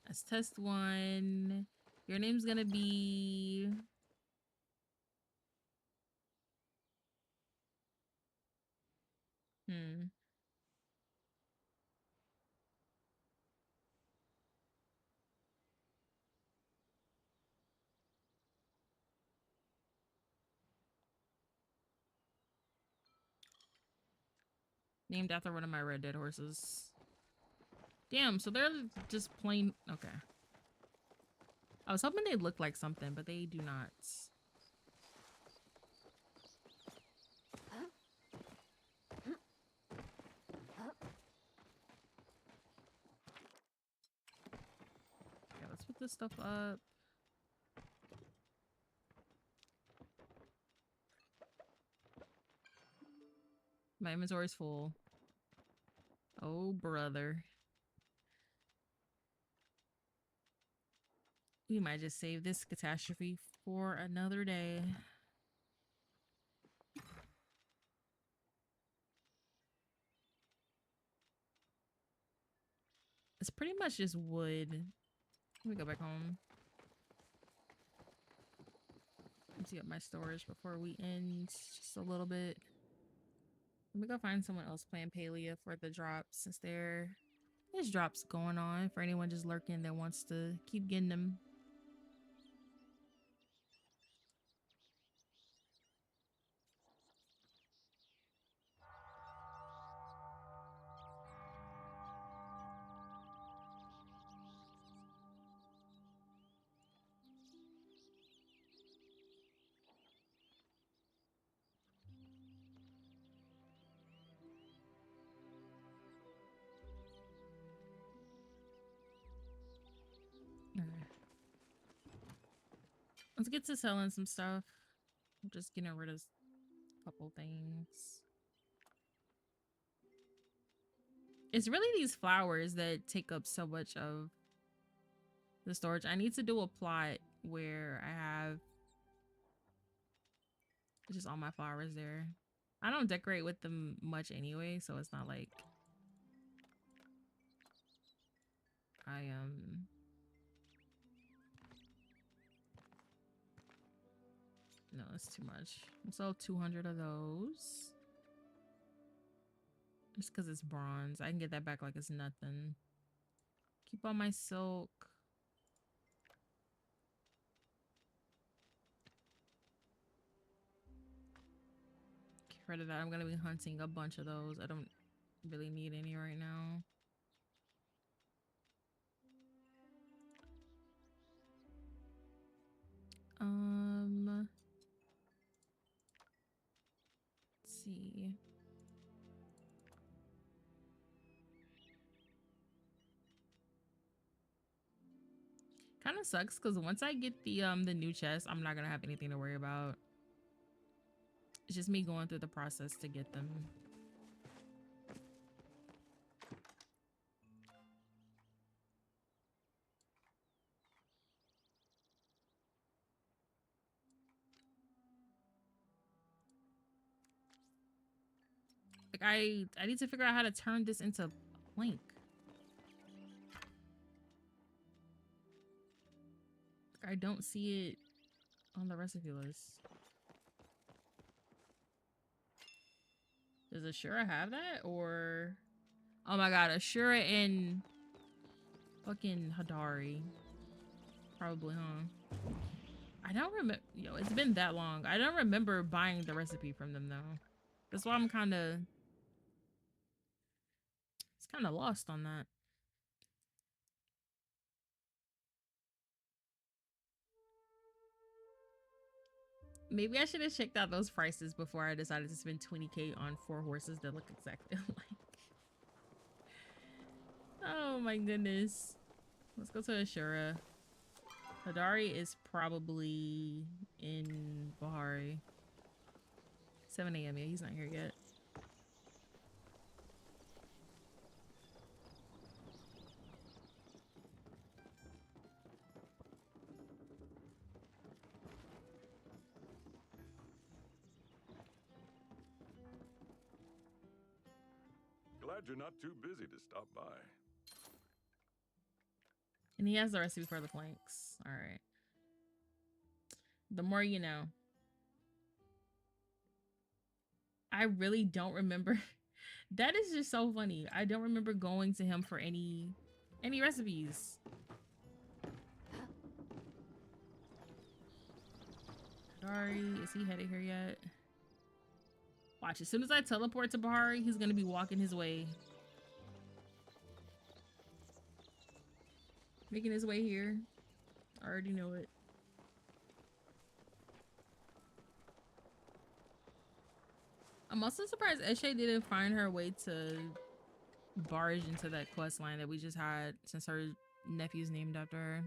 Let's test 1. Your name's gonna be... Named after one of my Red Dead horses. Damn, so they're just plain... Okay. I was hoping they'd look like something, but they do not. Okay, let's put this stuff up. My inventory's full. Oh, brother. We might just save this catastrophe for another day. It's pretty much just wood. Let me go back home. Empty up my storage before we end just a little bit. Let me go find someone else playing Palia for the drops, since there's drops going on for anyone just lurking that wants to keep getting them. Let's get to selling some stuff. I'm just getting rid of a couple things. It's really these flowers that take up so much of the storage. I need to do a plot where I have just all my flowers there. I don't decorate with them much anyway, so it's not like I no, it's too much. I'll sell 200 of those. Just because it's bronze. I can get that back like it's nothing. Keep all my silk. Get rid of that. I'm going to be hunting a bunch of those. I don't really need any right now. Let's see. Kind of sucks because once I get the new chest, I'm not gonna have anything to worry about. It's just me going through the process to get them. Like I need to figure out how to turn this into a plank. I don't see it on the recipe list. Does Ashura have that? Or oh my god, Ashura and fucking Hadari. Probably, huh? I don't remember. Yo, it's been that long. I don't remember buying the recipe from them though. That's why I'm kind of lost on that. Maybe I should have checked out those prices before I decided to spend 20k on 4 horses that look exactly alike. Oh my goodness. Let's go to Ashura. Hadari is probably in Bahari. 7 a.m. Yeah, he's not here yet. Glad you're not too busy to stop by. And he has the recipe for the planks. All right. The more you know. I really don't remember. That is just so funny. I don't remember going to him for any recipes. Sorry, is he headed here yet? Watch, as soon as I teleport to Bahari, he's gonna be walking his way. Making his way here. I already know it. I'm also surprised Eshe didn't find her way to barge into that quest line that we just had since her nephew's named after her.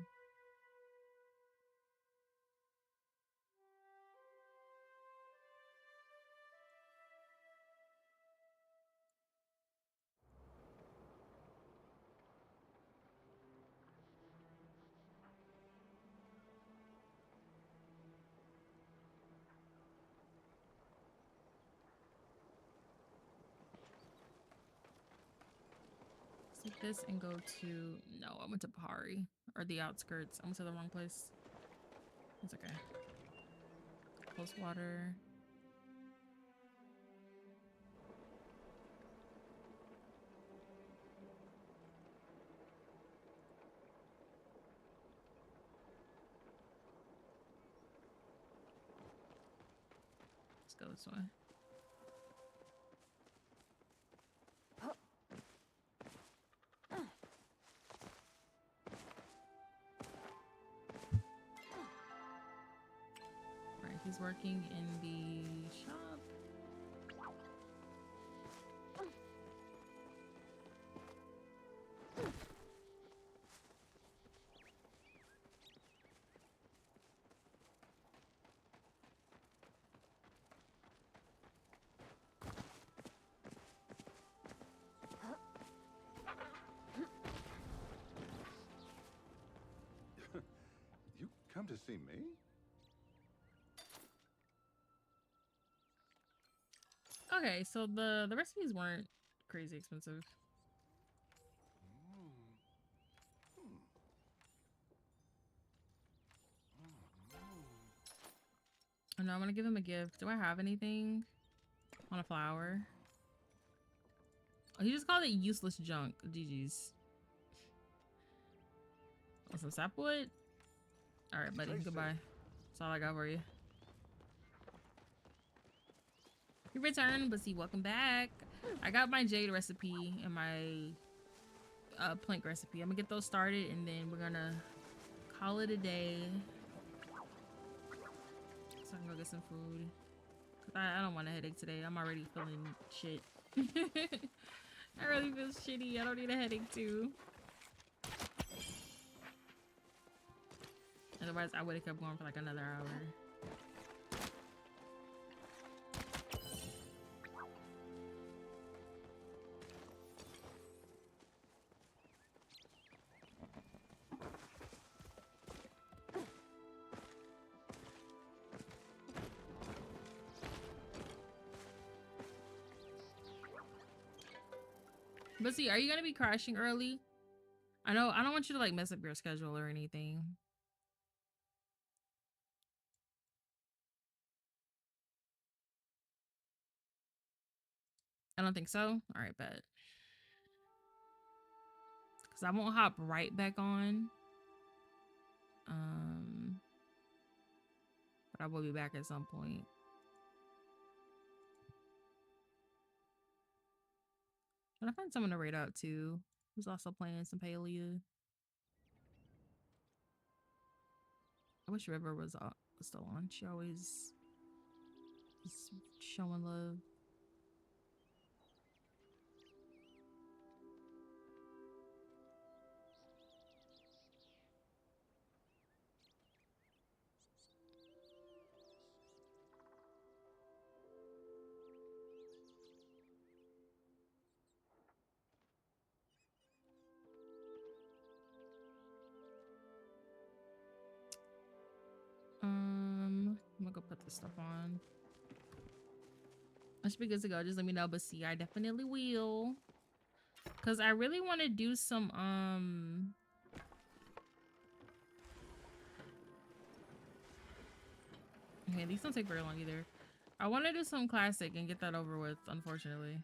Take this and go to... No, I went to Bahari. Or the outskirts. I went to the wrong place. It's okay. Close water. Let's go this way. Right, he's working in the shop. to see me? Okay, so the recipes weren't crazy expensive. Oh, no, I'm gonna give him a gift. Do I have anything on a flower? Oh, he just called it useless junk. GG's. Oh, some sapwood? Alright, buddy. Tracy. Goodbye. That's all I got for you. You returned, but see, welcome back. I got my jade recipe and my plank recipe. I'm gonna get those started and then we're gonna call it a day. So I can go get some food. Cause I don't want a headache today. I'm already feeling shit. I really feel shitty. I don't need a headache too. Otherwise, I would have kept going for like another hour. But see, are you gonna be crashing early? I know I don't want you to like mess up your schedule or anything. I don't think so. All right, bet. Cause I won't hop right back on. But I will be back at some point. Trying to find someone to raid out too, who's also playing some Palea. I wish River was still on. She always is showing love. I'm gonna go put this stuff on. I should be good to go. Just let me know. But see, I definitely will. Cause I really want to do some okay, these don't take very long either. I want to do some classic and get that over with, unfortunately.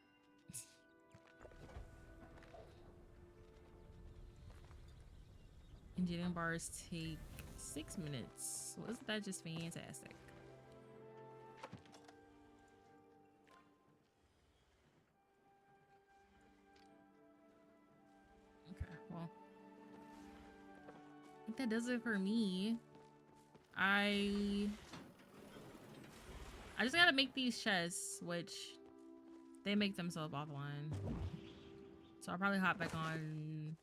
Engineering bars take 6 minutes. So isn't that just fantastic? Okay, well. I think that does it for me. I just gotta make these chests, which they make themselves offline. So I'll probably hop back on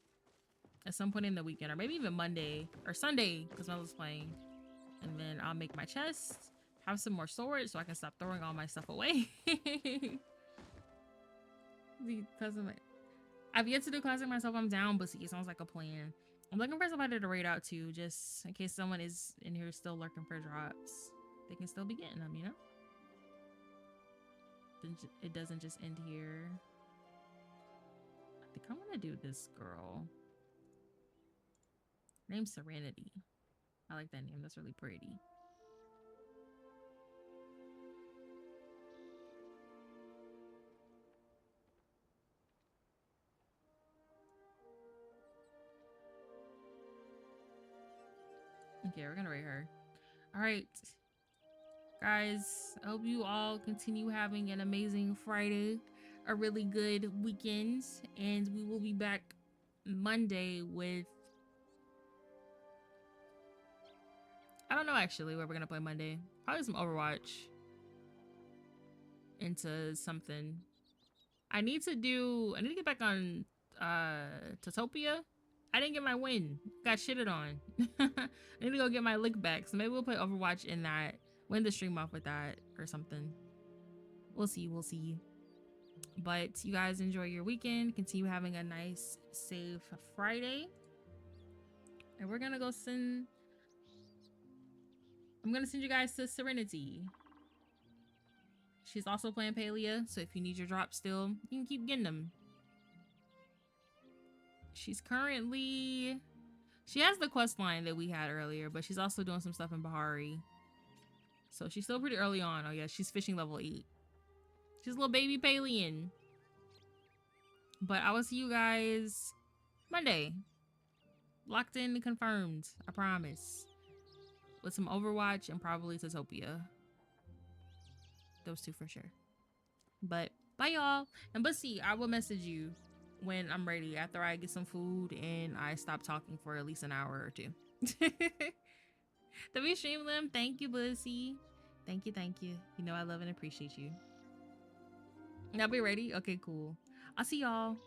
at some point in the weekend, or maybe even Monday or Sunday, because Melo's playing. And then I'll make my chest, have some more storage so I can stop throwing all my stuff away. I've yet to do classic myself. I'm down, but see, it sounds like a plan. I'm looking for somebody to raid out to, just in case someone is in here still lurking for drops. They can still be getting them, you know? It doesn't just end here. I think I'm gonna do this girl. Name's Serenity. I like that name. That's really pretty. Okay, we're gonna rate her. All right, guys. I hope you all continue having an amazing Friday, a really good weekend, and we will be back Monday with. I don't know actually where we're gonna play Monday. Probably some Overwatch. Into something. I need to get back on Totopia. I didn't get my win. Got shitted on. I need to go get my lick back. So maybe we'll play Overwatch in that. Win the stream off with that or something. We'll see. We'll see. But you guys enjoy your weekend. Continue having a nice, safe Friday. And we're gonna go send I'm gonna send you guys to Serenity. She's also playing Palia, so if you need your drops still, you can keep getting them. She's currently... She has the quest line that we had earlier, but she's also doing some stuff in Bahari. So she's still pretty early on. Oh yeah, she's fishing level 8. She's a little baby Palian. But I will see you guys Monday. Locked in and confirmed. I promise. With some Overwatch and probably Zootopia. Those two for sure. But bye y'all. And Bussy, I will message you when I'm ready after I get some food and I stop talking for at least an hour or two. The stream them. Thank you, Bussy. Thank you, thank you. You know I love and appreciate you. Y'all be ready? Okay, cool. I'll see y'all.